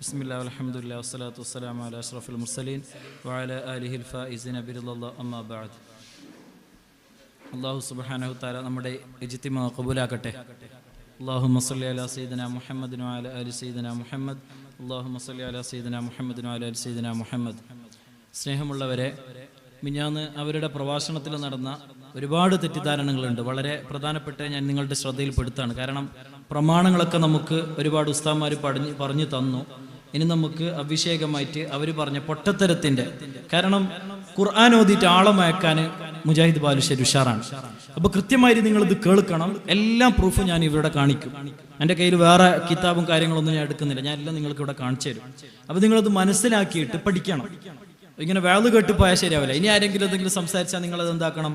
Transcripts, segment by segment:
ബിസ്മില്ലാ അൽഹംദുലില്ലാ വസ്സലാത്തു വസ്സലാമു അലാ അഷ്റഫിൽ മുർസലീൻ വഅലാ ആലിഹിൽ ഫായിസിന ബിറളില്ലാഹി അമ്മാ ബഅദ്. അല്ലാഹു സുബ്ഹാനഹു തആല നമ്മുടെ ഇജ്തിമാ ഖബൂലാക്കട്ടെ. അല്ലാഹുമ്മ സ്വല്ലി അലാ സയ്യിദിനാ മുഹമ്മദിൻ വഅലാ ആലി സയ്യിദിനാ മുഹമ്മദ്. അല്ലാഹുമ്മ സ്വല്ലി അലാ സയ്യിദിനാ മുഹമ്മദിൻ വഅലാ ആലി സയ്യിദിനാ മുഹമ്മദ്. സ്നേഹമുള്ളവരെ, മിഞ്ഞാന്ന് അവരുടെ പ്രഭാഷണത്തിൽ നടന്ന ഒരുപാട് തെറ്റിദ്ധാരണകളുണ്ട്. വളരെ പ്രധാനപ്പെട്ട ഞാൻ നിങ്ങളുടെ ശ്രദ്ധയിൽപ്പെടുത്താണ്. കാരണം പ്രമാണങ്ങളൊക്കെ നമുക്ക് ഒരുപാട് ഉസ്താദ്മാർ പറഞ്ഞു തന്നു. ഇനി നമുക്ക് അഭിഷേകമായിട്ട് അവർ പറഞ്ഞ പൊട്ടത്തരത്തിൻ്റെ, കാരണം ഖുർആൻ ഓതിയിട്ട് ആളമയക്കാൻ മുജാഹിദ് ബാലുശ്ശേരി ഉഷാറാണ്. അപ്പോൾ കൃത്യമായിട്ട് നിങ്ങളിത് കേൾക്കണം. എല്ലാ പ്രൂഫും ഞാൻ ഇവിടെ കാണിക്കും. എൻ്റെ കയ്യിൽ വേറെ കിതാബും കാര്യങ്ങളൊന്നും ഞാൻ എടുക്കുന്നില്ല. ഞാൻ എല്ലാം നിങ്ങൾക്ക് ഇവിടെ കാണിച്ചു തരും. അപ്പോൾ നിങ്ങളത് മനസ്സിലാക്കിയിട്ട് പഠിക്കണം. ഇങ്ങനെ വേള് കേട്ട് പോയാൽ ശരിയാവില്ല. ഇനി ആരെങ്കിലും എന്തെങ്കിലും സംസാരിച്ചാൽ നിങ്ങളത് എന്താക്കണം,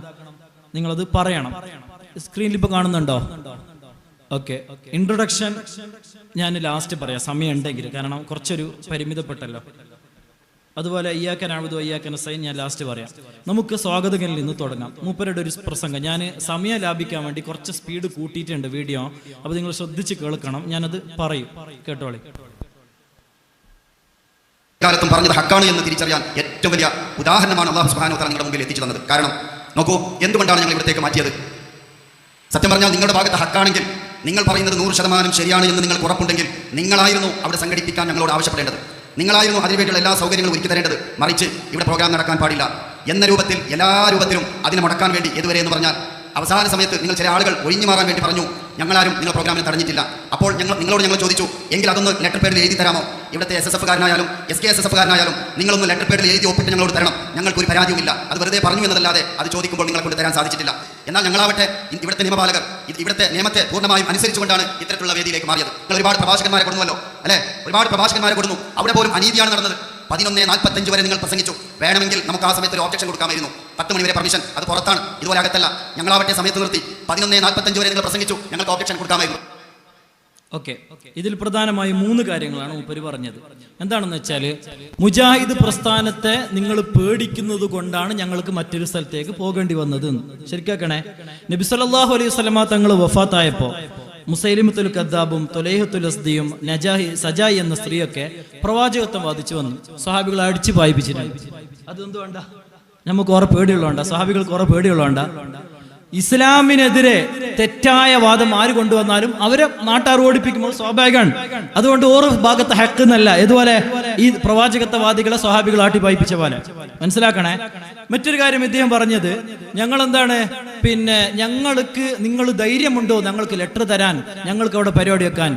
നിങ്ങളത് പറയണം. സ്ക്രീനിൽ ഇപ്പോൾ കാണുന്നുണ്ടോ? ഓക്കെ, ഇൻട്രൊഡക്ഷൻ ഞാൻ ലാസ്റ്റ് പറയാം, സമയം ഉണ്ടെങ്കിൽ, കാരണം കുറച്ചൊരു പരിമിതപ്പെട്ടല്ലോ. അതുപോലെ ഇയ്യാക നഅ്ബുദു വഇയ്യാക നസ്തഈൻ ഞാൻ ലാസ്റ്റ് പറയാം. നമുക്ക് സ്വാഗതങ്ങളിൽ നിന്ന് തുടങ്ങാം. മൂപ്പരുടെ ഒരു പ്രസംഗം ഞാൻ സമയം ലാഭിക്കാൻ വേണ്ടി കുറച്ച് സ്പീഡ് കൂട്ടിയിട്ടുണ്ട് വീഡിയോ. അപ്പോൾ നിങ്ങൾ ശ്രദ്ധിച്ച് കേൾക്കണം. ഞാനത് പറയും, കേട്ടോളി. കാലത്തും പറഞ്ഞത് ഹക്കാണ് എന്ന് തിരിച്ചറിയാൻ ഏറ്റവും വലിയ ഉദാഹരണമാണ് അല്ലാഹു സുബ്ഹാനഹു വ തആല നിങ്ങളുടെ മുമ്പിൽ എത്തിച്ചു തന്നത്. കാരണം നോക്കൂ, എന്തുകൊണ്ടാണ് ഞങ്ങൾ ഇവിടത്തേക്ക് മാറ്റിയത്? സത്യം പറഞ്ഞാൽ നിങ്ങളുടെ ഭാഗത്ത് ഹക്കാണെങ്കിൽ, നിങ്ങൾ പറയുന്നത് 100% ശരിയാണ് എന്ന് നിങ്ങൾക്ക് ഉറപ്പുണ്ടെങ്കിൽ നിങ്ങളായിരുന്നു അവിടെ സംഘടിപ്പിക്കാൻ ഞങ്ങളോട് ആവശ്യപ്പെടേണ്ടത്. നിങ്ങളായിരുന്നു അതിനുവേണ്ടിയുള്ള എല്ലാ സൗകര്യങ്ങളും ഒരുക്കി തരേണ്ടത്. മറിച്ച് ഇവിടെ പ്രോഗ്രാം നടക്കാൻ പാടില്ല എന്ന രൂപത്തിൽ എല്ലാ രൂപത്തിലും അതിനെ മുടക്കാൻ വേണ്ടി ഇതുവരെ എന്ന് പറഞ്ഞാൽ അവസാന സമയത്ത് നിങ്ങൾ ചില ആളുകൾ ഒഴിഞ്ഞു മാറാൻ വേണ്ടി പറഞ്ഞു. ഞങ്ങളാരും നിങ്ങൾ പ്രോഗ്രാമിൽ തടഞ്ഞിട്ടില്ല. അപ്പോൾ നിങ്ങളോട് ഞങ്ങൾ ചോദിച്ചു, എങ്കിൽ അതൊന്ന് ലെറ്റർ പേഡിൽ എഴുതി തരാമോ? ഇവിടുത്തെ SSF-കാരനായാലും SKSSF-കാരനായാലും നിങ്ങളൊന്ന് ലെറ്റർ പേഡിൽ എഴുതി ഒപ്പിട്ട് ഞങ്ങളോട് തരണം. ഞങ്ങൾക്കൊരു പരാതിയുമില്ല. അത് വെറുതെ പറഞ്ഞു എന്നതല്ലാതെ അത് ചോദിക്കുമ്പോൾ നിങ്ങളെ കൊണ്ട് തരാൻ സാധിച്ചിട്ടില്ല. എന്നാൽ ഞങ്ങളാവട്ടെ ഇവിടുത്തെ നിയമപാലകർ ഇവിടുത്തെ നിയമത്തെ പൂർണ്ണമായും അനുസരിച്ചുകൊണ്ടാണ് ഇത്തരത്തിലുള്ള വേദിയിലേക്ക് മാറിയത്. നിങ്ങൾ ഒരുപാട് പ്രഭാഷകന്മാരെ കൊടുന്നുവല്ലോ, അല്ലേ? ഒരുപാട് പ്രഭാഷകന്മാരെ കൊടുന്നു. അവിടെ പോലും അനീതിയാണ് നടന്നത്. 11:45 വരെ നിങ്ങൾ പ്രസംഗിച്ചു. വേണമെങ്കിൽ നമുക്ക് ആ സമയത്ത് ഒരു ഓബ്ജക്ഷൻ കൊടുക്കാമായിരുന്നു. 10 മണി വരെ പെർമിഷൻ, അത് പുറത്താണ്. ഇതുപോലെ അകത്തല്ല. ഞങ്ങളാവട്ടെ സമയത്ത് നിർത്തി 11:45 വരെ നിങ്ങൾ പ്രസംഗിച്ചു. ഞങ്ങൾക്ക് ഓബ്ജക്ഷൻ കൊടുക്കാമായിരുന്നു. ഓക്കെ, ഇതിൽ പ്രധാനമായും 3 കാര്യങ്ങളാണ് മൂപ്പര് പറഞ്ഞത്. എന്താണെന്ന് വെച്ചാൽ, മുജാഹിദ് പ്രസ്ഥാനത്തെ നിങ്ങൾ പേടിക്കുന്നത് കൊണ്ടാണ് ഞങ്ങൾക്ക് മറ്റൊരു സ്ഥലത്തേക്ക് പോകേണ്ടി വന്നത്. ശരിക്കണേ, നബി സല്ലല്ലാഹു അലൈഹി വസല്ലമ തങ്ങൾ വഫാത്തായപ്പോൾ മുസൈലിമത്തുൽ കദ്ദാബും തൊലൈഹത്തുൽ അസ്ദിയും സജായി എന്ന സ്ത്രീയൊക്കെ പ്രവാചകത്വം വാദിച്ചു വന്നു. സ്വഹാബികളെ അടിച്ചു പായിപ്പിച്ചിട്ടുണ്ട്. അതെന്തുകൊണ്ടാ? നമുക്ക് കുറെ പേടിയുള്ളതുകൊണ്ടാ, സ്വഹാബികൾക്ക് കുറെ പേടിയുള്ളതുകൊണ്ടാ. ഇസ്ലാമിനെതിരെ തെറ്റായ വാദം ആര് കൊണ്ടുവന്നാലും അവരെ നാട്ടാർ ഓടിപ്പിക്കുമ്പോൾ സ്വാഭാവികമാണ്. അതുകൊണ്ട് ഓരോ ഭാഗത്ത് ഹക്ക് എന്നല്ല, ഇതുപോലെ ഈ പ്രവാചകത്വവാദികളെ സ്വഹാബികൾ ആട്ടിപ്പായിപ്പിച്ച പോലെ മനസ്സിലാക്കണേ. മറ്റൊരു കാര്യം ഇദ്ദേഹം പറഞ്ഞത്, ഞങ്ങൾ എന്താണ്, ഞങ്ങൾക്ക് നിങ്ങൾ ധൈര്യമുണ്ടോ ഞങ്ങൾക്ക് ലെറ്റർ തരാൻ, ഞങ്ങൾക്ക് അവിടെ പരിപാടി വെക്കാൻ?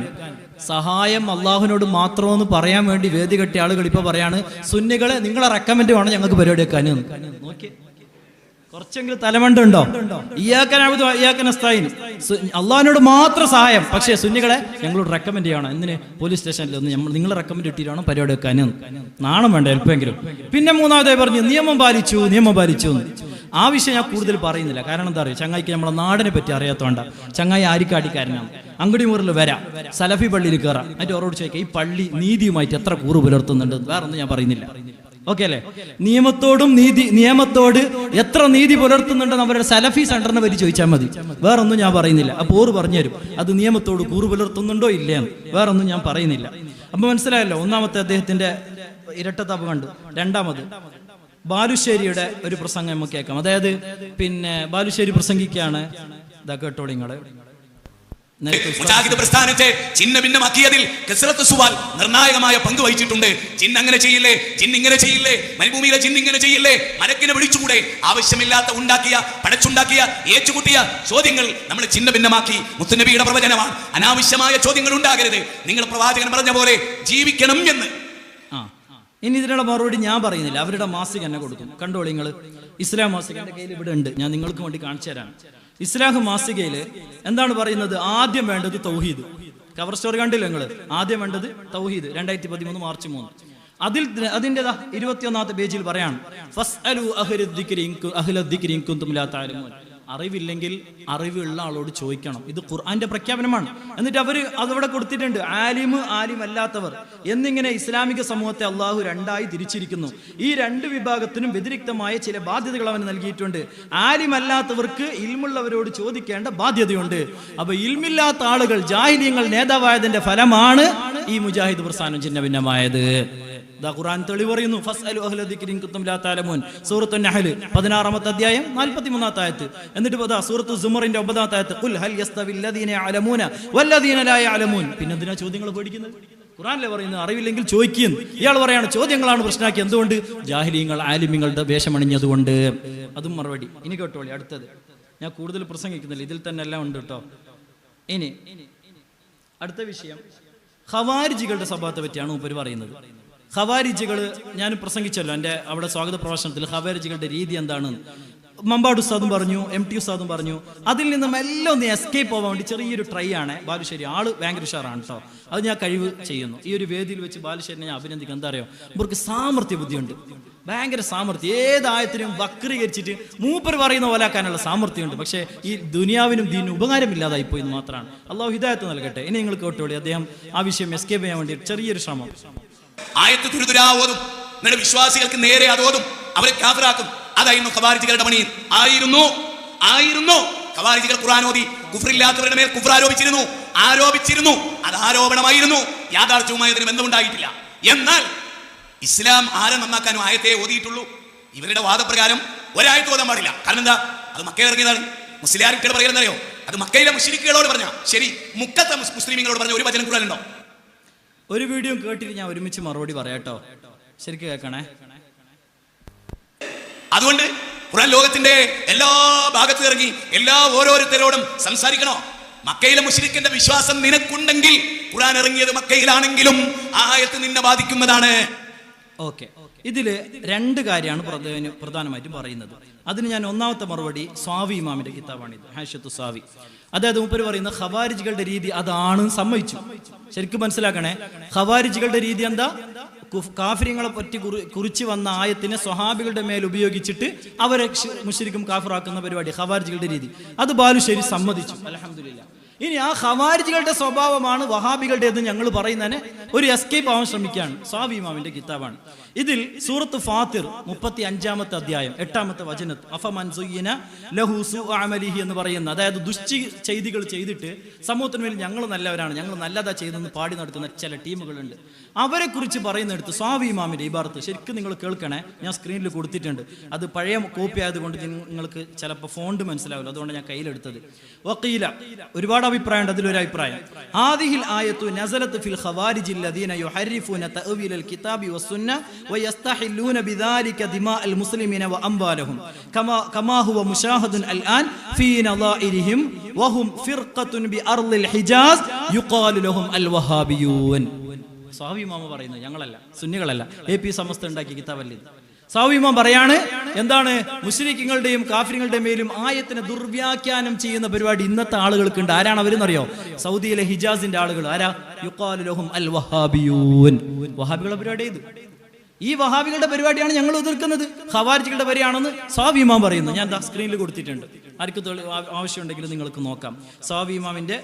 സഹായം അള്ളാഹുവിനോട് മാത്രമെന്ന് പറയാൻ വേണ്ടി വേദി കെട്ടിയ ആളുകൾ ഇപ്പൊ പറയാണ്, സുന്നികളെ നിങ്ങളെ റെക്കമെൻഡ് വേണം ഞങ്ങൾക്ക് പരിപാടി വെക്കാൻ. നോക്കി, കുറച്ചെങ്കിലും തലമണ്ടുണ്ടോ? ഇയ്യാക നഅ്ബുദു വഇയ്യാക നസ്തഈൻ, അള്ളാഹിനോട് മാത്രം സഹായം. പക്ഷേ സുന്നികളെ ഞങ്ങളോട് റെക്കമെൻഡ് ചെയ്യണം. എന്തിന്? പോലീസ് സ്റ്റേഷനിൽ ഒന്ന് നിങ്ങളെ റെക്കമെൻഡ് ഇട്ടിട്ടാണ് പരിപാടി വെക്കാൻ. നാണം വേണ്ട എൽപ്പെങ്കിലും. പിന്നെ 3-ാമതായി പറഞ്ഞു നിയമം പാലിച്ചു. ആ വിഷയം ഞാൻ കൂടുതൽ പറയുന്നില്ല. കാരണം എന്താ പറയുക, ചങ്ങായിക്ക് നമ്മളെ നാടിനെ പറ്റി അറിയാത്തോണ്ട. ചങ്ങായി ആരിക്കാടിക്കാരനാണ്. അങ്കടി മുറിൽ വരാം, സലഫി പള്ളിയിൽ കയറാം, എന്നിട്ട് അവരോട് ചോദിക്കാം ഈ പള്ളി നീതിയുമായിട്ട് എത്ര കൂറ് പുലർത്തുന്നുണ്ട്. വേറൊന്നും ഞാൻ പറയുന്നില്ല. ഓക്കെ അല്ലേ? നിയമത്തോട് എത്ര നീതി പുലർത്തുന്നുണ്ടെന്ന് അവരുടെ സലഫി സെന്ററിനെ പറ്റി ചോദിച്ചാൽ മതി. വേറൊന്നും ഞാൻ പറയുന്നില്ല. അപ്പോൾ ഓറ് പറഞ്ഞുതരും അത് നിയമത്തോട് കൂറ് പുലർത്തുന്നുണ്ടോ ഇല്ലയെന്ന്. വേറൊന്നും ഞാൻ പറയുന്നില്ല. അപ്പൊ മനസ്സിലായല്ലോ. ഒന്നാമത്തെ അദ്ദേഹത്തിന്റെ ഇരട്ടത്താപ്പ് കണ്ടു. രണ്ടാമത് ബാലുശ്ശേരിയുടെ ഒരു പ്രസംഗം നമുക്ക് കേൾക്കാം. അതായത് ബാലുശ്ശേരി പ്രസംഗിക്കുകയാണ്. ഇതാ കേട്ടോളിങ്ങള്. മുജാഹിദ് പ്രസ്ഥാനത്തെ ചിന്ന ഭിന്നമാക്കിയതിൽ കസ്റത്ത് സുവാൽ നിർണായകമായ പങ്ക് വഹിച്ചിട്ടുണ്ട്. ജിന്ന് അങ്ങനെ ചെയ്യില്ലേ, ജിന്ന് ഇങ്ങനെ ചെയ്യില്ലേ, മരുഭൂമിയിലെ ജിന്ന് ഇങ്ങനെ ചെയ്യില്ലേ, മലക്കിനെ വിളിച്ചുകൂടെ? ആവശ്യമില്ലാത്ത പടച്ചുണ്ടാക്കിയ ഏച്ചുകൂട്ടിയ ചോദ്യങ്ങൾ നമ്മൾ ചിന്ന ഭിന്നമാക്കി. മുത്തുനബിയുടെ പ്രവചനമാണ്, അനാവശ്യമായ ചോദ്യങ്ങൾ ഉണ്ടാകരുത്. നിങ്ങൾ പ്രവാചകൻ പറഞ്ഞ പോലെ ജീവിക്കണം എന്ന്. ഇനി ഇതിനുള്ള മറുപടി ഞാൻ പറയുന്നില്ല, അവരുടെ മാസിക എന്നെ കൊടുക്കും. കണ്ടോളി നിങ്ങൾ. ഇസ്ലാം മാസിക എൻ്റെ കയ്യിൽ ഇവിടെ ഉണ്ട്, ഞാൻ നിങ്ങൾക്ക് വേണ്ടി കാണിച്ചു തരാം. ഇസ്ലാം മാസികയിൽ എന്താണ് പറയുന്നത്? ആദ്യം വേണ്ടത് തൗഹീദ്. കവർ സ്റ്റോറി കണ്ടില്ല നിങ്ങൾ? ആദ്യം വേണ്ടത് തൗഹീദ്. 2013 മാർച്ച് 3. അതിൻ്റെ 21-ാമത്തെ പേജിൽ പറയാണ്, ഫസ്അലു അഹ്ലദ്ദിക്രി ഇൻ കുന്തും ലാ തഅലമൂൻ. അറിവില്ലെങ്കിൽ അറിവുള്ള ആളോട് ചോദിക്കണം. ഇത് ഖുർആന്റെ പ്രഖ്യാപനമാണ്. എന്നിട്ട് അവർ അതവിടെ കൊടുത്തിട്ടുണ്ട്, ആലിം അല്ലാത്തവർ എന്നിങ്ങനെ ഇസ്ലാമിക സമൂഹത്തെ അള്ളാഹു രണ്ടായി തിരിച്ചിരിക്കുന്നു. ഈ രണ്ട് വിഭാഗത്തിനും വ്യതിരിക്തമായ ചില ബാധ്യതകൾ അവന് നൽകിയിട്ടുണ്ട്. ആലിം അല്ലാത്തവർക്ക് ഇൽമുള്ളവരോട് ചോദിക്കേണ്ട ബാധ്യതയുണ്ട്. അപ്പൊ ഇൽമില്ലാത്ത ആളുകൾ ജാഹിലിയങ്ങൾ നേതാവായതിന്റെ ഫലമാണ് ഈ മുജാഹിദ് പ്രസ്ഥാനം ഛിന്ന ഭിന്നമായത്. ഖുർആൻ തെളിവ് പറയുന്നു, ഫസ്അലു അഹ്ല ദിക്രി ഇൻ കുൻതും ലാ തഅലമൂൻ. സൂറത്തുൻ നഹ്ൽ 16-ാമത്തെ അധ്യായം 43-ാമത്തെ ആയത്ത്. എന്നിട്ട് സൂറത്തു സുമറിന്റെ 9-ാമത്തെ ആയത്ത്, ഖുൽ ഹൽ യസ്തവിൽ ലദീന യഅലമൂന വല്ലദീന ലാ യഅലമൂൻ. പിന്നെ എന്തിനാ ചോദ്യങ്ങൾ പേടിക്കുന്നത്? ഖുർആനിലെ പറയുന്നത് അറിവില്ലെങ്കിൽ ചോദിക്കുന്നു. ഇയാൾ പറയാണ് ചോദ്യങ്ങളാണ് പ്രശ്നമാക്കി. എന്തുകൊണ്ട്? ജാഹിലിയങ്ങൾ ആലിമ്യങ്ങളുടെ വേഷമണിഞ്ഞതുകൊണ്ട്. അതും മറുപടി. ഇനി കേട്ടോളി അടുത്തത്. ഞാൻ കൂടുതൽ പ്രസംഗിക്കുന്നില്ല, ഇതിൽ തന്നെ എല്ലാം ഉണ്ട് കേട്ടോ. ഇനി അടുത്ത വിഷയം ഖവാരിജികളുടെ സ്വഭാവത്തെ പറ്റിയാണ് മൂപ്പര് പറയുന്നത്. ഖവാരിജികൾ ഞാൻ പ്രസംഗിച്ചല്ലോ എൻ്റെ അവിടെ സ്വാഗത പ്രഭാഷണത്തിൽ. ഖവാരിജികളുടെ രീതി എന്താണ് മമ്പാട് ഉസ്താദും പറഞ്ഞു, MT ഉസ്താദും പറഞ്ഞു. അതിൽ നിന്നും എല്ലാം ഒന്ന് എസ്കേപ്പ് ആവാൻ വേണ്ടി ചെറിയൊരു ട്രൈ ആണ്. ബാലുശ്ശേരി ആള് ഭയങ്കര ഉഷാറാണ് കേട്ടോ, അത് ഞാൻ കഴിവ് ചെയ്യുന്നു. ഈ ഒരു വേദിയിൽ വെച്ച് ബാലുശ്ശേരിനെ ഞാൻ അഭിനന്ദിക്കാം. എന്താ അറിയോ, ഇവർക്ക് സാമർത്ഥ്യ ബുദ്ധിയുണ്ട്, ഭയങ്കര സാമർത്ഥ്യം. ഏതായത്തിനും വക്രീകരിച്ചിട്ട് മൂപ്പർ പറയുന്ന പോലാക്കാനുള്ള സാമർത്ഥ്യമുണ്ട്. പക്ഷേ ഈ ദുനിയാവിനും ദീനും ഉപകാരമില്ലാതായി പോയി എന്ന് മാത്രമാണ്. അള്ളാഹു ഹിദായത്ത് നൽകട്ടെ. ഇനി നിങ്ങൾ കേട്ടോളി, അദ്ദേഹം ആ വിഷയം എസ്കേപ്പ് ചെയ്യാൻ വേണ്ടി ചെറിയൊരു ശ്രമം. ആയത്ത് തുരുതുരാ ഓതും, നിങ്ങളുടെ വിശ്വാസികൾക്ക് നേരെ അതോതും, അവരെ കാഫിറാക്കും. അതായിരുന്നു ഖവാരിജികളുടെ പണി. ആയിരുന്നു ഖവാരിജികൾ ഖുർആൻ ഓതി കുഫ്റില്ലാത്തവരുടെ മേൽ കുഫ്ർ ആരോപിച്ചിരുന്നു. അത് ആരോപണമായിരുന്നു, യാഥാർത്ഥ്യവുമായതിന് ബന്ധമുണ്ടായിട്ടില്ല. എന്നാൽ ഇസ്ലാം ആരെ നന്നാക്കാനും ആയത്തെ ഓതിയിട്ടുള്ളൂ. ഇവരുടെ വാദപ്രകാരം ഒരായത്ത് ഓതാൻ പാടില്ല. കാരണം എന്താ? അത് മക്കയിൽ ഇറങ്ങിയതാണ്. മുസ്ലിയാരികൾ പറയുന്നറിയോ, അത് മക്കയിലെ മുശ്രിക്കുകളോട് പറഞ്ഞ ശരി, മുക്കത്തെ മുസ്ലിമീങ്ങളോട് പറഞ്ഞ ഒരു വചനം ഖുർആനിലുണ്ടോ? ഒരു വീഡിയോ കേട്ടിട്ട് ഞാൻ ഒരുമിച്ച് മറുപടി പറയാട്ടോ, ശരിക്കും കേൾക്കണേ. അതുകൊണ്ട് ഖുർആൻ ലോകത്തിന്റെ എല്ലാ ഭാഗത്തും ഇറങ്ങി ഓരോരുത്തരോടും സംസാരിക്കണോ? മക്കയിലെ മുശ്രിക്കിന്റെ വിശ്വാസം നിനക്കുണ്ടെങ്കിൽ ഖുർആൻ ഇറങ്ങിയത് മക്കയിലാണെങ്കിലും ആ ആയത്ത് നിന്നെ ബാധിക്കുന്നതാണ്. ഓക്കെ, ഇതില് രണ്ട് കാര്യമാണ് പ്രധാനമായിട്ടും പറയുന്നത്. അതിന് ഞാൻ ഒന്നാമത്തെ മറുപടി സ്വാവി ഇമാമിന്റെ കിതാബാണിത്, ഹാഷിയത്തു സ്വാവി. അതായത് മൂപ്പര് പറയുന്ന ഖവാരിജികളുടെ രീതി അതാണ്, സമ്മതിച്ചു. ശരിക്കും മനസ്സിലാക്കണേ, ഖവാരിജികളുടെ രീതി എന്താ? കാഫിര്യങ്ങളെ പറ്റി കുറിച്ച് വന്ന ആയത്തിനെ സ്വഹാബികളുടെ മേൽ ഉപയോഗിച്ചിട്ട് അവരെ മുശ്രിക്കും കാഫിറാക്കുന്ന പരിപാടി ഖവാരിജികളുടെ രീതി. അത് ബാലുശ്ശേരി സമ്മതിച്ചു, അൽഹംദുലില്ലാ. ഇനി ആ ഖവാരിജികളുടെ സ്വഭാവമാണ് വഹാബികളുടേത് ഞങ്ങൾ പറയുന്നതിനെ ഒരു എസ്കേപ്പ് ആവാൻ ശ്രമിക്കുകയാണ്. സ്വാവി ഇമാമിന്റെ കിതാബാണ്. ഇതിൽ സൂറത്ത് ഫാത്തിർ 35-ാമത്തെ അധ്യായം 8-ാമത്തെ വചനത്ത് അഫമൻ സുയ്യിന ലഹു സുഉ അമലിഹി എന്ന് പറയുന്ന, അതായത് ചെയ്തികൾ ചെയ്തിട്ട് സമൂഹത്തിന് മേൽ ഞങ്ങൾ നല്ലവരാണ്, ഞങ്ങൾ നല്ലതാ ചെയ്തെന്ന് പാടി നടത്തുന്ന ചില ടീമുകളുണ്ട്. അവരെ കുറിച്ച് പറയുന്നിടത്ത് സ്വാവി ഇമാമിന്റെ ഇബാറത്ത് ശരിക്കും നിങ്ങൾ കേൾക്കണേ. ഞാൻ സ്ക്രീനിൽ കൊടുത്തിട്ടുണ്ട്. അത് പഴയ കോപ്പി ആയതുകൊണ്ട് നിങ്ങൾക്ക് ചിലപ്പോൾ ഫോണ്ട് മനസ്സിലാവില്ല, അതുകൊണ്ട് ഞാൻ കയ്യിലെടുത്തത്. വഖീല, ഒരുപാട് അഭിപ്രായമുണ്ട്. അതിലൊരു അഭിപ്രായം, ഹാദിഹിൽ ആയത്തു നസലത്ത് ഫിൽ ഖവാരിജിൽ ലദീന യുഹർരിഫൂന തഅവീലൽ കിതാബി വസ്സുന്ന വയസ്തഹില്ലൂന ബിദാലിക ദിമാഅൽ മുസ്ലിമീന വഅംവാലഹും കമാ ഹുവ മുശാഹദുൻ അൽആൻ ഫീ നളാഇരിഹിം വഹും ഫിർഖത്തുൻ ബിഅർളിൽ ഹിജാസ് യുഖാലു ലഹും അൽ വഹാബിയൂൻ. സ്വാവി ഇമാം പറയുന്നത്, ഞങ്ങളല്ല, സുന്നികളല്ല, AP സമസ്ത ഉണ്ടാക്കിയ കിതാബല്ലേ. സ്വാവി ഇമാം പറയാണ്, എന്താണ്? മുശ്രിക്കുകളുടെയും കാഫിറുകളുടെയും മേലും ആയത്തിനെ ദുർവ്യാഖ്യാനം ചെയ്യുന്ന പരിപാടി ഇന്നത്തെ ആളുകൾക്കുണ്ട്. ആരാണ് അവരെന്നറിയോ? സൗദിയിലെ ഹിജാസിന്റെ ആളുകൾ. ആരാ? യുഖാലു ലഹും അൽ വഹാബിയൂൻ. വഹാബികളുടെ പരിപാടി ഇത്. ഈ വഹാബികളുടെ പരിപാടിയാണ് ഞങ്ങൾ എതിർക്കുന്നത്. ഖവാരിജികളുടെ വരിയാണെന്ന് സ്വാവി ഇമാം പറയുന്നു. ഞാൻ സ്ക്രീനിൽ കൊടുത്തിട്ടുണ്ട്, ആർക്ക് ആവശ്യമുണ്ടെങ്കിൽ നിങ്ങൾക്ക് നോക്കാം. സ്വാവി ഇമാമിന്റെ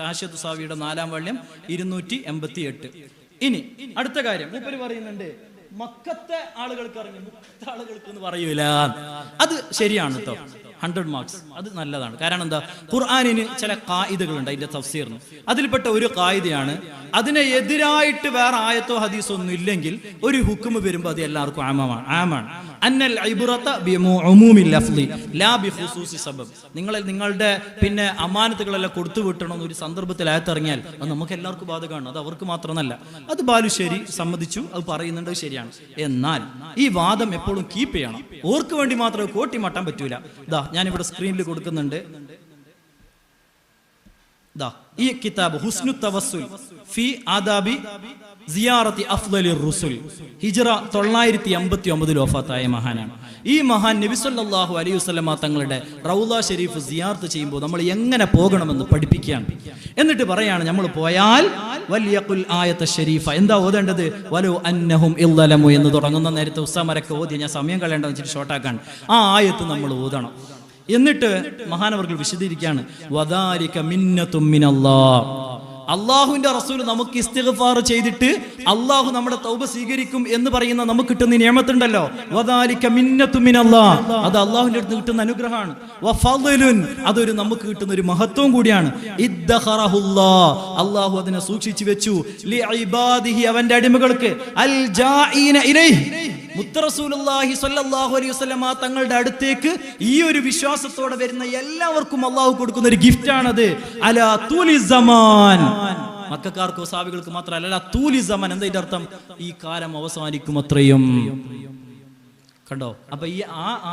ഹാഷിയത്തു സ്വാവിയുടെ 4-ാം വാള്യം 288. ഇനി അടുത്ത കാര്യം മൂപ്പര് പറയുന്നുണ്ട്, മക്കത്തെ ആളുകൾക്ക് അറിഞ്ഞു, മുക്കത്തെ ആളുകൾക്ക് എന്ന് പറയൂല. അത് ശരിയാണ് കേട്ടോ, 100 മാർക്സ്. അത് നല്ലതാണ്. കാരണം എന്താ? ഖുർആനിന് ചില ഖായിദകളുണ്ട് അതിന്റെ തഫ്സീറിന്. അതിൽപ്പെട്ട ഒരു ഖായിദയാണ്, അതിനെ എതിരായിട്ട് വേറെ ആയത്തോ ഹദീസോ ഒന്നും ഇല്ലെങ്കിൽ ഒരു ഹുക്മ് വരുമ്പോൾ അത് എല്ലാവർക്കും ആമാണ്. അന്നൽ ഇബ്റത ബിഉമൂമിൽ ലഫ്ളി ലാ ബിഖുസൂസി സബബ്. നിങ്ങളുടെ പിന്നെ അമാനത്തുകളെല്ലാം കൊടുത്തു വിട്ടണമെന്ന് ഒരു സന്ദർഭത്തിൽ ആയത്തിറങ്ങിയാൽ അത് നമുക്ക് എല്ലാവർക്കും ബാധകമാണ്, അത് അവർക്ക് മാത്രമല്ല. അത് ബാലുശ്ശേരി സമ്മതിച്ചു, അത് പറയുന്നുണ്ട്, ശരിയാണ്. എന്നാൽ ഈ വാദം എപ്പോഴും കീപ്പ് ചെയ്യണം. ഓർക്ക് വേണ്ടി മാത്രമേ കോട്ടി മാറ്റാൻ പറ്റൂല. ഞാനിവിടെ സ്ക്രീനിൽ കൊടുക്കുന്നുണ്ട്. ഈ കിതാബ് ഹുസ്നു തവസ്സുൽ ഫി ആദാബി സിയാറത്തി അഫ്ളലിർ റുസുൽ, ഹിജ്റ 989 വഫാത്തായ മഹാനാണ്. ഈ മഹാൻ നബി സല്ലല്ലാഹു അലൈഹി വസല്ലമ തങ്ങളുടെ റൗള ഷരീഫ് സിയാറത്ത് ചെയ്യുമ്പോൾ നമ്മൾ എങ്ങനെ പോകണമെന്ന് പഠിപ്പിക്കുകയാണ്. എന്നിട്ട് പറയാണ്, നമ്മൾ പോയാൽ വൽയഖുൽ ആയത ഷരീഫ. എന്താ ഓതേണ്ടത്? വലു അന്നഹും ഇല്ലലമു എന്ന് തുടങ്ങുന്ന നേരത്തെ ഉസ്താമരൊക്കെ ഓതി, ഞാൻ സമയം കളയേണ്ടെന്ന് വെച്ചിട്ട് ഷോർട്ടാക്കാൻ, ആ ആയത്ത് നമ്മൾ ഓതണം. എന്നിട്ട് മഹാനവർകൾ വിശദീകരിക്കുകയാണ്, വദാലിക മിന്നത്തും മിനല്ലാഹ്. അള്ളാഹുവിന്റെ റസൂൽ നമുക്ക് ഇസ്തിഗ്ഫാർ ചെയ്തിട്ട് അള്ളാഹു നമ്മുടെ തൗബ സ്വീകരിക്കും എന്ന് പറയുന്ന നമുക്ക് കിട്ടുന്ന നിഅമത്തുണ്ടല്ലോ, വദാലിക മിന്നത്തും മിനല്ലാഹ്, അത് അള്ളാഹുവിന്റെ അടുത്ത് കിട്ടുന്ന അനുഗ്രഹമാണ്. വഫദ്ലുൻ, അതൊരു നമുക്ക് കിട്ടുന്ന ഒരു മഹത്വം കൂടിയാണ്. ഇദ്ദഖറഹുല്ലാഹ്, അള്ളാഹു അതിനെ സൂക്ഷിച്ചു വെച്ചു, ലിഇബാദിഹി, അവന്റെ അടിമകൾക്ക്, അൽ ജാഇന ഇലൈഹി, മുത്തറസൂലുള്ളാഹി സ്വല്ലല്ലാഹു അലൈഹി വസല്ലമ തങ്ങളുടെ അടുത്തേക്ക് ഈ ഒരു വിശ്വാസത്തോടെ വരുന്ന എല്ലാവർക്കും അള്ളാഹു കൊടുക്കുന്ന ഒരു ഗിഫ്റ്റ് ആണത്. അലാ തൂലി സമാൻ, മക്കക്കാർക്കോ സാബികൾക്ക് മാത്രമല്ല, അലാ തൂലി സമാൻ. എന്താ ഇതിന്റെ അർത്ഥം? ഈ കാലം അവസാനിക്കും അത്രയും. കണ്ടോ? അപ്പൊ ഈ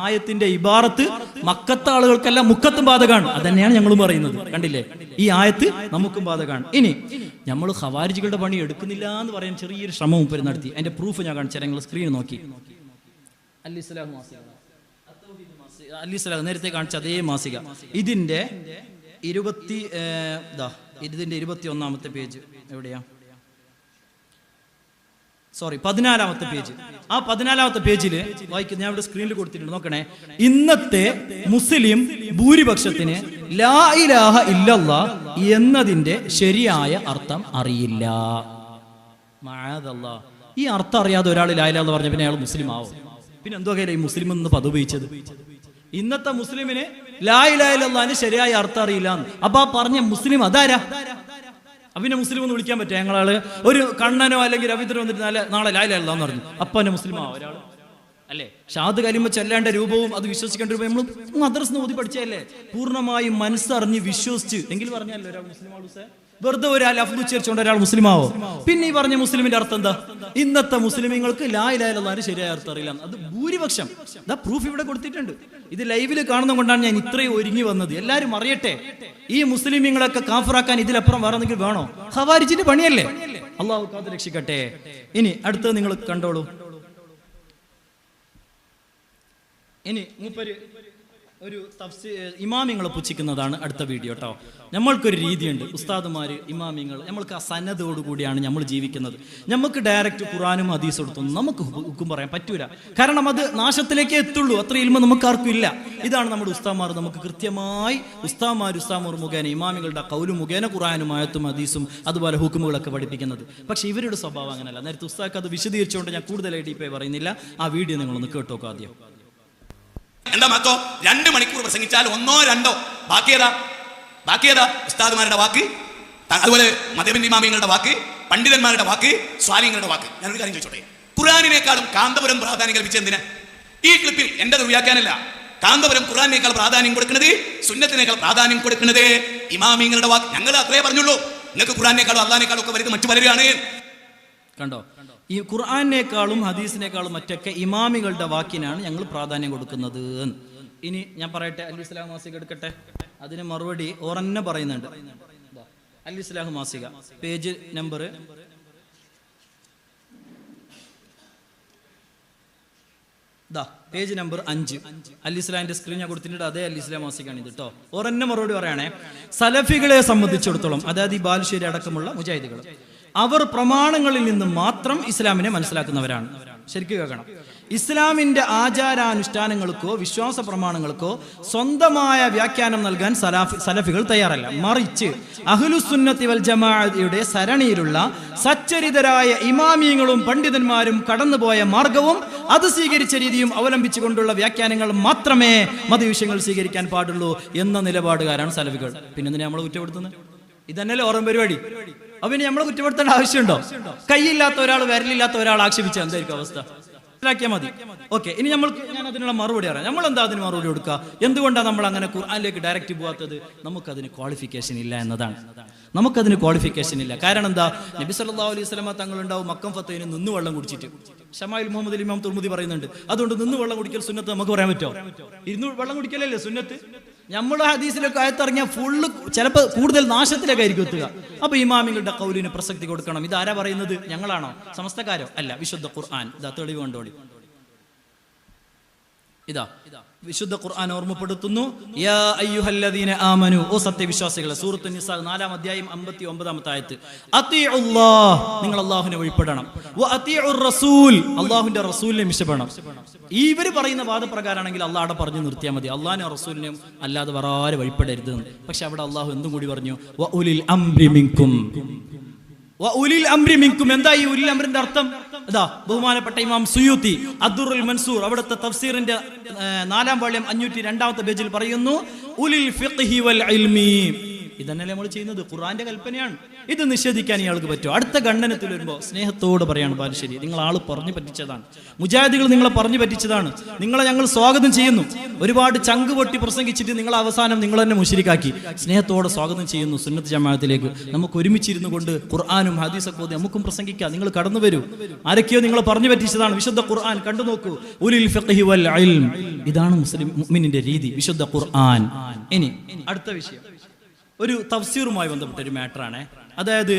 ആയത്തിന്റെ ഇബാറത്ത് മക്കത്തെ ആളുകൾക്കല്ല മുക്കത്തും ബാധകമാണ്. അതന്നെയാണ് ഞങ്ങളും പറയുന്നത്. കണ്ടില്ലേ? ഈ ആയത്ത് നമുക്കും ബാധകമാണ്. ഇനി നമ്മൾ ഖവാരിജികളുടെ പണി എടുക്കുന്നില്ല എന്ന് പറയാൻ ചെറിയൊരു ശ്രമം മുപ്പര് നടത്തി. അതിന്റെ പ്രൂഫ് ഞാൻ കാണിച്ചു. നിങ്ങൾ സ്ക്രീൻ നോക്കി. അൽ-ഇസ്ലാഹ് നേരത്തെ കാണിച്ച അതേ മാസിക, ഇതിന്റെ 21ാമത്തെ പേജ് എവിടെയാ? 14ാമത്തെ പേജ്. ആ 14ാമത്തെ പേജിൽ വായിക്കുന്ന, ഞാൻ ഇവിടെ സ്ക്രീനിൽ കൊടുത്തിട്ടുണ്ട്, നോക്കണേ. ഇന്നത്തെ മുസ്ലിം ഭൂരിപക്ഷത്തിന് ലാ ഇലാഹ ഇല്ലല്ലാഹ് എന്നതിന്റെ ശരിയായ അർത്ഥം അറിയില്ല. മഅദല്ലാഹ്. ഈ അർത്ഥം അറിയാതെ ഒരാൾ ലാ ഇലാഹ പറഞ്ഞ പിന്നെ അയാൾ മുസ്ലിം ആവും? പിന്നെ എന്തോ ഈ മുസ്ലിം എന്ന് പദവിച്ചത്? ഇന്നത്തെ മുസ്ലിമിന് ലാ ഇലാഹ ഇല്ലല്ലാഹിന്റെ ശരിയായ അർത്ഥം അറിയില്ല. അപ്പൊ ആ പറഞ്ഞ മുസ്ലിം അതാരാ? അവനെ മുസ്ലിം എന്ന് വിളിക്കാൻ പറ്റുക? ഞങ്ങളാള് ഒരു കണ്ണനോ അല്ലെങ്കിൽ രവീന്ദ്രനോ വന്നിട്ട് നാളെ ലാ ഇലാഹ ഇല്ലല്ലാഹ് എന്ന് പറഞ്ഞു, അപ്പൊ എന്നെ മുസ്ലിം ആവും ഒരാൾ? അല്ലേ? ഷാദ് കലിമ ചെല്ലേണ്ട രൂപവും അത് വിശ്വസിക്കേണ്ട രൂപം നമ്മൾ മദ്രസ ഓതി പഠിച്ചല്ലേ? പൂർണ്ണമായും മനസ്സറിഞ്ഞ് വിശ്വസിച്ച് എങ്കിൽ പറഞ്ഞല്ലോ ഒരാൾ മുസ്ലിം ആവും. വെറുതെ ഒരാൾ ലഫ്ദ് ഉച്ചരിച്ചുകൊണ്ട് ഒരാൾ മുസ്ലിം ആവോ? പിന്നെ ഈ പറഞ്ഞ മുസ്ലിമിന്റെ അർത്ഥം എന്താ? ഇന്നത്തെ മുസ്ലിമീങ്ങൾക്ക് ലാ ഇലാഹ ഇല്ലല്ലാഹ് ശരിയായ അർത്ഥം അറിയില്ല. അത് ഭൂരിപക്ഷം. ഇതാ പ്രൂഫ് ഇവിടെ കൊടുത്തിട്ടുണ്ട്. ഇത് ലൈവില് കാണുന്ന കൊണ്ടാണ് ഞാൻ ഇത്രയും ഒരുങ്ങി വന്നത്. എല്ലാരും അറിയട്ടെ, ഈ മുസ്ലിമീങ്ങളൊക്കെ കാഫറാക്കാൻ ഇതിലപ്പുറം വേറെ എന്തെങ്കിലും വേണോ? ഖവാരിജിന്റെ പണിയല്ലേ. അള്ളാഹു കാത്ത് രക്ഷിക്കട്ടെ. ഇനി അടുത്തത് നിങ്ങൾ കണ്ടോളൂ. ഇനി മൂപ്പര് ഒരു ഇമാമിങ്ങളെ പുച്ഛിക്കുന്നതാണ് അടുത്ത വീഡിയോ കേട്ടോ. നമ്മൾക്കൊരു രീതിയുണ്ട്, ഉസ്താദുമാര് ഇമാമിങ്ങൾ, നമ്മൾക്ക് ആ സന്നദ്ധോടുകൂടിയാണ് നമ്മൾ ജീവിക്കുന്നത്. നമുക്ക് ഡയറക്റ്റ് ഖുർആനും ഹദീസും എടുത്തൊന്നും നമുക്ക് ഹുക്കും പറയാൻ പറ്റൂല. കാരണം അത് നാശത്തിലേക്കേ എത്തുള്ളൂ. അത്ര ഇൽമ നമുക്ക് ആർക്കും ഇല്ല. ഇതാണ് നമ്മുടെ ഉസ്താദ്മാർ നമുക്ക് കൃത്യമായി ഉസ്താദ്മാർ മുഖേന ഇമാമികളുടെ കൗലു മുഖേന ഖുർആനും ആയത്തും ഹദീസും അതുപോലെ ഹുക്കുമുകളൊക്കെ പഠിപ്പിക്കുന്നത്. പക്ഷെ ഇവരുടെ സ്വഭാവം അങ്ങനെയല്ല. നേരത്തെ ഉസ്താദ് അത് വിശദീകരിച്ചുകൊണ്ട് ഞാൻ കൂടുതൽ ഡീപ്പായി പറയുന്നില്ല. ആ വീഡിയോ നിങ്ങളൊന്ന് കേട്ടോക്കാം ആദ്യം. എന്താ മക്കോ 2 മണിക്കൂർ പ്രസംഗിച്ചാൽ 1 or 2 ബാക്കിയതാ ഉസ്താദുമാരുടെ വാക്ക്, അതുപോലെ മദ്ഹബിന്റെ ഇമാമിങ്ങളുടെ വാക്ക്, പണ്ഡിതന്മാരുടെ വാക്ക്, സ്വാലിങ്ങളുടെ വാക്ക്. ഞാനൊരു കാര്യം ചോദിച്ചോട്ടെ, ഖുർആനിനേക്കാളും കാന്തപുരം പ്രാധാന്യം കൽപ്പിച്ചത് എന്തിനാ? ഈ ക്ലിപ്പിൽ എന്റെ വ്യാഖ്യാനമല്ല, കാന്തപുരം ഖുർആനിനേക്കാൾ പ്രാധാന്യം കൊടുക്കുന്നത്, സുന്നത്തിനേക്കാൾ പ്രാധാന്യം കൊടുക്കുന്നത് ഇമാമിങ്ങളുടെ വാക്ക്. ഞങ്ങൾ അത്രേ പറഞ്ഞുള്ളൂ. നിങ്ങൾക്ക് ഖുർആനിനേക്കാളും അള്ളാഹിനേക്കാളും ഒക്കെ വരുന്നത് മറ്റു പലരാണ്. കണ്ടോ? ഈ ഖുർആനിനേക്കാളും ഹദീസിനേക്കാളും മറ്റൊക്കെ ഇമാമികളുടെ വാക്കിനാണ് ഞങ്ങൾ പ്രാധാന്യം കൊടുക്കുന്നത്. ഇനി ഞാൻ പറയട്ടെ, അൽ-ഇസ്ലാഹ് മാസിക എടുക്കട്ടെ. അതിന് മറുപടി ഓറന്നെ പറയുന്നുണ്ട്. അൽ-ഇസ്ലാഹ് മാസിക പേജ് നമ്പർ പേജ് നമ്പർ 5. അൽ-ഇസ്ലാഹിന്റെ സ്ക്രീൻ ഞാൻ കൊടുത്തിട്ടുണ്ട്. അതേ അൽ-ഇസ്ലാഹ് മാസികയാണ് ഇത് കേട്ടോ. ഓറന്നെ മറുപടി പറയണേ. സലഫികളെ സംബന്ധിച്ചിടത്തോളം, അതായത് ഈ ബാലുശ്ശേരി അടക്കമുള്ള മുജാഹിദുകൾ, അവർ പ്രമാണങ്ങളിൽ നിന്നും മാത്രം ഇസ്ലാമിനെ മനസ്സിലാക്കുന്നവരാണ്. ശരിക്കും കേൾക്കണം. ഇസ്ലാമിന്റെ ആചാരാനുഷ്ഠാനങ്ങൾക്കോ വിശ്വാസ പ്രമാണങ്ങൾക്കോ സ്വന്തമായ വ്യാഖ്യാനം നൽകാൻ സലഫികൾ തയ്യാറല്ല. മറിച്ച് അഹ്ലുസുന്നത്തി വൽ ജമാഅയുടെ സരണിയിലുള്ള സച്ചരിതരായ ഇമാമിയങ്ങളും പണ്ഡിതന്മാരും കടന്നുപോയ മാർഗവും അത് സ്വീകരിച്ച രീതിയും അവലംബിച്ചുകൊണ്ടുള്ള വ്യാഖ്യാനങ്ങൾ മാത്രമേ മതവിഷയങ്ങൾ സ്വീകരിക്കാൻ പാടുള്ളൂ എന്ന നിലപാടുകാരാണ് സലഫികൾ. പിന്നെ നമ്മൾ കുറ്റപ്പെടുത്തുന്നത് ഇതന്നല്ലേ ഓർമ്മ പരിപാടി. അവന് നമ്മളെ കുറ്റപ്പെടുത്തേണ്ട ആവശ്യമുണ്ടോ? കൈയില്ലാത്ത ഒരാൾ, വിരലില്ലാത്ത ഒരാൾ ആക്ഷേപിച്ച എന്തായിരിക്കും അവസ്ഥ? മനസ്സിലാക്കിയാൽ മതി. ഓക്കെ, ഇനി ഞാൻ അതിനുള്ള മറുപടി അറിയാം. നമ്മൾ എന്താ അതിന് മറുപടി കൊടുക്കുക? എന്തുകൊണ്ടാണ് നമ്മൾ അങ്ങനെ ഖുർആനിലേക്ക് ഡയറക്റ്റ് പോകാത്തത്? നമുക്കതിന് ക്വാളിഫിക്കേഷൻ ഇല്ല എന്നതാണ്. നമുക്കതിന് ക്വാളിഫിക്കേഷൻ ഇല്ല. കാരണം എന്താ? നബി സല്ലല്ലാഹു അലൈഹി വസല്ലമ തങ്ങളുണ്ടാവും മക്കം ഫത്തഹിന് നിന്ന് വെള്ളം കുടിച്ചിട്ട്. ഷമായിൽ മുഹമ്മദ് ഇമാം തുർമുദി പറയുന്നുണ്ട്. അതുകൊണ്ട് നിന്ന് വെള്ളം കുടിക്കൽ സുന്നത്ത് നമുക്ക് പറയാൻ പറ്റുമോ? ഇരുന്ന് വെള്ളം കുടിക്കലല്ലേ സുന്നത്ത്? നമ്മുടെ ഹദീസിലൊക്കെ ആയത്തിറങ്ങിയാൽ ഫുള്ള് ചിലപ്പോൾ കൂടുതൽ നാശത്തിലേക്ക് ആയിരിക്കും എത്തുക. അപ്പൊ ഇമാമിങ്ങളുടെ കൗലിന് പ്രസക്തി കൊടുക്കണം. ഇതാരാ പറയുന്നത്? ഞങ്ങളാണോ? സമസ്തക്കാരോ? അല്ല, വിശുദ്ധ ഖുർആൻ. ഇതാ തെളിവ് കണ്ടോളി. ഇതാ വിശുദ്ധ ഖുർആൻ ഓർമ്മപ്പെടുത്തുന്നു, യാ അയ്യുഹല്ലദീന ആമനു, ഓ സത്യവിശ്വാസികളെ, സൂറത്തുൻ നിസാ 4-ാം അധ്യായം 59-ാമത്തെ ആയത്ത്, അത്തിഉല്ലാഹ്, നിങ്ങൾ അല്ലാഹുവിനെ വഴിപ്പെടണം, വ അത്തിഉർ റസൂൽ, അല്ലാഹുവിന്റെ റസൂലിനെ ഇഷ്ടപ്പെടണം. ഇവർ പറയുന്ന വാദപ്രകാരമാണെങ്കിൽ അള്ളാഹ് പറഞ്ഞു നിർത്തിയാൽ മതി, അള്ളാഹിനെ റസൂലിനെയും അല്ലാതെ വേറെ ആരും വഴിപ്പെടരുത്. പക്ഷെ അവിടെ അള്ളാഹു എന്തും കൂടി പറഞ്ഞു, വ ഉലിൽ അംരി മിൻകും. എന്താ ഈ ഉലിൽ അംറിന്റെ അർത്ഥം? ഇതാ ബഹുമാനപ്പെട്ട ഇമാം സുയൂത്തി അദ്ദുറുൽ മൻസൂർ അവിടുത്തെ തഫ്സീറിന്റെ 4-ാം വാള്യം 502-ാമത്തെ പേജിൽ പറയുന്നു, ഉലിൽ ഫിഖ്ഹി വൽ ഇൽമി. ഇതന്നല്ലേ നമ്മൾ ചെയ്യുന്നത്, ഖുർആന്റെ കൽപ്പനയാണ്. ഇത് നിഷേധിക്കാൻ ഇയാൾക്ക് പറ്റുമോ? അടുത്ത ഖണ്ഡനത്തിൽ വരുമ്പോൾ സ്നേഹത്തോട് പറയാണ്, ബാലുശ്ശേരി നിങ്ങൾ ആള് പറഞ്ഞു പറ്റിച്ചതാണ്, മുജാഹിദികൾ നിങ്ങളെ പറഞ്ഞു പറ്റിച്ചതാണ്, നിങ്ങളെ ഞങ്ങൾ സ്വാഗതം ചെയ്യുന്നു. ഒരുപാട് ചങ്ക് പൊട്ടി പ്രസംഗിച്ചിട്ട് നിങ്ങൾ അവസാനം നിങ്ങൾ തന്നെ മുശ്രിക്കാക്കി. സ്നേഹത്തോടെ സ്വാഗതം ചെയ്യുന്നു സുന്നത്ത് ജമാഅത്തിലേക്ക്. നമുക്ക് ഒരുമിച്ചിരുന്നു കൊണ്ട് ഖുർആനും ഹദീസൊക്കെ ഓതി നമുക്കും പ്രസംഗിക്കാം, നിങ്ങൾ കടന്നു വരൂ. ആരൊക്കെയോ നിങ്ങളെ പറഞ്ഞു പറ്റിച്ചതാണ്, വിശുദ്ധ ഖുർആൻ കണ്ടു നോക്കൂ, ഉലിൽ ഫിഖ്ഹി വൽ ഇൽം. ഇതാണ് മുസ്ലിം മുഅ്മിനിന്റെ രീതി, വിശുദ്ധ ഖുർആൻ. ഇനി അടുത്ത വിഷയം ഒരു തഫ്സീറുമായി ബന്ധപ്പെട്ട ഒരു മാറ്ററാണ്. അതായത്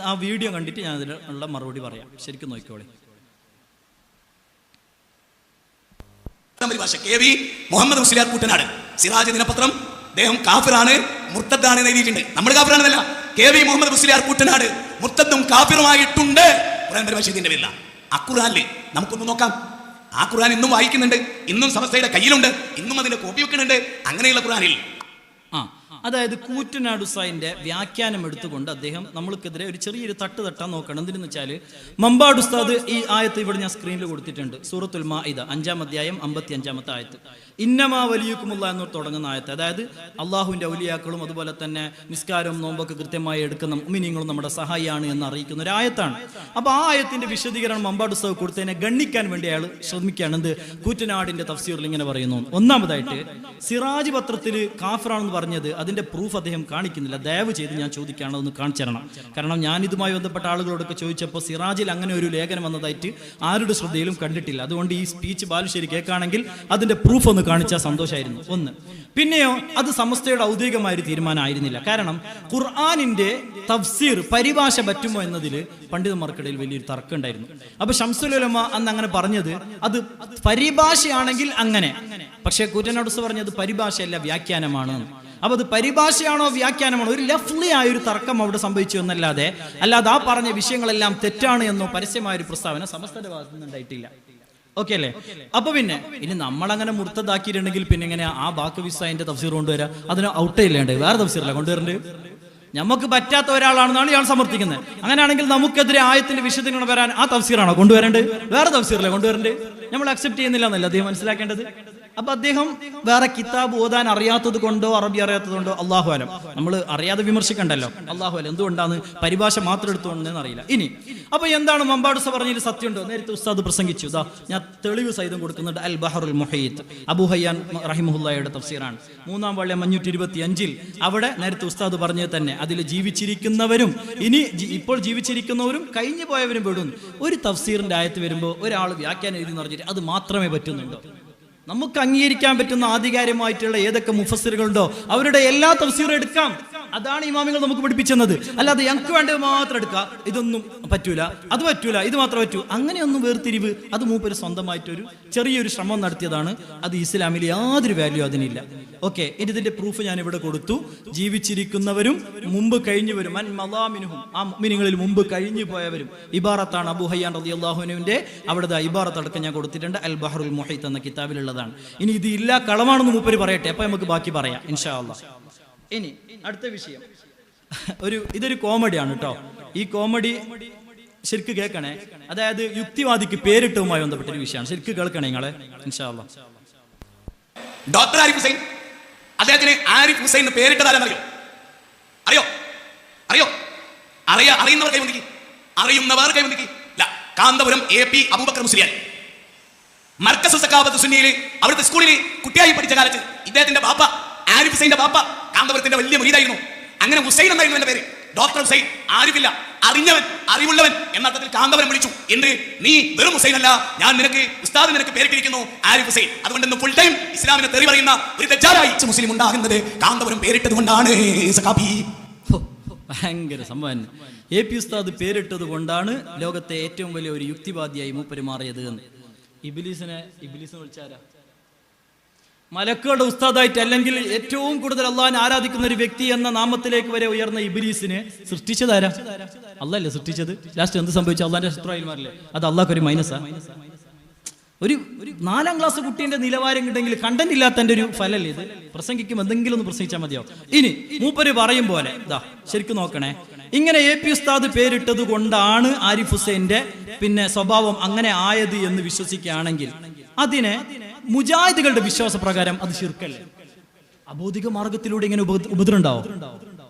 ആ വീഡിയോ കണ്ടിട്ട് ഞാൻ അതിനുള്ള മറുപടി പറയാം, ശരിക്കും നോക്കിക്കോളെ. KV മുഹമ്മദ് മുസ്ലിയാർ കൂട്ടനാട്, സിറാജ് ദിനപത്രം, അദ്ദേഹം കാഫിറാണ് മുർത്തദ്ദാണ് എന്ന് എഴുതിയിട്ടുണ്ട്. നമ്മൾ കാഫിറാണെന്നല്ല, KV മുഹമ്മദ് മുസ്ലിയാർ കൂട്ടനാട് മുർത്തദ്ദും കാഫിറുമായിട്ടുണ്ട്. ഖുർആൻ പരിഭാഷ വരില്ല. അഖുറാനിൽ നമുക്കൊന്ന് നോക്കാം. ആ ഖുർആൻ ഇന്നും വായിക്കുന്നുണ്ട്, ഇന്നും സമസ്തയുടെ കയ്യിലുണ്ട്, ഇന്നും അതിന്റെ കോപ്പി വെക്കുന്നുണ്ട്. അങ്ങനെയുള്ള ഖുർആനിൽ അതായത് കൂറ്റനാട് ഉസ്താദിന്റെ വ്യാഖ്യാനം എടുത്തുകൊണ്ട് അദ്ദേഹം നമ്മൾക്കെതിരെ ഒരു ചെറിയൊരു തട്ടാൻ നോക്കണം. എന്തിനെന്ന് വെച്ചാൽ മമ്പാട് ഉസ്താദ് ഈ ആയത്ത് ഇവിടെ ഞാൻ സ്ക്രീനിൽ കൊടുത്തിട്ടുണ്ട്, സൂറത്തുൽ മാഇദ 5-ാം അധ്യായം 55-ാമത്തെ ആയത്ത്, ഇന്നമാ വലിയുക്കുമുള്ള എന്ന് തുടങ്ങുന്ന ആയത്ത്. അതായത് അള്ളാഹുവിന്റെ ഔലിയാക്കളും അതുപോലെ തന്നെ നിസ്കാരവും നോമ്പൊക്കെ കൃത്യമായി എടുക്കുന്ന മുഅ്മിനീങ്ങളും നമ്മുടെ സഹായിയാണ് എന്ന് അറിയിക്കുന്ന ഒരു ആയത്താണ്. അപ്പൊ ആ ആയത്തിന്റെ വിശദീകരണം മമ്പാട് ഉസ്താദ് കൊടുത്തതിനെ ഗണ്ണിക്കാൻ വേണ്ടി അയാൾ ശ്രമിക്കുകയാണ്. എന്ത് കൂറ്റനാടിന്റെ തഫ്സീറിൽ ഇങ്ങനെ പറയുന്നു. ഒന്നാമതായിട്ട് സിറാജ് പത്രത്തിൽ കാഫിറാണെന്ന് പറഞ്ഞത് അതിന്റെ പ്രൂഫ് അദ്ദേഹം കാണിക്കുന്നില്ല. ദയവ് ചെയ്ത് ഞാൻ ചോദിക്കുകയാണ്, അതൊന്ന് കാണിച്ചു തരണം. കാരണം ഞാൻ ഇതുമായി ബന്ധപ്പെട്ട ആളുകളോടൊക്കെ ചോദിച്ചപ്പോൾ സിറാജിൽ അങ്ങനെ ഒരു ലേഖനം വന്നതായിട്ട് ആരുടെ ശ്രദ്ധയിലും കണ്ടിട്ടില്ല. അതുകൊണ്ട് ഈ സ്പീച്ച് ബാലുശ്ശേരി കേൾക്കുകയാണെങ്കിൽ അതിന്റെ പ്രൂഫ് ഒന്ന് കാണിച്ചാൽ സന്തോഷമായിരുന്നു. ഒന്ന്, പിന്നെയോ അത് സമസ്തയുടെ ഔദ്യോഗികമായ ഒരു തീരുമാനമായിരുന്നില്ല. കാരണം ഖുർആനിന്റെ തഫ്സീർ പരിഭാഷ പറ്റുമോ എന്നതിൽ പണ്ഡിതന്മാർക്കിടയിൽ വലിയൊരു തർക്കം ഉണ്ടായിരുന്നു. അപ്പൊ ശംസുൽ ഉലമ അന്ന് അങ്ങനെ പറഞ്ഞത് അത് പരിഭാഷയാണെങ്കിൽ അങ്ങനെ, പക്ഷേ കൂറ്റനാട് ഉസ്താദ് പറഞ്ഞത് പരിഭാഷയല്ല വ്യാഖ്യാനമാണ്. അപ്പൊ അത് പരിഭാഷയാണോ വ്യാഖ്യാനമാണോ, ഒരു ലഫ്ലി ആയ ഒരു തർക്കം അവിടെ സംഭവിച്ചു എന്നല്ലാതെ ആ പറഞ്ഞ വിഷയങ്ങളെല്ലാം തെറ്റാണ് എന്നോ പരസ്യമായ ഒരു പ്രസ്താവന സമസ്തയുടെ ഭാഗത്തു നിന്നുണ്ടായിട്ടില്ല. ഓക്കെ അല്ലേ? അപ്പൊ പിന്നെ ഇനി നമ്മളങ്ങനെ മുർത്തദാക്കിയിട്ടുണ്ടെങ്കിൽ പിന്നെ എങ്ങനെ ആ ബാക്കി വിസായിന്റെ തഫ്സീർ കൊണ്ടുവരാം? അതിന് ഔട്ടേ ഇല്ലേണ്ടത്, വേറെ തഫ്സീറല്ല കൊണ്ടുവരേണ്ടത്. നമുക്ക് പറ്റാത്ത ഒരാളാണെന്നാണ് ഇയാൾ സമർത്ഥിക്കുന്നത്. അങ്ങനെയാണെങ്കിൽ നമുക്കെതിരെ ആയത്തിന്റെ വിശദീകരണം വരാൻ ആ തഫ്സീറാണോ കൊണ്ടുവരേണ്ടത്? വേറെ തഫ്സീറല്ലേ കൊണ്ടുവരേണ്ടത്? നമ്മൾ അക്സെപ്റ്റ് ചെയ്യുന്നില്ല എന്നല്ല അദ്ദേഹം മനസ്സിലാക്കേണ്ടത്. അപ്പൊ അദ്ദേഹം വേറെ കിതാബ് ഓതാൻ അറിയാത്തത് കൊണ്ടോ അറബി അറിയാത്തത് കൊണ്ടോ അല്ലാഹു അലം, നമ്മൾ അറിയാതെ വിമർശിക്കണ്ടല്ലോ, അല്ലാഹു അലം എന്തുകൊണ്ടാണ് പരിഭാഷ മാത്രം എടുത്തുകൊണ്ടെന്ന് അറിയില്ല. ഇനി അപ്പൊ എന്താണ് മമ്പാട് ഉസ്താദ് പറഞ്ഞതിൽ സത്യമുണ്ടോ? നേരത്തെ ഉസ്താദ് പ്രസംഗിച്ചു, ഞാൻ തെളിവ് സഹിതം കൊടുക്കുന്നുണ്ട്. അൽ ബഹറുൽ മുഹീത്ത് അബൂ ഹയ്യാൻ റഹിമഹുല്ലാഹയുടെ തഫ്സീറാണ്, 3-ാം വാള്യം 525. അവിടെ നേരത്തെ ഉസ്താദ് പറഞ്ഞത് തന്നെ, അതിൽ ജീവിച്ചിരിക്കുന്നവരും ഇനി ഇപ്പോൾ ജീവിച്ചിരിക്കുന്നവരും കഴിഞ്ഞു പോയവരും പെടും. ഒരു തഫ്സീറിന്റെ ആയത്ത് വരുമ്പോൾ ഒരാൾ വ്യാഖ്യാനം എഴുതി പറഞ്ഞിട്ട് അത് മാത്രമേ പറ്റുന്നുണ്ടോ? നമുക്ക് അംഗീകരിക്കാൻ പറ്റുന്ന ആധികാരികമായിട്ടുള്ള ഏതൊക്കെ മുഫസ്സിറുകളുണ്ടോ അവരുടെ എല്ലാ തഫ്സീറും എടുക്കാം. അതാണ് ഇമാമികൾ നമുക്ക് പഠിപ്പിച്ചത്. അല്ലാതെ ഞങ്ങൾക്ക് വേണ്ടത് മാത്രം എടുക്കുക, ഇതൊന്നും പറ്റൂല, അത് പറ്റൂല, ഇത് മാത്രം പറ്റൂ, അങ്ങനെയൊന്നും വേർതിരിവ് അത് മൂപ്പര് സ്വന്തമായിട്ടൊരു ചെറിയൊരു ശ്രമം നടത്തിയതാണ്. അത് ഇസ്ലാമിൽ യാതൊരു വാല്യൂ അതിനില്ല. ഓക്കെ, ഇതിന്റെ പ്രൂഫ് ഞാൻ ഇവിടെ കൊടുത്തു. ജീവിച്ചിരിക്കുന്നവരും മുമ്പ് കഴിഞ്ഞുവരും, ആ മുഅ്മിനീങ്ങളിൽ മുമ്പ് കഴിഞ്ഞു പോയവരും ഇബാറത്താണ്. അബൂ ഹയ്യാൻ റളിയല്ലാഹു അൻഹുവിന്റെ അവിടുത്തെ ഇബാറത്ത് അടക്കം ഞാൻ കൊടുത്തിട്ടുണ്ട്, അൽ ബഹറുൽ മുഹീത്ത് എന്ന കിതാബിലുള്ളതാണ്. ഇനി ഇത് ഇല്ല കളവാണെന്ന് മൂപ്പര് പറയട്ടെ, അപ്പൊ നമുക്ക് ബാക്കി പറയാം ഇൻഷാ അല്ലാഹ്. ഇനി അടുത്ത വിഷയം, ഇതൊരു കോമഡിയാണ് കേട്ടോ. ഈ കോമഡി ശരിക്ക് കേൾക്കണേ. അതായത് യുക്തിവാദിക്ക് പേരിട്ടതുമായി ബന്ധപ്പെട്ട ഒരു വിഷയമാണ്, ശരിക്ക് കേൾക്കണേ നിങ്ങളെ ഇൻഷാ അല്ലാഹ്. ഡോക്ടർ ആരിഫ് ഹുസൈൻ, അദ്ദേഹത്തിന് ആരിഫ് ഹുസൈൻ എന്ന് പേരിട്ടതാരെന്നറിയോ? അറിയുന്നവർ കൈവന്നിക്ക്, അറിയുന്നവർ കൈവന്നിക്ക്. കാന്തപുരം AP അബൂബക്കർ മുസ്ലിയാർ, മർക്കസ് സഖാവത്ത് സുന്നിയിൽ അവിടുത്തെ സ്കൂളിൽ കുട്ടിയായി പഠിച്ച കാലത്ത് ഇദ്ദേഹത്തിന്റെ ബാപ്പ ആരിഫ് ഹുസൈന്റെ ബാപ്പ കാന്തപുരത്തിന്റെ വലിയ മുരീദായിരുന്നു. അങ്ങനെ ഹുസൈൻ എന്നായിരുന്നു എന്റെ പേര്. ഡോക്ടർ ഹുസൈൻ, ആരിഫില്ല, അറിഞ്ഞവൻ, അറിവുള്ളവൻ എന്ന അർത്ഥത്തിൽ കാന്തപുരം വിളിച്ചു. എന്ത്, നീ വെറും ഹുസൈൻ അല്ല, ഞാൻ നിനക്ക് ഉസ്താദ് നിനക്ക് പേരിട്ടിരിക്കുന്നു ആരിഫ് ഹുസൈൻ. അതുകൊണ്ട് ഫുൾ ടൈം ഇസ്ലാമിനെ തെറി പറയുന്ന ഒരു ദജ്ജാലായി മുസ്ലിം ഉണ്ടാകുന്നത് കാന്തപുരം പേരിട്ടത് കൊണ്ടാണ്. ഭയങ്കര സംഭവം. AP ഉസ്താദ് പേരിട്ടത് കൊണ്ടാണ് ലോകത്തെ ഏറ്റവും വലിയ ഒരു യുക്തിവാദിയായി മൂപ്പര് മാറിയത് എന്ന്. ഇബ്ലീസിനെ വിളിച്ചാരാ? മലക്കുകളുടെ ഉസ്താദായിട്ട് അല്ലെങ്കിൽ ഏറ്റവും കൂടുതൽ അള്ളാഹിനെ ആരാധിക്കുന്ന ഒരു വ്യക്തി എന്ന നാമത്തിലേക്ക് വരെ ഉയർന്ന ഇബ്ലീസിനെ സൃഷ്ടിച്ചതാരാ? അള്ളാഹല്ലേ സൃഷ്ടിച്ചത്. ലാസ്റ്റ് എന്ത് സംഭവിച്ചു? അള്ളാഹിന്റെ ശത്രുവായിമാരില്ലേ? അത് അള്ളാഹ്ക്ക് ഒരു മൈനസാ. ഒരു 4ാം ക്ലാസ് കുട്ടീന്റെ നിലവാരം കിട്ടെങ്കിൽ കണ്ടന്റ് ഇല്ലാത്തതിന്റെ ഒരു ഫലല്ലേ ഇത്? പ്രസംഗിക്കും എന്തെങ്കിലും ഒന്ന് പ്രസംഗിച്ചാൽ മതിയോ? ഇനി മൂപ്പര് പറയും പോലെ ഇതാ ശരിക്കും നോക്കണേ, ഇങ്ങനെ AP ഉസ്താദ് പേരിട്ടത് കൊണ്ടാണ് ആരിഫ് ഹുസൈന്റെ പിന്നെ സ്വഭാവം അങ്ങനെ ആയത് എന്ന് വിശ്വസിക്കുകയാണെങ്കിൽ അതിനെ മുജാഹിദുകളുടെ വിശ്വാസ പ്രകാരം അത് ശിർക്കല്ലേ? അബൗദിക മാർഗത്തിലൂടെ ഇങ്ങനെ ഉപദ്രവം ഉണ്ടാവും?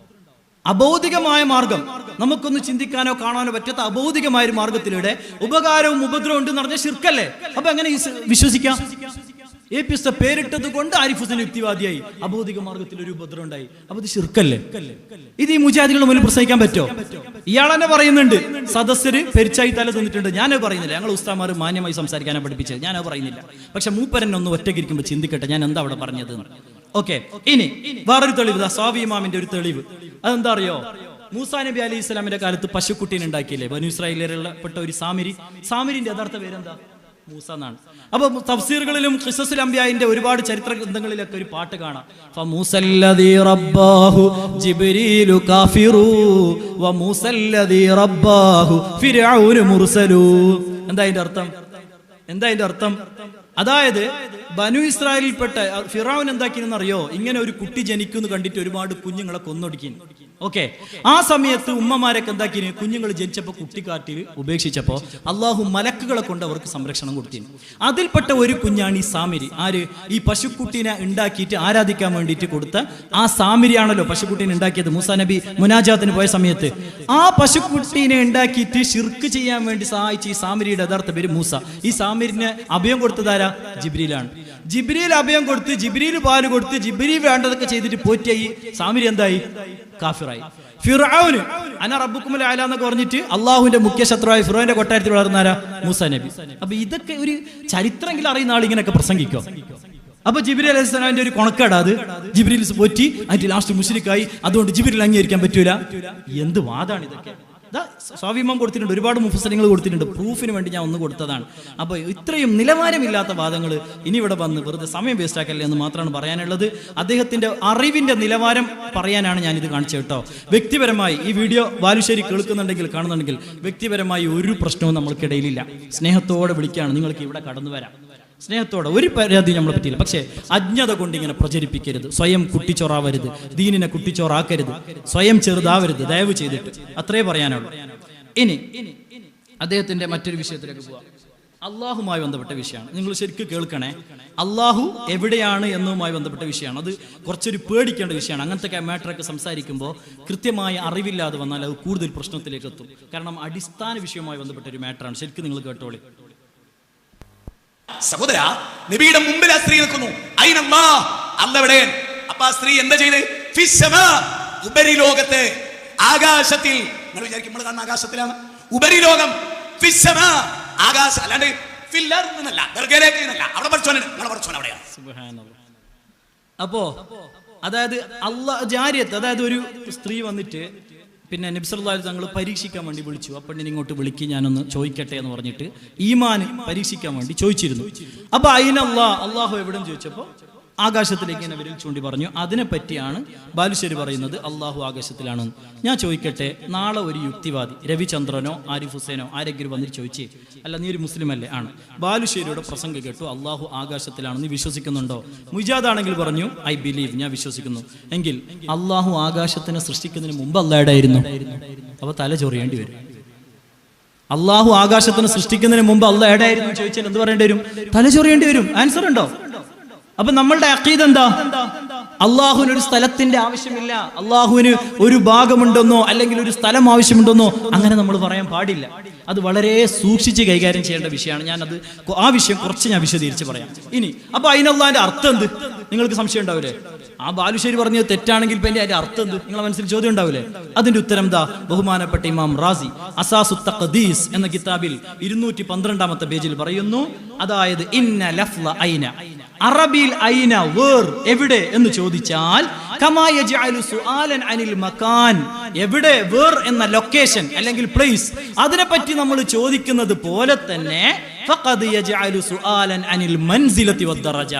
അബൗദികമായ മാർഗം, നമുക്കൊന്ന് ചിന്തിക്കാനോ കാണാനോ പറ്റാത്ത അബൗദികമായ ഒരു മാർഗത്തിലൂടെ ഉപകാരവും ഉപദ്രവവും ഉണ്ട് എന്ന് പറഞ്ഞാൽ ശിർക്കല്ലേ? അപ്പൊ എങ്ങനെ വിശ്വസിക്കാം? AP ഉസ്താദ് പേരിട്ടത് കൊണ്ട് ആരിഫ് ഹുസൈൻ യുക്തിവാദിയായി, അബൗദിക മാർഗത്തിൽ ഒരു ഉപദ്രവം ഉണ്ടായി, അപ്പൊ ഇത് ശിർക്കല്ലേ? ഇത് ഈ മുജാഹിദുകളുടെ മുന്നിൽ പ്രസംഗിക്കാൻ പറ്റോ? ഇയാളെന്നെ പറയുന്നുണ്ട് സദസ്യര് പെരിച്ചായി തല തന്നിട്ടുണ്ട്. ഞാനത് പറയുന്നില്ല, ഞങ്ങൾ ഉസ്താമാർ മാന്യമായി സംസാരിക്കാനാണ് പഠിപ്പിച്ചത്, ഞാനത് പറയുന്നില്ല. പക്ഷെ മൂപ്പരനെ ഒന്ന് ഒറ്റയ്ക്കിരിക്കുമ്പോൾ ചിന്തിക്കട്ടെ ഞാൻ എന്താ അവിടെ പറഞ്ഞത്. ഓക്കെ, ഇനി വേറൊരു തെളിവ്, സ്വാവി ഇമാമിന്റെ ഒരു തെളിവ്. അതെന്താ അറിയോ? മൂസാ നബി അലൈഹി ഇസ്ലാമിന്റെ കാലത്ത് പശുക്കുട്ടീനെ ഉണ്ടാക്കിയില്ലേ ബനു ഇസ്രായേലിൽപ്പെട്ട ഒരു സാമിരിന്റെ യഥാർത്ഥ പേരെന്താ? മൂസ എന്നാണ്. അപ്പൊ തഫ്സീറുകളിലും ഖിസസുൽ അംബിയായിന്റെ ഒരുപാട് ചരിത്ര ഗ്രന്ഥങ്ങളിലൊക്കെ ഒരു പാട്ട് കാണാം, ഫമൂസല്ലദീ റബ്ബാഹു ജിബ്രീലു കാഫിറു വമൂസല്ലദീ റബ്ബാഹു ഫിർഔനു മുർസലു. എന്താ അതിന്റെ അർത്ഥം? അതായത് ബനു ഇസ്രായേലിൽപ്പെട്ട ഫിറഔൻ എന്താക്കിയെന്ന് അറിയോ? ഇങ്ങനെ ഒരു കുട്ടി ജനിക്കുന്നു കണ്ടിട്ട് ഒരുപാട് കുഞ്ഞുങ്ങളെ കൊന്നൊടുക്കി. ഓക്കെ, ആ സമയത്ത് ഉമ്മമാരൊക്കെ എന്താക്കിന്? കുഞ്ഞുങ്ങൾ ജനിച്ചപ്പോൾ കുട്ടിക്കാട്ടിൽ ഉപേക്ഷിച്ചപ്പോൾ അള്ളാഹു മലക്കുകളെ കൊണ്ട് അവർക്ക് സംരക്ഷണം കൊടുത്തിരുന്നു. അതിൽപ്പെട്ട ഒരു കുഞ്ഞാണ് ഈ സാമിരി. ആര്? ഈ പശുക്കുട്ടീനെ ഉണ്ടാക്കിയിട്ട് ആരാധിക്കാൻ വേണ്ടിയിട്ട് കൊടുത്ത ആ സാമിരിയാണല്ലോ പശുക്കുട്ടീനെ ഉണ്ടാക്കിയത്. മൂസാ നബി മുനാജാത്തിന് പോയ സമയത്ത് ആ പശുക്കുട്ടീനെ ഉണ്ടാക്കിയിട്ട് ശിർക്ക് ചെയ്യാൻ വേണ്ടി സഹായിച്ച ഈ സാമിരിയുടെ യഥാർത്ഥ പേര് മൂസ. ഈ സാമിരിനെ അഭയം കൊടുത്തതാരാ? ജിബ്രീലാണ്. ജിബ്രീൽ അഭയം കൊടുത്ത്, ജിബ്രീൽ പാല് കൊടുത്ത്, ജിബ്രീൽ വേണ്ടതൊക്കെ ചെയ്തിട്ട് പോറ്റിയ ഈ സാമിരി എന്തായി? കാഫിറായി. ഫിർഔന് അന റബ്ബുക്കുമുൽ അഅല എന്നൊക്കെ പറഞ്ഞിട്ട് അള്ളാഹുവിന്റെ മുഖ്യ ശത്രുവായ ഫിർഔന്റെ കൊട്ടാരത്തിൽ വളർന്നാരാ? മൂസാ നബി. അപ്പൊ ഇതൊക്കെ ഒരു ചരിത്രമെങ്കിലും അറിയുന്ന ആൾ ഇങ്ങനെയൊക്കെ പ്രസംഗിക്കോ? അപ്പൊ ജിബ്രീൽ അലൈഹി സ്വലാമിന്റെ ഒരു കൊണക്കേടാ അത്. ജിബ്രീൽ പോറ്റി അതിന്റെ ലാസ്റ്റ് മുശ്രിക്കായി, അതുകൊണ്ട് ജിബ്രീൽ അംഗീകരിക്കാൻ പറ്റൂല. എന്ത് വാദാണ് ഇതൊക്കെ? സ്വാഭിമാനം കൊടുത്തിട്ടുണ്ട്, ഒരുപാട് മുഫസ്സിറുകൾ കൊടുത്തിട്ടുണ്ട്. പ്രൂഫിന് വേണ്ടി ഞാൻ ഒന്ന് കൊടുത്തതാണ്. അപ്പോൾ ഇത്രയും നിലവാരമില്ലാത്ത വാദങ്ങൾ ഇനി ഇവിടെ വന്ന് വെറുതെ സമയം വേസ്റ്റ് ആക്കല്ലേ എന്ന് മാത്രമാണ് പറയാനുള്ളത്. അദ്ദേഹത്തിന്റെ അറിവിന്റെ നിലവാരം പറയാനാണ് ഞാനിത് കാണിച്ചത് കേട്ടോ. വ്യക്തിപരമായി ഈ വീഡിയോ ബാലുശ്ശേരി കേൾക്കുന്നുണ്ടെങ്കിൽ കാണുന്നുണ്ടെങ്കിൽ വ്യക്തിപരമായി ഒരു പ്രശ്നവും നമ്മൾക്കിടയിലില്ല. സ്നേഹത്തോടെ വിളിക്കുകയാണ്, നിങ്ങൾക്ക് ഇവിടെ കടന്നു വരാം. സ്നേഹത്തോടെ ഒരു പരാതി നമ്മളെ പറ്റിയില്ല. പക്ഷേ അജ്ഞത കൊണ്ട് ഇങ്ങനെ പ്രചരിപ്പിക്കരുത്, സ്വയം കുട്ടിച്ചോറാവരുത്, ദീനിനെ കുട്ടിച്ചോറാക്കരുത്, സ്വയം ചെറുതാവരുത്, ദയവ് ചെയ്തിട്ട്. അത്രേ പറയാനുള്ളൂ. ഇനി അദ്ദേഹത്തിന്റെ മറ്റൊരു വിഷയത്തിലേക്ക് പോവാം. അള്ളാഹുമായി ബന്ധപ്പെട്ട വിഷയമാണ്. നിങ്ങൾ ശരിക്കും കേൾക്കണേ. അള്ളാഹു എവിടെയാണ് എന്നതുമായി ബന്ധപ്പെട്ട വിഷയമാണ്. അത് കുറച്ചൊരു പേടിക്കേണ്ട വിഷയമാണ്. അങ്ങനത്തെ മാറ്ററൊക്കെ സംസാരിക്കുമ്പോൾ കൃത്യമായ അറിവില്ലാതെ വന്നാൽ അത് കൂടുതൽ പ്രശ്നത്തിലേക്ക് എത്തും. കാരണം അടിസ്ഥാന വിഷയവുമായി ബന്ധപ്പെട്ട ഒരു മാറ്ററാണ്. ശരിക്കും നിങ്ങൾ കേട്ടോളി. സഹോദര, നബിയുടെ മുമ്പിൽ ആ സ്ത്രീ നിൽക്കുന്നു. അല്ലെവിടെ? അപ്പൊ ആ സ്ത്രീ എന്താ ചെയ്ത്? ഉപരിലോകത്ത്, ആകാശത്തിൽ. നിങ്ങൾ വിചാരിക്കും നമ്മൾ കാണുന്ന ആകാശത്തിലാണ്. ഉപരിലോകം, ആകാശം, അല്ലാണ്ട് അവിടെ അവിടെയാണ്. അപ്പോ അതായത് ജാരിയത്ത്, അതായത് ഒരു സ്ത്രീ വന്നിട്ട് പിന്നെ നബി സല്ലല്ലാഹു അലൈഹി തങ്ങൾ പരീക്ഷിക്കാൻ വേണ്ടി വിളിച്ചു. ആ പെണ്ണിനെ ഇങ്ങോട്ട് വിളിക്ക്, ഞാനൊന്ന് ചോദിക്കട്ടെ എന്ന് പറഞ്ഞിട്ട് ഈമാൻ പരീക്ഷിക്കാൻ വേണ്ടി ചോദിച്ചിരുന്നു. അപ്പൊ അള്ളാഹു എവിടെയും ചോദിച്ചപ്പോൾ ആകാശത്തിലേക്ക് എന്നെ വിരൽ ചൂണ്ടി പറഞ്ഞു. അതിനെപ്പറ്റിയാണ് ബാലുശ്ശേരി പറയുന്നത് അള്ളാഹു ആകാശത്തിലാണെന്ന്. ഞാൻ ചോദിക്കട്ടെ, നാളെ ഒരു യുക്തിവാദി രവിചന്ദ്രനോ ആരിഫ് ഹുസൈനോ ആരെങ്കിലും വന്നിട്ട് ചോദിച്ചേ, അല്ല നീ ഒരു മുസ്ലിം അല്ലേ? ആണ്. ബാലുശ്ശേരിയുടെ പ്രസംഗം കേട്ടു, അള്ളാഹു ആകാശത്തിലാണെന്ന് വിശ്വസിക്കുന്നുണ്ടോ? മുജാദാണെങ്കിൽ പറഞ്ഞു ഐ ബിലീവ്, ഞാൻ വിശ്വസിക്കുന്നു. എങ്കിൽ അള്ളാഹു ആകാശത്തിനെ സൃഷ്ടിക്കുന്നതിന് മുമ്പ് അല്ലാടായിരുന്നു. അപ്പൊ തല ചൊറിയേണ്ടി വരും. അള്ളാഹു ആകാശത്തിനെ സൃഷ്ടിക്കുന്നതിന് മുമ്പ് അല്ല എവിടെയായിരുന്നു ചോദിച്ചാൽ എന്ത് പറയേണ്ടി വരും? തല ചൊറിയേണ്ടി വരും. ആൻസർ ഉണ്ടോ? അപ്പൊ നമ്മളുടെ അഖീദ എന്താ? അള്ളാഹുവിന് ഒരു സ്ഥലത്തിന്റെ ആവശ്യമില്ല, അള്ളാഹുവിന് ഒരു ഭാഗമുണ്ടെന്നോ അല്ലെങ്കിൽ ഒരു സ്ഥലം ആവശ്യമുണ്ടെന്നോ അങ്ങനെ നമ്മൾ പറയാൻ പാടില്ല. അത് വളരെ സൂക്ഷിച്ച് കൈകാര്യം ചെയ്യേണ്ട വിഷയമാണ്. ഞാനത് ആ വിഷയം കുറച്ച് ഞാൻ വിശദീകരിച്ച് പറയാം. ഇനി അപ്പൊ അതിനല്ലാന്റെ അർത്ഥം എന്ത്? നിങ്ങൾക്ക് സംശയം ഉണ്ടാവില്ലേ? ആ ബാലുശ്ശേരി പറഞ്ഞത് തെറ്റാണെങ്കിൽ പിന്നെ അതിന്റെ അർത്ഥം എന്ത്? നിങ്ങളെ മനസ്സിൽ ചോദ്യം ഉണ്ടാവില്ലേ? അതിന്റെ ഉത്തരം എന്താ? ബഹുമാനപ്പെട്ട ഇമാം റാസി അസാസു തഖ്ദീസ് എന്ന കിതാബിൽ 212-ാമത്തെ പേജിൽ പറയുന്നു. അതായത് ഇന്ന ലഫ്ള ഐന, അറബിയിൽ ഐന വേർ, എവിടെ എന്ന് ചോദിച്ചാൽ കമാ യജ്അലു സുആലൻ അനിൽ മകാൻ, എവിടെ വേർ എന്ന ലൊക്കേഷൻ അല്ലെങ്കിൽ പ്ലേസ്, അതിനെപ്പറ്റി നമ്മൾ ചോദിക്കുന്നത് പോലെ തന്നെ ഫഖദ് യജ്അലു സുആലൻ അനിൽ മൻസിലതി വദ്ദറജ,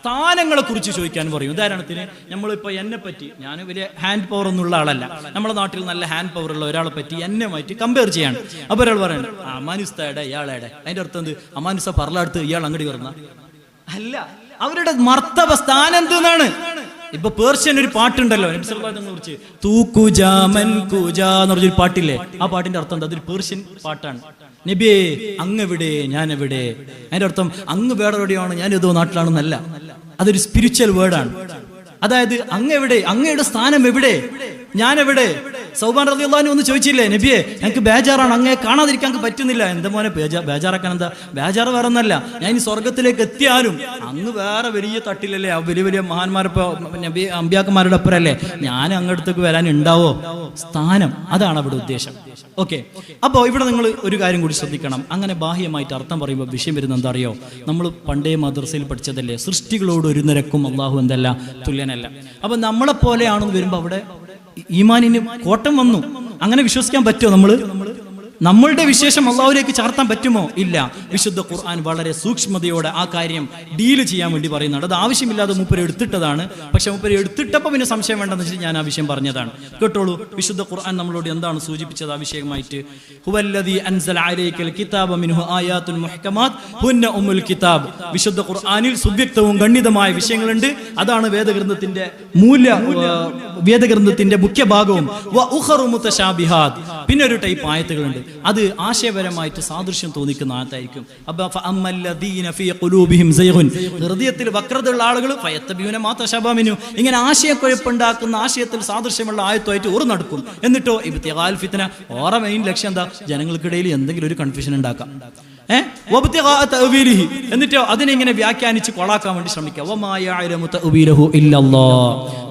സ്ഥാനങ്ങളെ കുറിച്ച് ചോദിക്കാൻ പറയും. ഉദാഹരണത്തിന് നമ്മളിപ്പോൾ എന്നെ പറ്റി, ഞാൻ വലിയ ഹാൻഡ് പവർ ഒന്നുള്ള ആളല്ല, നമ്മുടെ നാട്ടിൽ നല്ല ഹാൻഡ് പവർ ഉള്ള ഒരാളെ പറ്റി എന്നുമായിട്ട് കമ്പയർ ചെയ്യാണ്. അപ്പോൾ ഒരാൾ പറയണം അമാനുസ്തയുടെ ഇയാളെടെ, അതിൻ്റെ അർത്ഥം എന്ത്? അമാനുസ്ത പറളടുത്ത് ഇയാൾ അങ്ങോട്ട് കയറുന്ന അല്ല, അവരുടെ മർത്തബ സ്ഥാനം എന്തെന്നാണ്. ഇപ്പൊ പേർഷ്യൻ ഒരു പാട്ടുണ്ടല്ലോ കുറിച്ച്, തൂക്കുജാമൻ കൂജാ എന്ന് പറഞ്ഞൊരു പാട്ടില്ലേ, ആ പാട്ടിന്റെ അർത്ഥം എന്താ? അതൊരു പേർഷ്യൻ പാട്ടാണ്. നബിയേ അങ്ങെവിടെ ഞാൻ എവിടെ, അതിന്റെ അർത്ഥം അങ്ങ് വേറെ എവിടെയാണ്, ഞാൻ ഏതോ നാട്ടിലാണെന്നല്ല. അതൊരു സ്പിരിച്വൽ വേർഡാണ്. അതായത് അങ്ങെവിടെ, അങ്ങയുടെ സ്ഥാനം എവിടെ, ഞാൻ എവിടെ. സൗബാൻ റളിയല്ലാഹു അൻഹു ഒന്ന് ചോദിച്ചില്ലേ, നബിയെ ഞങ്ങൾക്ക് ബേജാറാണ്, അങ്ങേ കാണാതിരിക്കാൻ പറ്റുന്നില്ല. എന്താ മോനെ ബേജാറാക്കാൻ എന്താ? ബേജാറ് വേറെ ഒന്നല്ല, ഞാൻ ഈ സ്വർഗത്തിലേക്ക് എത്തിയാലും അങ്ങ് വേറെ വലിയ തട്ടിലല്ലേ, വലിയ വലിയ മഹാന്മാരിപ്പോ നബി അമ്പിയാക്കന്മാരുടെ അപ്പുറല്ലേ, ഞാൻ അങ്ങടുത്തേക്ക് വരാൻ ഉണ്ടാവോ? സ്ഥാനം, അതാണ് അവിടെ ഉദ്ദേശം. ഓക്കെ, അപ്പോൾ ഇവിടെ നിങ്ങൾ ഒരു കാര്യം കൂടി ശ്രദ്ധിക്കണം. അങ്ങനെ ബാഹ്യമായിട്ട് അർത്ഥം പറയുമ്പോൾ വിഷയം വരുന്നത് എന്താ അറിയോ? നമ്മൾ പണ്ടേ മദ്രസയിൽ പഠിച്ചതല്ലേ, സൃഷ്ടികളോട് ഒരു നിരക്കും അള്ളാഹു എന്തല്ല തുല്യനല്ല. അപ്പൊ നമ്മളെപ്പോലെയാണെന്ന് വരുമ്പോൾ അവിടെ ഈമാനിന് കോട്ടം വന്നു. അങ്ങനെ വിശ്വസിക്കാൻ പറ്റുമോ? നമ്മളുടെ വിശേഷം അള്ളാഹുവിലേക്ക് ചാർത്താൻ പറ്റുമോ? ഇല്ല. വിശുദ്ധ ഖുർആൻ വളരെ സൂക്ഷ്മതയോടെ ആ കാര്യം ഡീല് ചെയ്യാൻ വേണ്ടി പറയുന്നുണ്ട്. അത് ആവശ്യമില്ലാതെ മൂപ്പര് എടുത്തിട്ടതാണ്. പക്ഷെ മൂപ്പര് എടുത്തിട്ടപ്പോൾ പിന്നെ സംശയം വേണ്ടെന്ന് വെച്ചാൽ ഞാൻ ആ വിഷയം പറഞ്ഞതാണ്. കേട്ടോളൂ, വിശുദ്ധ ഖുർആൻ നമ്മളോട് എന്താണ് സൂചിപ്പിച്ചത് ആ വിഷയമായിട്ട്? ഹുവല്ലദീ അൻസല അലൈക്കൽ കിതാബ മിൻഹു ആയാത്തുൻ മുഹ്കമാത് ഹുന്ന ഉമ്മുൽ കിതാബ്. വിശുദ്ധ ഖുർആനിൽ സുവ്യക്തവും ഗണ്ഡിതമായ വിഷയങ്ങളുണ്ട്. അതാണ് വേദഗ്രന്ഥത്തിന്റെ വേദഗ്രന്ഥത്തിന്റെ മുഖ്യ ഭാഗവും. വ ഉഖറു മുതശാബിഹാത്, പിന്നെ ഒരു ടൈപ്പ് ആയത്തുകളുണ്ട്, അത് ആശയപരമായിട്ട് സാദൃശ്യം തോന്നിക്കുന്ന ആയത്തായിരിക്കും. ഹൃദയത്തിൽ വക്രതയുള്ള ആളുകൾ ഇങ്ങനെ ആശയക്കുഴപ്പുണ്ടാക്കുന്ന ആശയത്തിൽ സാദൃശ്യമുള്ള ആയത്തുമായിട്ട് ഓർ നടക്കും. എന്നിട്ടോ ഇബ്തിഗാൽ ഫിത്ന, ഓറ മെയിൻ ലക്ഷ്യം എന്താ? ജനങ്ങൾക്കിടയിൽ എന്തെങ്കിലും ഒരു കൺഫ്യൂഷൻ ഉണ്ടാക്കാം. എന്നിട്ടോ അതിനെ ഇങ്ങനെ വ്യാഖ്യാനിച്ച് കൊളാക്കാൻ വേണ്ടി ശ്രമിക്കുക.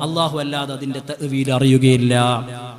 അല്ലാഹു അല്ലാതെ അതിന്റെ തഅ്വീൽ അറിയുകയില്ല.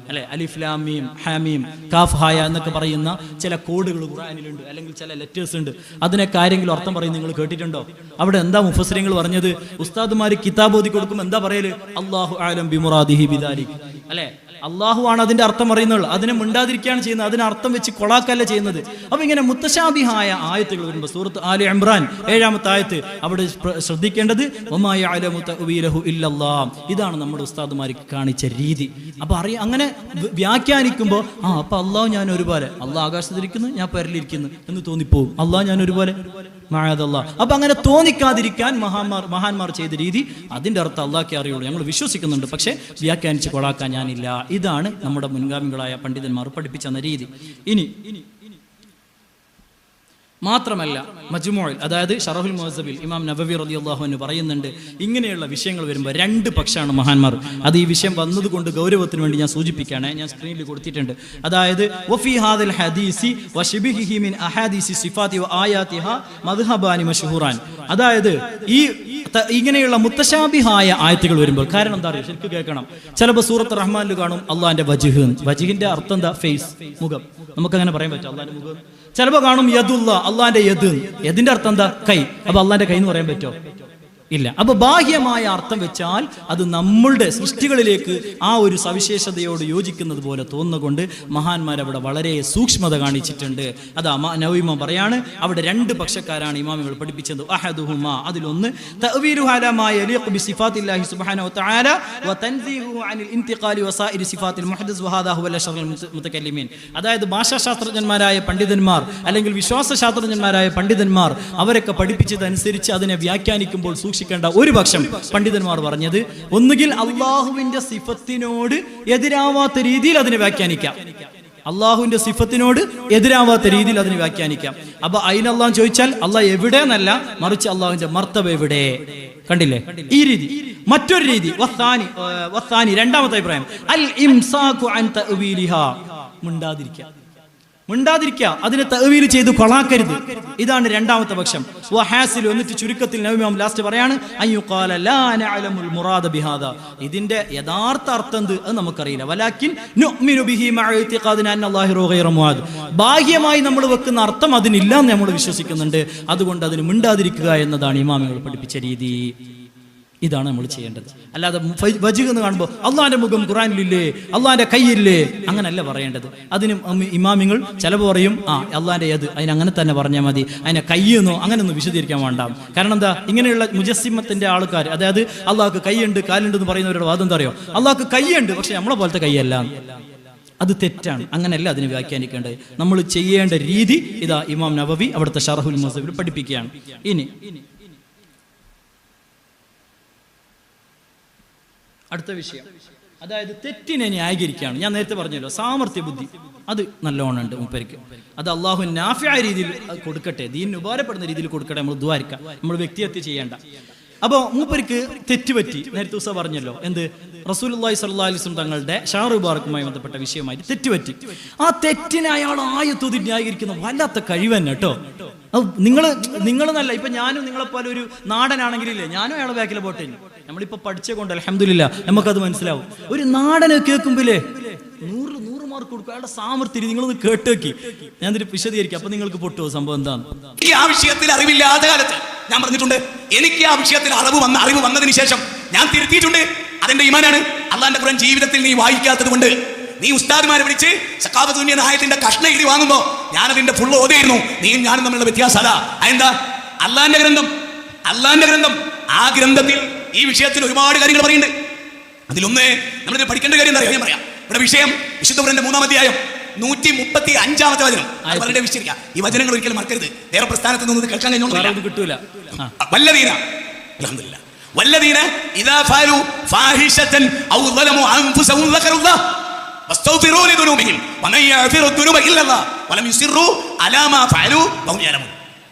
അല്ലെ, അലിഫ് ലാം മീം ഹാമീം കാഫ് ഹായ എന്നൊക്കെ പറയുന്ന ചില കോഡുകൾ ഖുർആനിലുണ്ട്, അല്ലെങ്കിൽ ചില ലെറ്റേഴ്സ് ഉണ്ട്. അതിനൊക്കെ ആരെങ്കിലും അർത്ഥം പറയും നിങ്ങൾ കേട്ടിട്ടുണ്ടോ? അവിടെ എന്താ മുഫസ്സിറുകൾ പറഞ്ഞത്? ഉസ്താദുമാർ കിതാബ് ഓതി കൊടുക്കും, എന്താ പറയല്? അല്ലാഹു അഅലം ബിമുറാദിഹി ബിദാലിക്. അല്ലെ, അള്ളാഹു ആണ് അതിന്റെ അർത്ഥം അറിയുന്നത്, അതിനെ മിണ്ടാതിരിക്കുകയാണ് ചെയ്യുന്നത്, അതിന് അർത്ഥം വെച്ച് കൊളാക്കല്ല ചെയ്യുന്നത്. അപ്പൊ ഇങ്ങനെ മുത്തശാബിഹായ ആയത്തുകൾ വരുമ്പോൾ സൂറത്ത് ആലി ഇംറാൻ 7-ാമത്തെ ആയത്ത്, അവിടെ ശ്രദ്ധിക്കേണ്ടത് വമാ യഅലമു തഅ്വീലഹു ഇല്ലല്ലാഹ്. ഇതാണ് നമ്മുടെ ഉസ്താദുമാർക്ക് കാണിച്ച രീതി. അപ്പൊ അങ്ങനെ വ്യാഖ്യാനിക്കുമ്പോൾ അപ്പൊ അള്ളാഹു ഞാൻ ഒരുപോലെ, അള്ളാഹ് ആകാശത്തിരിക്കുന്നു ഞാൻ പരലിരിക്കുന്നു എന്ന് തോന്നിപ്പോവും. അള്ളാഹു ഞാൻ ഒരുപോലെ മഅദല്ലാഹ്. അപ്പൊ അങ്ങനെ തോന്നിക്കാതിരിക്കാൻ മഹാന്മാർ ചെയ്ത രീതി, അതിന്റെ അർത്ഥം അള്ളാഹ്ക്കേ അറിയുള്ളൂ. ഞങ്ങൾ വിശ്വസിക്കുന്നുണ്ട്, പക്ഷെ വ്യാഖ്യാനിച്ച് കൊളാക്കാൻ ഞാനില്ല. ഇതാണ് നമ്മുടെ മുൻഗാമികളായ പണ്ഡിതന്മാർ പഠിപ്പിച്ചെന്ന രീതി. ഇനി മാത്രമല്ല, മജ്മുഉൽ, അതായത് ശറഹുൽ മുഹസ്സബിൽ ഇമാം നബവി റളിയല്ലാഹു അൻഹു പറയുന്നുണ്ട്, ഇങ്ങനെയുള്ള വിഷയങ്ങൾ വരുമ്പോൾ രണ്ട് പക്ഷമാണ് മഹാന്മാർ. അത് ഈ വിഷയം വന്നതുകൊണ്ട് ഗൗരവത്തിന് വേണ്ടി ഞാൻ സൂചിപ്പിക്കുകയാണ്, ഞാൻ സ്ക്രീനിൽ കൊടുത്തിട്ടുണ്ട്. അതായത് വഫി ഹാദിൽ ഹദീസി വശിബിഹിഹി മിൻ അഹാദീസി സിഫാതി വ ആയാതിഹാ മദ്ഹബാനി മശ്ഹൂറാൻ. അതായത് ഈ ഇങ്ങനെയുള്ള മുത്തശാബിഹായ ആയത്തുകൾ വരുമ്പോൾ, കാരണം എന്താ പറയുക, ശരിക്കും കേൾക്കണം. ചിലപ്പോൾ സൂറത്ത് റഹ്മാനിൽ കാണും അള്ളാഹിന്റെ വജ്ഹ്. വജ്ഹിന്റെ അർത്ഥം എന്താ? ഫേസ്, മുഖം. നമുക്കങ്ങനെ പറയാൻ പറ്റും അള്ളാഹിന്റെ മുഖം. ചിലപ്പോൾ കാണും യദുല്ല, അള്ളാഹിന്റെ യദ്. യദിന്റെ അർത്ഥം എന്താ? കൈ. അപ്പൊ അള്ളാഹിന്റെ കൈ എന്ന് പറയാൻ പറ്റുമോ? ഇല്ല. അപ്പൊ ബാഹ്യമായ അർത്ഥം വെച്ചാൽ അത് നമ്മളുടെ സൃഷ്ടികളിലേക്ക് ആ ഒരു സവിശേഷതയോട് യോജിക്കുന്നത് പോലെ തോന്നുകൊണ്ട് മഹാന്മാർ അവിടെ വളരെ സൂക്ഷ്മത കാണിച്ചിട്ടുണ്ട്. അത് നവീമ പറയാണ്, അവിടെ രണ്ട് പക്ഷക്കാരാണ് ഇമാമുകൾ പഠിപ്പിച്ചത്. അഹദുഹുമാ, അതിലൊന്ന് തഅ്വീലുഹു അലാ മാ യലീഖു ബിസിഫാത്തില്ലാഹി സുബ്ഹാനഹു വതആല വതൻസീഹുഹു അനിൽ ഇന്തിഖാലി വസായിരി സിഫാത്തിൽ മുഹദ്ദിസ് വഹാദാ ഹുവൽ അശ്റഫുൽ മുതകല്ലിമീൻ. അതായത് ഭാഷാശാസ്ത്രജ്ഞന്മാരായ പണ്ഡിതന്മാർ അല്ലെങ്കിൽ വിശ്വാസശാസ്ത്രജ്ഞന്മാരായ പണ്ഡിതന്മാർ അവരൊക്കെ പഠിപ്പിച്ചതനുസരിച്ച് അതിനെ വ്യാഖ്യാനിക്കുമ്പോൾ സൂക്ഷിക്കേണ്ട ഒരു പക്ഷം പണ്ഡിതന്മാർ പറഞ്ഞത്, ഒന്നുകിൽ അള്ളാഹുവിന്റെ സിഫത്തിനോട് എതിരാവാത്ത രീതിയിൽ അതിനെ വ്യാഖ്യാനിക്കാം. അള്ളാഹുവിന്റെ സിഫത്തിനോട് എതിരാവാത്ത രീതിയിൽ അതിനെ വ്യാഖ്യാനിക്കാം. അപ്പൊ അയിൻ അള്ളാഹ് ചോദിച്ചാൽ അള്ളാഹ് എവിടെ എന്നല്ല, മറിച്ച് അള്ളാഹുവിന്റെ മർത്തബ എവിടെ. കണ്ടില്ലേ ഈ രീതി. മറ്റൊരു രീതി വസ്താനി, രണ്ടാമത്തെ അഭിപ്രായം, അൽ ഇംസാഖു അൻ തഅ്വീലിഹാ, മിണ്ടാതിരിക്കുക, അതിനെ തഅ്വീൽ ചെയ്ത് കൊളാക്കരുത്. ഇതാണ് രണ്ടാമത്തെ പക്ഷം. വഹാസിൽ, എന്നിട്ട് ചുരുക്കത്തിൽ നബി ഇമാം ലാസ്റ്റ് പറയാണ്, അയ്യുഖാല ലാ നഅലമുൽ മുറാദ ബിഹാദാ, ഇതിന്റെ യഥാർത്ഥ അർത്ഥം എന്ത് അത് നമുക്കറിയില്ല. വലാകിൻ നുഅ്മിനു ബിഹി മഅ ഇഅ്തിഖാദിന അന്ന അല്ലാഹു ഗൈറ മുആദ്, ബാഹ്യമായി നമ്മൾ വെക്കുന്ന അർത്ഥം അതിനില്ല എന്ന് നമ്മൾ വിശ്വസിക്കുന്നുണ്ട്. അതുകൊണ്ട് അതിന് മിണ്ടാതിരിക്കുക എന്നതാണ് ഇമാമുകൾ പഠിപ്പിച്ച രീതി. ഇതാണ് നമ്മൾ ചെയ്യേണ്ടത്. അല്ലാതെ വജ്ഹ് എന്ന് കാണുമ്പോൾ അള്ളാന്റെ മുഖം ഖുറാനിലില്ലേ, അള്ളാന്റെ കൈയില്ലേ, അങ്ങനല്ല പറയേണ്ടത്. അതിന് ഇമാമിങ്ങൾ ചിലപ്പോൾ പറയും അള്ളാന്റെ ഏത്, അതിനങ്ങനെ തന്നെ പറഞ്ഞാൽ മതി, അതിനെ കൈയെന്നോ അങ്ങനെയൊന്നും വിശദീകരിക്കാൻ വേണ്ട. കാരണം എന്താ, ഇങ്ങനെയുള്ള മുജസ്സിമത്തിന്റെ ആൾക്കാർ, അതായത് അള്ളാഹ്ക്ക് കൈയുണ്ട് കാലുണ്ട് എന്ന് പറയുന്നവരുടെ വാദം എന്താ അറിയോ, അള്ളാഹ്ക്ക് കൈയുണ്ട് പക്ഷെ നമ്മളെ പോലത്തെ കൈയല്ല. അത് തെറ്റാണ്. അങ്ങനെയല്ല അതിനെ വ്യാഖ്യാനിക്കേണ്ടത്. നമ്മൾ ചെയ്യേണ്ട രീതി ഇതാ ഇമാം നവവി അവിടുത്തെ ശറഹുൽ മുസഫിൽ പഠിപ്പിക്കുകയാണ്. ഇനി അടുത്ത വിഷയം, അതായത് തെറ്റിനെ ന്യായീകരിക്കുകയാണ്. ഞാൻ നേരത്തെ പറഞ്ഞല്ലോ, സാമർത്ഥ്യ ബുദ്ധി അത് നല്ലോണം ഉണ്ട് മൂപ്പർക്ക്. അത് അള്ളാഹു നാഫിയായ രീതിയിൽ കൊടുക്കട്ടെ, ദീനിന് ഉപകാരപ്പെടുന്ന രീതിയിൽ കൊടുക്കട്ടെ. നമ്മൾ ദുആരിക്കുക, നമ്മൾ വ്യക്തിഹത്യ ചെയ്യേണ്ട. അപ്പോൾ മൂപ്പർക്ക് തെറ്റുപറ്റി. നേരത്തെ ദിവസം പറഞ്ഞല്ലോ, എന്ത്, റസൂലുള്ളാഹി സ്വല്ലല്ലാഹു അലൈഹി വസല്ലം തങ്ങളുടെ ഷഹ്ർ മുബാറക്കുമായി ബന്ധപ്പെട്ട വിഷയമായിട്ട് തെറ്റുപറ്റി. ആ തെറ്റിനെ അയാൾ ആയത്തോതി ന്യായീകരിക്കുന്ന വല്ലാത്ത കഴിവ് തന്നെ കേട്ടോ. നിങ്ങൾ നല്ല, ഇപ്പൊ ഞാനും നിങ്ങളെപ്പോലെ ഒരു നാടനാണെങ്കിലില്ലേ, ഞാനും അയാളെ ബാക്കിലെ പോട്ടെ. നമ്മളിപ്പോ പഠിച്ചുകൊണ്ട് അൽഹംദുലില്ലാ നമുക്കത് മനസ്സിലാവും. ഒരു നാടനെ കേൾക്കുമ്പോഴേ 100 മാർക്ക് കൊടുക്കും. അയാളുടെ സാമർത്ഥ്യം നിങ്ങളൊന്ന് കേട്ടേക്കി, ഞാൻ വിശദീകരിക്കാം, അപ്പൊ നിങ്ങൾക്ക് പൊട്ടുമോ സംഭവം എന്താണ്. ഈ ആ വിഷയത്തിൽ അറിവില്ലാത്ത കാലത്ത് ഞാൻ പറഞ്ഞിട്ടുണ്ട്, എനിക്ക് ആ വിഷയത്തിൽ അറിവ് വന്നതിന് ശേഷം ഞാൻ തിരുത്തിയിട്ടുണ്ട്. അതെന്റെ ഈമാനാണ്. അള്ളാന്റെ ഖുർആൻ ജീവിതത്തിൽ നീ വായിക്കാത്തത് കൊണ്ട് നീ ഉസ്താദ്മാരെ വിളിച്ച് സഖാവത്ത് തുന്നിയ ആയത്തിന്റെ കഷ്ണം എഴുതി വാങ്ങുമ്പോ ഞാൻ അതിന്റെ ഫുള്ള് ഓതിയായിരുന്നു. നീയും ഞാനും തമ്മിലുള്ള വ്യത്യാസം അതാ. അതെന്താ, അള്ളാന്റെ ഗ്രന്ഥം ആ ഗ്രന്ഥത്തിൽ ഈ വിഷയത്തിൽ ഒരുപാട് കാര്യങ്ങൾ പറയുന്നുണ്ട്. അതിലൊന്ന് നമ്മളിത് പഠിക്കേണ്ട കാര്യം എന്താ അറിയാം, ഞാൻ പറയാം. ഇവിടെ വിഷയം വിശുദ്ധ ഖുർആന്റെ 3-ാം അധ്യായം 135-ാമത്തെ വചനം. അവരുടെ വിശ്വസിക്കുക, ഈ വചനങ്ങൾ ഒരിക്കലും മറക്കരുത്. വേറെ പ്രസ്ഥാനത്ത് നിന്ന് കേൾക്കാൻ കഴിഞ്ഞോളൂ. വല്ലദീന ഇദാ ഫഅലു ഫാഹിശതൻ ഔ ളലമു അൻഫുസഹും ദക്കറുല്ലാഹ് വസ്തഗ്ഫിറൂ ലിദുനൂബിഹിം വമൻ യഗ്ഫിറു ദുനൂബ ഇല്ലല്ലാഹ് വലം യുസിറൂ അലാ മാ ഫഅലു വഹും യഅലമൂൻ.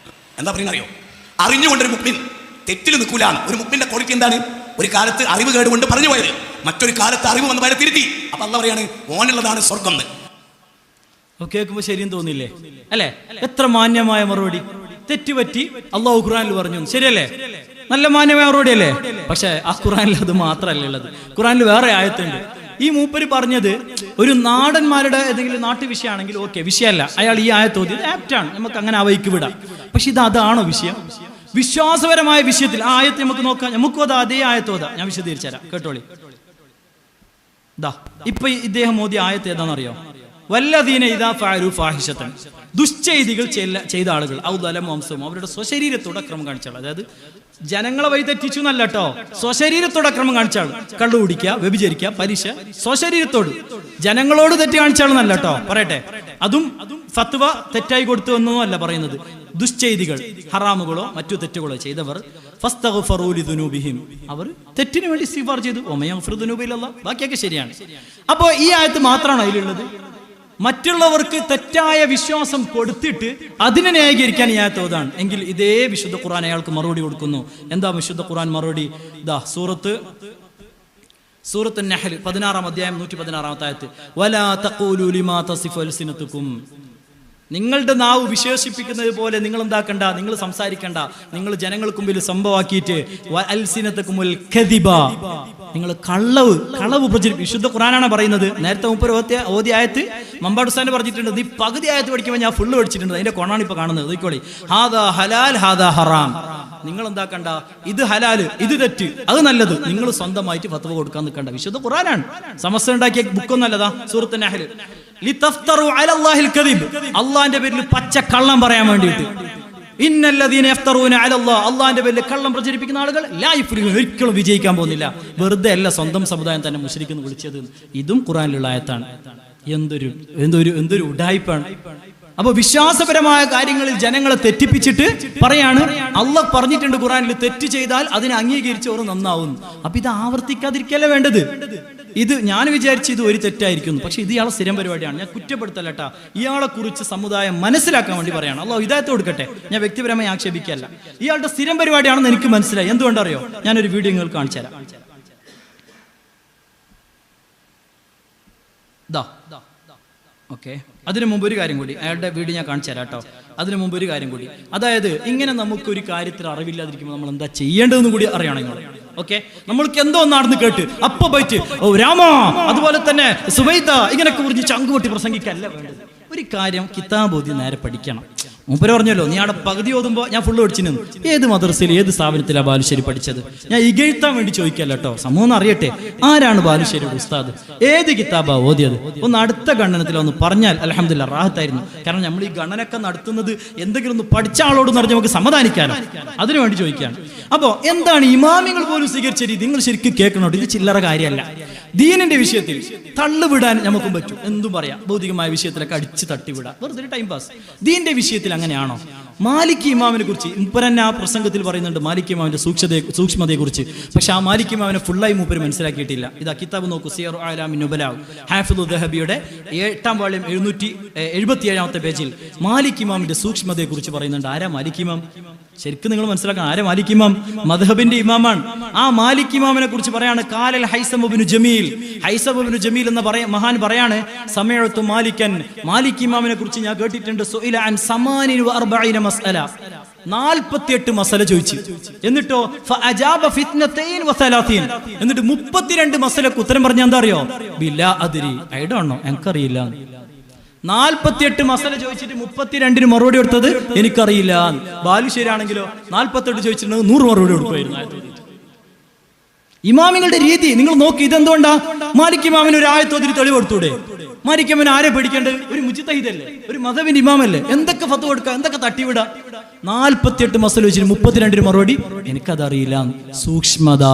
എന്താ പറയുന്നത് അറിയോ? അറിഞ്ഞുകൊണ്ടൊരു മുഅ്മിൻ തെറ്റിൽ നിൽക്കൂല. ഒരു മുഅ്മിന്റെ ക്വാളിറ്റി എന്താണ്? ഒരു കാലത്ത് അറിവ് കേടുകൊണ്ട് പറഞ്ഞു പോയത്, മറ്റൊരു കാലത്ത് അറിവ് വന്ന് വരെ തിരുത്തി. അപ്പൊ അള്ളാഹ് പറയാണ്, ഓനുള്ളതാണ് സ്വർഗം. കേൾക്കുമ്പോ ശരിയെന്ന് തോന്നില്ലേ? അല്ലെ? എത്ര മാന്യമായ മറുപടി. തെറ്റുപറ്റി അള്ളാഹു ഖുർആനിൽ പറഞ്ഞു, ശരിയല്ലേ? നല്ല മാന്യമായ മറുപടി അല്ലേ? പക്ഷെ ആ ഖുർആനിൽ അത് മാത്രമല്ല ഉള്ളത്. ഖുർആനിൽ വേറെ ആയത്തുണ്ട്. ഈ മൂപ്പര് പറഞ്ഞത് ഒരു നാടന്മാരുടെ ഏതെങ്കിലും നാട്ടു വിഷയമാണെങ്കിൽ ഓക്കെ, വിഷയമല്ല. അയാൾ ഈ ആയത്തോതി ആപ്റ്റാണ്, നമുക്ക് അങ്ങനെ ആ വഴിക്ക് വിടാം. പക്ഷെ അതാണോ വിഷയം? വിശ്വാസപരമായ വിഷയത്തിൽ ആ ആയത്ത് നമുക്ക് നോക്കാം. നമുക്കും അത് അതേ ആയത്തോതാ. ഞാൻ വിശദീകരിച്ചു തരാം, കേട്ടോളി. ഇപ്പൊ ഇദ്ദേഹം മോദി ആയത്ത് ഏതാണെന്നറിയോ? വല്ലദീന ഇദാ ഫഅലു ഫാഹിശതൻ, ദുശ്ചെയ്തികൾ ചെയ്ത ആളുകൾ, ഔ ളലമു അൻഫുസഹും, അവരുടെ സ്വശരീരത്തോട് അക്രമം കാണിച്ചാൽ, അതായത് ജനങ്ങളെ വഴി തെറ്റിച്ചു എന്നല്ല കേട്ടോ, സ്വശരീരത്തോട് അക്രമം കാണിച്ചാൾ. കള്ളു കുടിക്കുക, വ്യഭിചരിക്കുക, പലിശ, സ്വശരീരത്തോട്. ജനങ്ങളോട് തെറ്റ് കാണിച്ചാളെന്നല്ല കേട്ടോ പറയട്ടെ. അതും ഫത്വ തെറ്റായി കൊടുത്തു എന്നൊന്നും അല്ല പറയുന്നത്. ദുശ്ചെയ്തികൾ, ഹറാമുകളോ മറ്റു തെറ്റുകളോ ചെയ്തവർ ഫസ്തഗ്ഫറൂ ലിദുനൂബിഹിം, അവർ തെറ്റിന് വേണ്ടി ഇസ്തിഗ്ഫാർ ചെയ്തു. വമൻ യഗ്ഫിറു ദുനൂബ ഇല്ലല്ലാഹ്, ബാക്കിയൊക്കെ ശരിയാണ്. അപ്പോൾ ഈ ആയത്ത് മാത്രമാണോ അതിലുള്ളത്? മറ്റുള്ളവർക്ക് തെറ്റായ വിശ്വാസം കൊടുത്തിട്ട് അതിനെ ന്യായീകരിക്കാൻ ഈ ആയത്ത് ഓതാണ് എങ്കിൽ ഇതേ വിശുദ്ധ ഖുർആൻ അയാൾക്ക് മറുപടി കൊടുക്കുന്നു. എന്താ വിശുദ്ധ ഖുർആൻ മറുപടി? സൂറത്ത് നഹ്ൽ 16-ാം അധ്യായം 116-ാമത്തെ ആയത്ത്, വലാ തഖൂലു ലിമാ തസിഫു അൽസിനതുകും, നിങ്ങളുടെ നാവ് വിശേഷിപ്പിക്കുന്നത് പോലെ നിങ്ങൾ എന്താക്കണ്ട, നിങ്ങൾ സംസാരിക്കണ്ട, നിങ്ങൾ ജനങ്ങൾക്ക് മുമ്പിൽ സംഭവമാക്കിയിട്ട് അൽസിനതകുമുൽ കദിബ, നിങ്ങൾ കളവ് പ്രചരിപ്പിക്കും. വിശുദ്ധ ഖുർആനാണ് പറയുന്നത്. നേരത്തെ ഓതി ആയത്ത് മമ്പാടുസ്ഥാൻ പറഞ്ഞിട്ടുണ്ട്. നീ പകുതി ആയത്ത് പഠിക്കുമ്പോൾ ഞാൻ ഫുള്ള് പഠിച്ചിട്ടുണ്ട്. അതിന്റെ കൊണാണ് ഇപ്പൊ കാണുന്നത്. നോക്കിക്കോളി, ഹാദാ ഹലാൽ ഹാദാ ഹറാം. നിങ്ങൾ എന്താക്കണ്ട, ഇത് ഹലാല് ഇത് തെറ്റ് അത് നല്ലത്, നിങ്ങൾ സ്വന്തമായിട്ട് ഫത്വ കൊടുക്കാൻ നിൽക്കണ്ട. വിശുദ്ധ ഖുർആനാണ്, സമസ്ത ഉണ്ടാക്കിയ ബുക്കൊന്നും അല്ലതാ. സൂറത്ത് നഹ്ൽ, ലിതഫ്തറു അലല്ലാഹിൽ കദിബ്, അള്ളാന്റെ പേരിൽ പച്ച കള്ളം പറയാൻ വേണ്ടിയിട്ട്. ഇന്നല്ലദീന യഫ്തറൂന അലല്ലാഹ്, അള്ളാന്റെ പേരിൽ കള്ളം പ്രചരിപ്പിക്കുന്ന ആളുകൾ ലാ യുഫ്ലിഹൂൻ, ഒരിക്കലും വിജയിക്കാൻ പോകുന്നില്ല. വെറുതെ അല്ല സ്വന്തം സമുദായം തന്നെ മുശ്രിക്ക് എന്ന് വിളിച്ചത്. ഇതും ഖുർആനിലുള്ള ആയത്താണ്. എന്തൊരു ഉഡായിപ്പാണ്. അപ്പൊ വിശ്വാസപരമായ കാര്യങ്ങളിൽ ജനങ്ങളെ തെറ്റിപ്പിച്ചിട്ട് പറയാണ്, അള്ളാഹ് പറഞ്ഞിട്ടുണ്ട് ഖുർആനിൽ, തെറ്റ് ചെയ്താൽ അതിനെ അംഗീകരിച്ചവർ നന്നാവും. അപ്പൊ ഇത് ആവർത്തിക്കാതിരിക്കല്ലേ വേണ്ടത്. ഇത് ഞാൻ വിചാരിച്ചു ഇത് ഒരു തെറ്റായിരിക്കുന്നു, പക്ഷെ ഇത് ഇയാളെ സ്ഥിരം പരിപാടിയാണ്. ഞാൻ കുറ്റപ്പെടുത്തല്ലട്ടാ, ഇയാളെ കുറിച്ച് സമുദായം മനസ്സിലാക്കാൻ വേണ്ടി പറയാണ്. അള്ളാഹു ഹിദായത്ത് കൊടുക്കട്ടെ, ഞാൻ വ്യക്തിപരമായി ആക്ഷേപിക്കല്ല. ഇയാളുടെ സ്ഥിരം പരിപാടിയാണെന്ന് എനിക്ക് മനസ്സിലായി. എന്തുകൊണ്ടറിയോ? ഞാനൊരു വീഡിയോ നിങ്ങൾക്ക് കാണിച്ചു തരാം. ഓക്കെ, അതിനു മുമ്പ് ഒരു കാര്യം കൂടി, അയാളുടെ വീഡിയോ ഞാൻ കാണിച്ചു തരാം കേട്ടോ. അതിനു മുമ്പ് ഒരു കാര്യം കൂടി, അതായത് ഇങ്ങനെ നമുക്കൊരു കാര്യത്തിൽ അറിവില്ലാതിരിക്കുമ്പോൾ നമ്മൾ എന്താ ചെയ്യേണ്ടതെന്ന് കൂടി അറിയണം നിങ്ങൾ. ഓക്കെ, നമ്മൾക്ക് എന്തോ നടന്ന് കേട്ട് അപ്പൊ പോയിട്ട് ഓ രാമ അതുപോലെ തന്നെ സുബൈദ ഇങ്ങനെയൊക്കെ കുറിച്ച് ചങ്കുപൊട്ടി പ്രസംഗിക്കല്ല വേണ്ടത്. ഒരു കാര്യം കിതാബ് ഓതി നേരെ പഠിക്കണം. മൂപ്പര് പറഞ്ഞല്ലോ, നീ അവിടെ പകുതി ഓതുമ്പോൾ ഞാൻ ഫുള്ള് പഠിച്ചു നിന്നു. ഏത് മദ്രസയിൽ ഏത് സ്ഥാപനത്തിലാണ് ബാലുശ്ശേരി പഠിച്ചത്? ഞാൻ ഇകഴ്ത്താൻ വേണ്ടി ചോദിക്കല്ലോ കേട്ടോ, സമൂഹം അറിയട്ടെ ആരാണ് ബാലുശ്ശേരിയുടെ ഉസ്താദ്, ഏത് കിതാബാ ഓതിയത്. ഒന്ന് അടുത്ത ഗണനത്തിൽ ഒന്ന് പറഞ്ഞാൽ അൽഹംദുലില്ലാ റാഹത്തായിരുന്നു. കാരണം നമ്മൾ ഈ ഗണനൊക്കെ നടത്തുന്നത് എന്തെങ്കിലും ഒന്ന് പഠിച്ച ആളോട് പറഞ്ഞ് നമുക്ക് സമാധാനിക്കാനോ, അതിനു വേണ്ടി ചോദിക്കുകയാണ്. അപ്പോൾ എന്താണ് ഇമാമിങ്ങൾ പോലും സ്വീകരിച്ച രീതി നിങ്ങൾ ശരിക്കും കേൾക്കണോട്ട്. ഇത് ചില്ലറ കാര്യമല്ല. ദീനിന്റെ വിഷയത്തിൽ തള്ളുവിടാൻ നമുക്കും പറ്റും, എന്തും പറയാം. ഭൗതികമായ വിഷയത്തിലൊക്കെ അടിച്ച് തട്ടിവിടാം, വെറുതെ ടൈം പാസ്. ദീനിന്റെ വിഷയത്തിൽ അങ്ങനെയാണോ? മാലിക് ഇമാമിനെ കുറിച്ച് മുപ്പരന്നെ ആ പ്രസംഗത്തിൽ പറയുന്നുണ്ട്, മാലിക് ഇമാമിന്റെ സൂക്ഷ്മതയെ കുറിച്ച്. പക്ഷെ ആ മാലിക് ഇമാമിനെ ഫുള്ളായി മൂപ്പര് മനസ്സിലാക്കിയിട്ടില്ല. ഇതാ കിതാബ് നോക്കൂ, സിയറു അഅ്ലാമിൻ നുബലാ, ഹാഫിദു ദഹബിയുടെ 8ാം വാള്യം 777-ാമത്തെ പേജിൽ മാലിക് ഇമാമിന്റെ സൂക്ഷ്മതയെ കുറിച്ച് പറയുന്നുണ്ട്. ആരാ മാലിക് ഇമാം? ശരിക്കും നിങ്ങൾ മനസ്സിലാക്കണം, ആരെ മാലിക് ഇമാം? മദ്ഹബിന്റെ ഇമാമാണ്. ആ മാലിക് ഇമാമിനെ കുറിച്ച് പറയാണ്, കാലൽ ഹൈസം ഇബ്നു ജമീൽ, ഹൈസം ഇബ്നു ജമീൽ എന്ന മഹാൻ പറയാണ്, സമയത്തു മാലിക്കൻ, മാലിക് ഇമാമിനെ കുറിച്ച് ഞാൻ കേട്ടിട്ടുണ്ട്, സുഇല അൻ 48 മസ്അല, 48 മസല ചോദിച്ചു. എന്നിട്ടോ ഫഅജാബ ഫിത്നതൈൻ വസലാത്തീൻ, എന്നിട്ട് 32 മസലക്ക് ഉത്തരം പറഞ്ഞാൽ എന്താ അറിയോ? ബില്ലാ അദ്രി, ഐ ഡോണ്ട് നോ, എനിക്കറിയില്ല. 48 മസല ചോദിച്ചിട്ട് 32 മറുപടി കൊടുത്തത് എനിക്കറിയില്ല. ബാലുശ്ശേരി ആണെങ്കിലോ 48 ചോദിച്ചിട്ടുണ്ടെങ്കിൽ 100 മറുപടി കൊടുക്കുമായിരുന്നു. ഇമാമിങ്ങളുടെ രീതി നിങ്ങൾ നോക്കി. ഇതെന്തുകൊണ്ടാ? മാലിക് ഇമാമിന് ഒരു ആയത്തോതിരി തെളിവ് കൊടുത്തൂടെ? മാലിക് ഇമാമിന് ആരെ പഠിക്കേണ്ടത്? ഒരു മുജ്തഹിദല്ലേ, ഒരു മദ്ഹബിന്റെ ഇമാമല്ലേ? എന്തൊക്കെ ഫത്വ കൊടുക്കുക, എന്തൊക്കെ തട്ടിവിടാ. 48 മസല വെച്ചിട്ട് 32 മറുപടി എനിക്കതറിയില്ല. സൂക്ഷ്മത.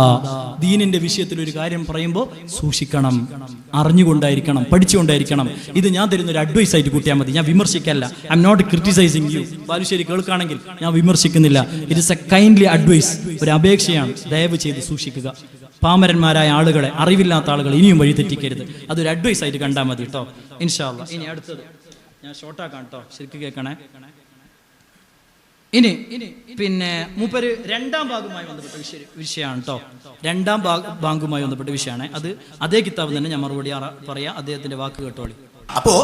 ദീനിന്റെ വിഷയത്തിൽ ഒരു കാര്യം പറയുമ്പോൾ സൂക്ഷിക്കണം, അറിഞ്ഞുകൊണ്ടായിരിക്കണം, പഠിച്ചുകൊണ്ടായിരിക്കണം. ഇത് ഞാൻ തരുന്ന ഒരു അഡ്വൈസ് ആയിട്ട് കൂട്ടിയാൽ മതി, ഞാൻ വിമർശിക്കല്ല. I am not criticising you. Balussery കേൾക്കുകയാണെങ്കിൽ ഞാൻ വിമർശിക്കുന്നില്ല. It is a kindly advice, ഒരു അപേക്ഷയാണ്. ദയവ് ചെയ്ത് സൂക്ഷിക്കുക. പാമരന്മാരായ ആളുകളെ, അറിവില്ലാത്ത ആളുകളെ ഇനിയും വഴി തെറ്റിക്കരുത്. അതൊരു അഡ്വൈസ് ആയിട്ട് കണ്ടാൽ മതി കേട്ടോ, ഇൻഷാ അല്ലാഹ്. ഇനി അടുത്തത് ഞാൻ ഷോർട്ടാക്കാം കേട്ടോ, ശരിക്കും കേൾക്കണേ. ഇനി പിന്നെ മൂപ്പര് 2ാം ഭാഗവുമായി ബന്ധപ്പെട്ട വിഷയമാണ് കേട്ടോ. 2ാം ഭാഗവുമായി ബന്ധപ്പെട്ട വിഷയമാണ് അത്. അതേ കിതാബ് തന്നെ ഞാൻ മറുപടി പറയാം, അദ്ദേഹത്തിന്റെ വാക്ക് കേട്ടോളി. അപ്പോ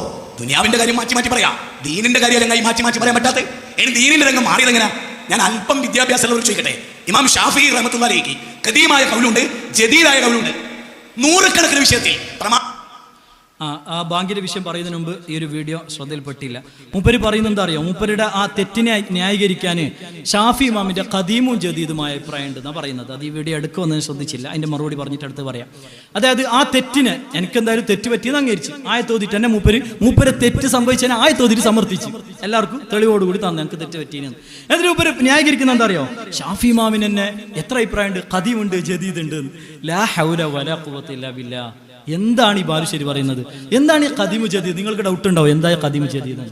ദുനിയാവിന്റെ കാര്യം മാറ്റി മാറ്റി പറയാം, ദീനിന്റെ കാര്യം അല്ലെങ്കിൽ മാറ്റി മാറ്റി പറയാൻ പറ്റാത്ത. ഇനി ദീനിന്റെ രംഗം മാറിയത് എങ്ങനെയാ? ഞാൻ അല്പം വിദ്യാഭ്യാസമുള്ളവർ ചോദിക്കട്ടെ. ഇമാം ഷാഫി റഹ്മത്തുള്ളാഹി അലൈഹി ഖദീമായ ഖൗലുണ്ട്, ജദീദായ ഖൗലുണ്ട്. 100 കണക്കിന് വിഷയത്തിൽ ആ ബാങ്കിന്റെ വിഷയം പറയുന്നതിന് മുമ്പ് ഈ ഒരു വീഡിയോ ശ്രദ്ധയിൽപ്പെട്ടില്ല. മൂപ്പര് പറയുന്നത് എന്താ അറിയോ? മൂപ്പരുടെ ആ തെറ്റിനെ ന്യായീകരിക്കാൻ ഷാഫി ഇമാമിന്റെ ഖദീമും ജദീദുമായ അഭിപ്രായം ഉണ്ടെന്നാ പറയുന്നത്. അത് ഈ വീഡിയോ എടുക്കുമെന്ന് ശ്രദ്ധിച്ചില്ല, അതിന്റെ മറുപടി പറഞ്ഞിട്ട് അടുത്ത് പറയാം. അതായത് ആ തെറ്റിന് എനിക്ക് എന്തായാലും തെറ്റ് പറ്റിയെന്ന് അംഗീകരിച്ച് ആയത്തോതിട്ട് തന്നെ മൂപ്പര് തെറ്റ് സംഭവിച്ചതിനെ ആയത്തോതിട്ട് സമർത്ഥിച്ചു, എല്ലാവർക്കും തെളിവോടുകൂടി തന്നെ എനിക്ക് തെറ്റ് പറ്റിയെന്ന്. എന്നിട്ട് മൂപ്പര് ന്യായീകരിക്കുന്ന എന്താ അറിയോ? ഷാഫി ഇമാമിന് തന്നെ എത്ര അഭിപ്രായം ഉണ്ട്? ഖദീമുണ്ട്, ജദീദ് ഉണ്ട്. ലാ ഹൗല വലാ ഖുവത ഇല്ലാ ബില്ലാ. എന്താണ് ഈ ബാലുശ്ശേരി പറയുന്നത്? എന്താണ് ഈ ഖദീമു ജദീദ്? നിങ്ങൾക്ക് ഡൗട്ട് ഉണ്ടാവും എന്താ ഖദീമു ജദീദ്?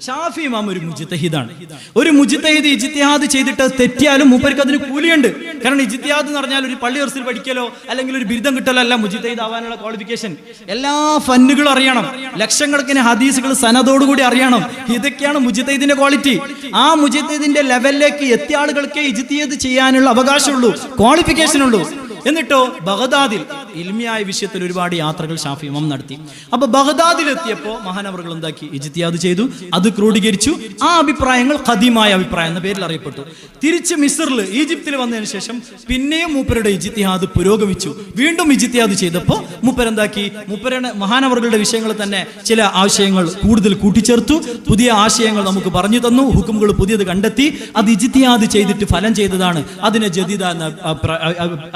ഷാഫി ഇമാം ഒരു മുജ്തഹിദാണ്. ഒരു മുജ്തഹിദ് ഇജ്തിഹാദ് ചെയ്തിട്ട് തെറ്റിയാലും മൂപ്പർക്ക് അതിന് കൂലിയുണ്ട്. കാരണം ഇജ്തിഹാദ് എന്ന് പറഞ്ഞാൽ ഒരു പള്ളി ദർസിൽ പഠിക്കലോ അല്ലെങ്കിൽ ഒരു ബിരുദം കിട്ടലോ അല്ല മുജ്തഹിദ് ആവാനുള്ള ക്വാളിഫിക്കേഷൻ. എല്ലാ ഫന്നുകളും അറിയണം, ലക്ഷക്കണക്കിന് ഹദീസുകൾ സനദോടുകൂടി അറിയണം. ഇതൊക്കെയാണ് മുജ്തഹിദിന്റെ ക്വാളിറ്റി. ആ മുജ്തഹിദിന്റെ ലെവലിലേക്ക് എത്തിയ ആളുകൾക്ക് ഇജ്തിഹാദ് ചെയ്യാനുള്ള അവകാശമുള്ളൂ, ക്വാളിഫിക്കേഷൻ ഉള്ളൂ. എന്നിട്ടോ ബഗ്ദാദിൽ ഇൽമിയായ വിഷയത്തിൽ ഒരുപാട് യാത്രകൾ ഷാഫി ഇമാം നടത്തി. അപ്പൊ ബഗ്ദാദിൽ എത്തിയപ്പോൾ മഹാനവറുകൾ എന്താക്കി? ഇജ്തിഹാദ് ചെയ്തു, അത് ക്രോഡീകരിച്ചു. ആ അഭിപ്രായങ്ങൾ ഖദീമായ അഭിപ്രായം എന്ന പേരിൽ അറിയപ്പെട്ടു. തിരിച്ച് മിസ്റിൽ, ഈജിപ്തിൽ വന്നതിന് ശേഷം പിന്നെയും മൂപ്പരുടെ ഇജ്തിഹാദ് പുരോഗമിച്ചു. വീണ്ടും ഇജ്തിഹാദ് ചെയ്തപ്പോൾ മൂപ്പരെന്താക്കി? മൂപ്പരുടെ മഹാനവറുകളുടെ വിഷയങ്ങൾ തന്നെ ചില ആശയങ്ങൾ കൂടുതൽ കൂട്ടിച്ചേർത്തു, പുതിയ ആശയങ്ങൾ നമുക്ക് പറഞ്ഞു തന്നു, ഹുക്കുമുകൾ പുതിയത് കണ്ടെത്തി. അത് ഇജ്തിഹാദ് ചെയ്തിട്ട് ഫലം ചെയ്തതാണ്. അതിനെ ജദീദ എന്ന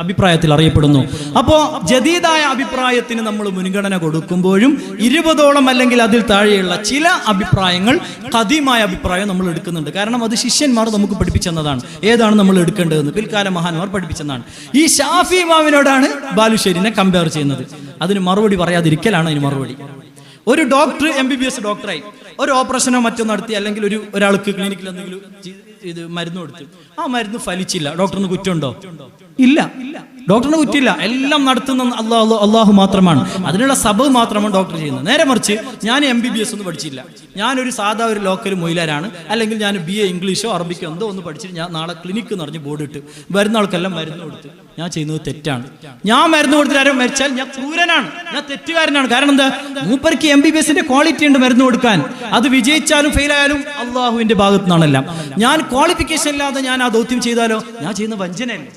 അഭിപ്രായത്തിൽ അറിയപ്പെടുന്നു. അപ്പോ ജദീദായ അഭിപ്രായത്തിന് നമ്മൾ മുൻഗണന കൊടുക്കുമ്പോഴും 20ഓളം അല്ലെങ്കിൽ അതിൽ താഴെയുള്ള ചില അഭിപ്രായങ്ങൾ ഖദീമായ അഭിപ്രായം നമ്മൾ എടുക്കുന്നുണ്ട്. കാരണം അത് ശിഷ്യന്മാർ നമുക്ക് പഠിപ്പിച്ചെന്നതാണ്. ഏതാണ് നമ്മൾ എടുക്കേണ്ടതെന്ന് പിൽക്കാല മഹാന്മാർ പഠിപ്പിച്ചെന്നാണ്. ഈ ഷാഫി ഇമാമിനോടാണ് ബാലുശ്ശേരിനെ കമ്പയർ ചെയ്യുന്നത്. അതിന് മറുപടി പറയാതിരിക്കലാണ് അതിന് മറുപടി. ഒരു ഡോക്ടർ MBBS ഡോക്ടറായി ഒരു ഓപ്പറേഷനോ മറ്റോ നടത്തി, അല്ലെങ്കിൽ ഒരാൾക്ക് ക്ലിനിക്കിൽ എന്തെങ്കിലും ഇത് മരുന്ന് കൊടുത്തു, ആ മരുന്ന് ഫലിച്ചില്ല, ഡോക്ടറിന് കുറ്റമുണ്ടോ? ഇല്ല, ഡോക്ടറിന് കുറ്റില്ല. എല്ലാം നടത്തുന്ന അള്ളാഹു മാത്രമാണ്. അതിനുള്ള സബബ് മാത്രമാണ് ഡോക്ടർ ചെയ്യുന്നത്. നേരെ മറിച്ച് ഞാൻ MBBS ഒന്നും പഠിച്ചില്ല, ഞാനൊരു സാധാ ഒരു ലോക്കൽ മൊയിലാരാണ്, അല്ലെങ്കിൽ ഞാൻ BA ഇംഗ്ലീഷോ അറബിക്കോ എന്തോ ഒന്ന് പഠിച്ചിട്ട് ഞാൻ നാളെ ക്ലിനിക്ക് എന്ന് പറഞ്ഞ് ബോർഡ് ഇട്ട് വരുന്ന ആൾക്കെല്ലാം മരുന്ന് കൊടുത്ത് ഞാൻ ചെയ്യുന്നത് തെറ്റാണ്. ഞാൻ മരുന്ന് കൊടുത്തിട്ട് ആരും മരിച്ചാൽ ഞാൻ ക്രൂരനാണ്, ഞാൻ തെറ്റുകാരനാണ്. കാരണം എന്താ? മൂപ്പർക്ക് MBBSന്റെ ക്വാളിറ്റി ഉണ്ട് മരുന്ന് കൊടുക്കാൻ. അത് വിജയിച്ചാലും ഫെയിലായാലും അള്ളാഹുവിന്റെ ഭാഗത്തു നിന്നാണെല്ലാം. ഞാൻ ക്വാളിഫിക്കേഷൻ ഇല്ലാതെ ഞാൻ ആ ദൗത്യം ചെയ്താലോ ഞാൻ ചെയ്യുന്ന വഞ്ചനയല്ല.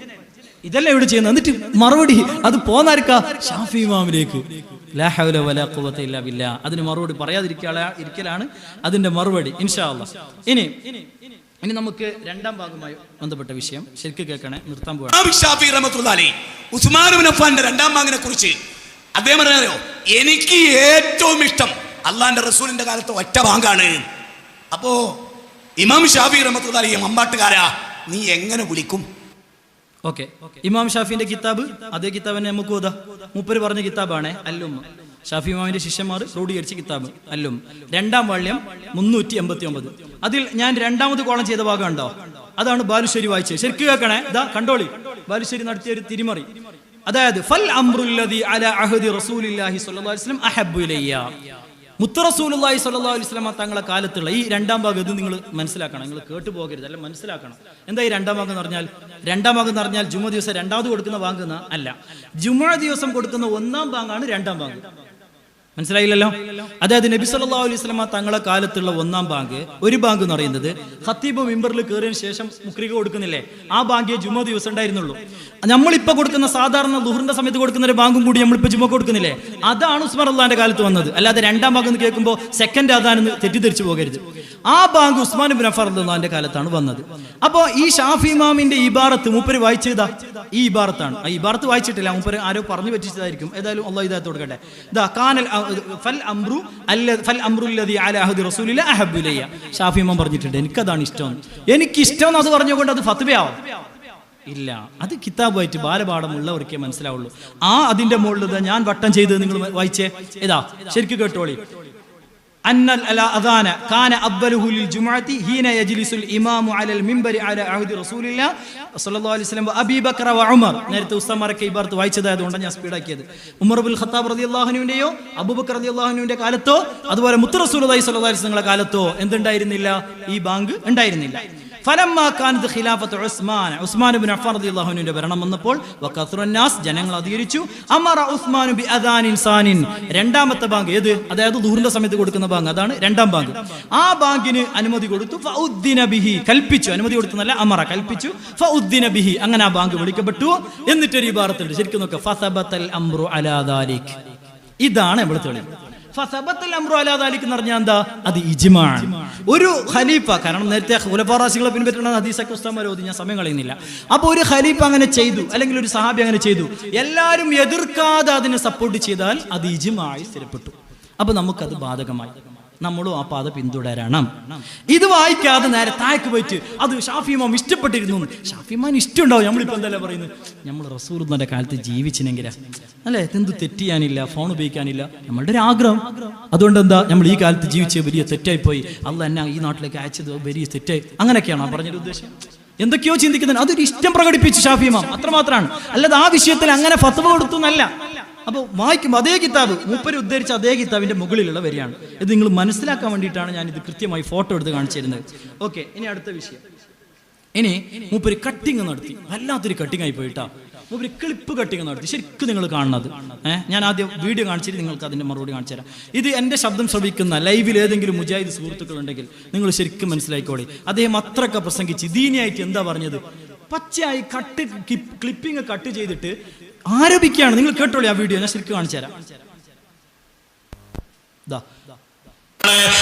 ഇതല്ല ഇവിടെ ചെയ്യുന്നത്. എന്നിട്ട് മറുപടി അത് പോന്നാർക്ക ഷാഫി ഇമാമിലേക്ക്. ലാ ഹൗല വലാ ഖുവത ഇല്ലാ ബില്ലാ. അതിന് മറുപടി പറയാതിരിക്കലാണ് അതിന്റെ മറുപടി ഇൻഷാ അല്ലാഹ്. ഇനി നമുക്ക് രണ്ടാം ഭാഗവുമായി ബന്ധപ്പെട്ട വിഷയം ശരിക്കും കേൾക്കണേ, നിർത്താൻ പോവാണ്. ഉസ്മാൻ ഇബ്നു അഫ്ഫാന്റെ രണ്ടാം ബാങ്കിനെ കുറിച്ച് അദ്ദേഹം പറഞ്ഞോ, എനിക്ക് ഏറ്റവും ഇഷ്ടം അള്ളാന്റെ റസൂലിന്റെ കാലത്ത് ഒറ്റ ബാങ്കാണ്. അപ്പോ ഇമാം ഷാഫി റഹ്മത്തുള്ളാഹി അമ്പാട്ടുകാരാ, നീ എങ്ങനെ വിളിക്കും? ഓക്കെ, ഇമാം ഷാഫിന്റെ കിതാബ്, അതേ കിതാബ് തന്നെ നമുക്ക് ഓതാ. മൂപ്പര് പറഞ്ഞ കിതാബാണ് അല്ലും. ഷാഫി ഇമാമിന്റെ ശിഷ്യന്മാർ ക്രോഡീകരിച്ച കിതാബ് അല്ലും, രണ്ടാം വാള്യം 389. അതിൽ ഞാൻ രണ്ടാമത് കോളം ചെയ്ത ഭാഗം ഉണ്ടോ? അതാണ് ബാലുശ്ശേരി വായിച്ചത്. ശരിക്കും കേൾക്കണേ, ഇതാ കണ്ടോളി. ബാലുശ്ശേരി നടത്തിയ ഒരു തിരിമറി. അതായത് ഫൽ അംറുല്ലദി അലാ അഹദി റസൂലില്ലാഹി സ്വല്ലല്ലാഹു അലൈഹി വസല്ലം അഹബ്ബു ഇലയ്യ. മുത്ത് റസൂലുള്ളാഹി സ്വല്ലല്ലാഹു അലൈഹി വസല്ലം തങ്ങളെ കാലത്തുള്ള ഈ രണ്ടാം ഭാഗം ഇത് നിങ്ങൾ മനസ്സിലാക്കണം, നിങ്ങൾ കേട്ടു പോകരുത്, അല്ല മനസ്സിലാക്കണം. എന്താ ഈ രണ്ടാം ഭാഗം എന്ന് പറഞ്ഞാൽ? രണ്ടാം ഭാഗം എന്ന് പറഞ്ഞാൽ ജുമുഅ ദിവസം രണ്ടാമത് കൊടുക്കുന്ന ബാങ്ക് അല്ല, ജുമുഅ ദിവസം കൊടുക്കുന്ന ഒന്നാം ബാങ്കാണ് രണ്ടാം ബാങ്ക്. മനസ്സിലായില്ലല്ലോ? അതായത് നബി സല്ലല്ലാഹു അലൈഹി വസല്ലം തങ്ങളെ കാലത്തുള്ള ഒന്നാം ബാങ്ക്, ഒരു ബാങ്ക് എന്ന് പറയുന്നത് ഖത്തീബ് മിമ്പറിൽ കയറിയതിനു ശേഷം മുക്രിക കൊടുക്കുന്നില്ലേ, ആ ബാങ്കേ ജുമുഅ ദിവസം ഉണ്ടായിരുന്നുള്ളൂ. നമ്മളിപ്പോ കൊടുക്കുന്ന സാധാരണ ദുഹറിന്റെ സമയത്ത് കൊടുക്കുന്ന ഒരു ബാങ്കും കൂടി നമ്മളിപ്പോ ജുമുഅ കൊടുക്കുന്നില്ലേ, അതാണ് ഉസ്മാൻ റളിയല്ലാഹുവിന്റെ കാലത്ത് വന്നത്. അല്ലാതെ രണ്ടാം ബാങ്ക് എന്ന് കേൾക്കുമ്പോൾ സെക്കൻഡ് അതാനെന്ന് തെറ്റിദ്ധരിച്ചു പോകരുത്. ആ ബാങ്ക് ഉസ്മാൻ ഇബ്നു അഫ്ഫാൻ റളിയല്ലാഹുവിന്റെ കാലത്താണ് വന്നത്. അപ്പോ ഈ ഷാഫി ഇമാമിന്റെ ഇബാറത്ത് മൂപ്പര് വായിച്ചതാ ഈ ഇബാറത്താണ്. ആ ഇബാറത്ത് വായിച്ചിട്ടില്ല, മൂപ്പര് ആരോ പറഞ്ഞു പറ്റിച്ചതായിരിക്കും. ഏതായാലും അല്ലാഹു ഹിദായത്ത് കൊടുക്കട്ടെ. ദാ കാനൽ ഫൽ അംറുല്ലദി അലാ അഹദി റസൂലില്ലാഹി അഹബ്ബു ഇലയ്യ. ഷാഫി ഇമാം പറഞ്ഞിട്ടുണ്ട് എനിക്കതാണ് ഇഷ്ടം. എനിക്കിഷ്ടം അത് പറഞ്ഞുകൊണ്ട് അത് ഫത്വയാവും ഇല്ല, അത് കിതാബായിട്ട് ബാലപാഠമുള്ളവർക്കേ മനസ്സിലാവുള്ളൂ. അതിന്റെ മുകളിൽ ഞാൻ വട്ടം ചെയ്ത് നിങ്ങൾ വായിച്ചേ. ഇതാ ശരിക്കും കേട്ടോളി. അന്നൽ അദാന കാന അവ്വലുഹു ലിൽ ജുമുഅത്തി ഹീന യജ്ലിസുൽ ഇമാമു അലൽ മിംബരി അലാ അഹദി റസൂലില്ലാഹി സ്വല്ലല്ലാഹു അലൈഹി വസല്ലം അബീ ബക്കർ വ ഉമർ. നേരത്തെ ഉസ്താമാരൊക്കെ ഇബാറത്ത് വായിച്ചതായതുകൊണ്ടാണ് ഞാൻ സ്പീഡാക്കിയത്. ഉമർ ഇബ്നുൽ ഖത്താബ് റളിയല്ലാഹു അൻഹുവിന്റെയോ അബൂബക്കർ റളിയല്ലാഹു അൻഹുവിന്റെ കാലത്തോ അതുപോലെ മുത്ത് റസൂലുള്ളാഹി സ്വല്ലല്ലാഹു അലൈഹി വസല്ലം കാലത്തോ എന്തുണ്ടായിരുന്നില്ല? ഈ ബാങ്ക് ഉണ്ടായിരുന്നില്ല. ഫലമ്മാ കാനത് ഖിലാഫത്ത് ഉസ്മാൻ ഇബ്നു അഫ്ഫാൻ റളിയല്ലാഹു അൻഹുവിന്റെ ഭരണം വന്നപ്പോൾ വകത്റൻ നാസ്, ജനങ്ങൾ അധികരിച്ചു. അമറ ഉസ്മാൻ ബി അദാനിൻ സാനിൻ, രണ്ടാമത്തെ ബാങ്ക് ഏത്? അതായത് ദുഹറിന്റെ സമയത്ത് കൊടുക്കുന്ന ബാങ്ക്, അതാണ് രണ്ടാം ബാങ്ക്. ആ ബാങ്കിന് അനുമതി കൊടുത്തു. ഫഉദ്ദിന ബിഹി, കൽപ്പിച്ചു. അനുമതി കൊടുത്തുന്നല്ല, അമറ കൽപ്പിച്ചു. ഫഉദ്ദിന ബിഹി, അങ്ങനെ ആ ബാങ്ക് വിളിക്കപ്പെട്ടു. എന്നിട്ടൊരു ഇബാറത്തുണ്ട്, ശരിക്കും നോക്കുക. ഫസബത്തൽ അംറു അലാ ദാലിക്, ഇതാണ് നമ്മൾ തെളിവ്. ഫസബത്തൽ അംറു അലാ ദാലിക് എന്ന് പറഞ്ഞാൽ എന്താ? അത് ഇജ്മാ. ഒരു ഖലീഫ, കാരണം നേരത്തെ ഖുലഫാ റാഷിദുകളെ പിൻപറ്റുന്ന ഹദീസൊക്കെ ഉസ്താദ്മാർ ഓതി, ഞാൻ സമയം കളയുന്നില്ല. അപ്പൊ ഒരു ഖലീഫ അങ്ങനെ ചെയ്തു, അല്ലെങ്കിൽ ഒരു സഹാബി അങ്ങനെ ചെയ്തു, എല്ലാവരും എതിർക്കാതെ അതിനെ സപ്പോർട്ട് ചെയ്താൽ അത് ഇജ്മാഇ സ്ഥിരപ്പെട്ടു. അപ്പൊ നമുക്കത് ബാധകമായി, നമ്മളും ആ പാത പിന്തുടരണം. ഇത് വായിക്കാതെ നേരെ താഴേക്ക് പോയിട്ട് അത് ഷാഫി ഇമാം ഇഷ്ടപ്പെട്ടിരുന്നു. ഷാഫി ഇമാൻ ഇഷ്ടമുണ്ടാവും. നമ്മളിപ്പോ എന്തല്ല പറയുന്നത്? നമ്മൾ റസൂലുള്ളാഹിന്റെ കാലത്ത് ജീവിച്ചിനെങ്കിലാ അല്ലെ, എന്ത് തെറ്റ് ചെയ്യാനില്ല, ഫോൺ ഉപയോഗിക്കാനില്ല, നമ്മളുടെ ഒരു ആഗ്രഹം. അതുകൊണ്ട് എന്താ നമ്മൾ ഈ കാലത്ത് ജീവിച്ച് വലിയ തെറ്റായി പോയി, അള്ളാഹ് എന്നെ ഈ നാട്ടിലേക്ക് അയച്ചത് വലിയ തെറ്റായി, അങ്ങനെയൊക്കെയാണോ പറഞ്ഞൊരു ഉദ്ദേശം? എന്തൊക്കെയോ ചിന്തിക്കുന്നത്. അതൊരു ഇഷ്ടം പ്രകടിപ്പിച്ചു ഷാഫി ഇമാം, അത്രമാത്രമാണ്. അല്ലാതെ ആ വിഷയത്തിൽ അങ്ങനെ ഫത്വ കൊടുത്തു എന്നല്ല. അപ്പോൾ വായിക്കുമ്പോൾ അതേ കിതാബ്, മൂപ്പര് ഉദ്ധരിച്ച അതേ കിതാബിന്റെ മുകളിലുള്ള വരിയാണ്. ഇത് നിങ്ങൾ മനസ്സിലാക്കാൻ വേണ്ടിയിട്ടാണ് ഞാൻ ഇത് കൃത്യമായി ഫോട്ടോ എടുത്ത് കാണിച്ചു തരുന്നത്. ഓക്കെ, ഇനി അടുത്ത വിഷയം. ഇനി മൂപ്പര് കട്ടിങ് നടത്തി, വല്ലാത്തൊരു കട്ടിങ് ആയി പോയിട്ടാ. മൂപ്പര് ക്ലിപ്പ് കട്ടിങ് നടത്തി, ശരിക്കും നിങ്ങൾ കാണുന്നത്. ഞാൻ ആദ്യം വീഡിയോ കാണിച്ചിട്ട് നിങ്ങൾക്ക് അതിന്റെ മറുപടി കാണിച്ചു തരാം. ഇത് എൻ്റെ ശബ്ദം ശ്രവിക്കുന്ന ലൈവിൽ ഏതെങ്കിലും മുജാഹിദ് സുഹൃത്തുക്കളുണ്ടെങ്കിൽ നിങ്ങൾ ശരിക്കും മനസ്സിലാക്കിക്കോളി. അദ്ദേഹം അത്രയൊക്കെ പ്രസംഗിച്ച് ദീനിയായിട്ട് എന്താ പറഞ്ഞത്? പച്ചയായി ക്ലിപ്പിങ് കട്ട് ചെയ്തിട്ട് ആരോപിക്കുകയാണ്. നിങ്ങൾ കേട്ടോളി ആ വീഡിയോ, ഞാൻ ശരിക്കും കാണിച്ചു തരാം.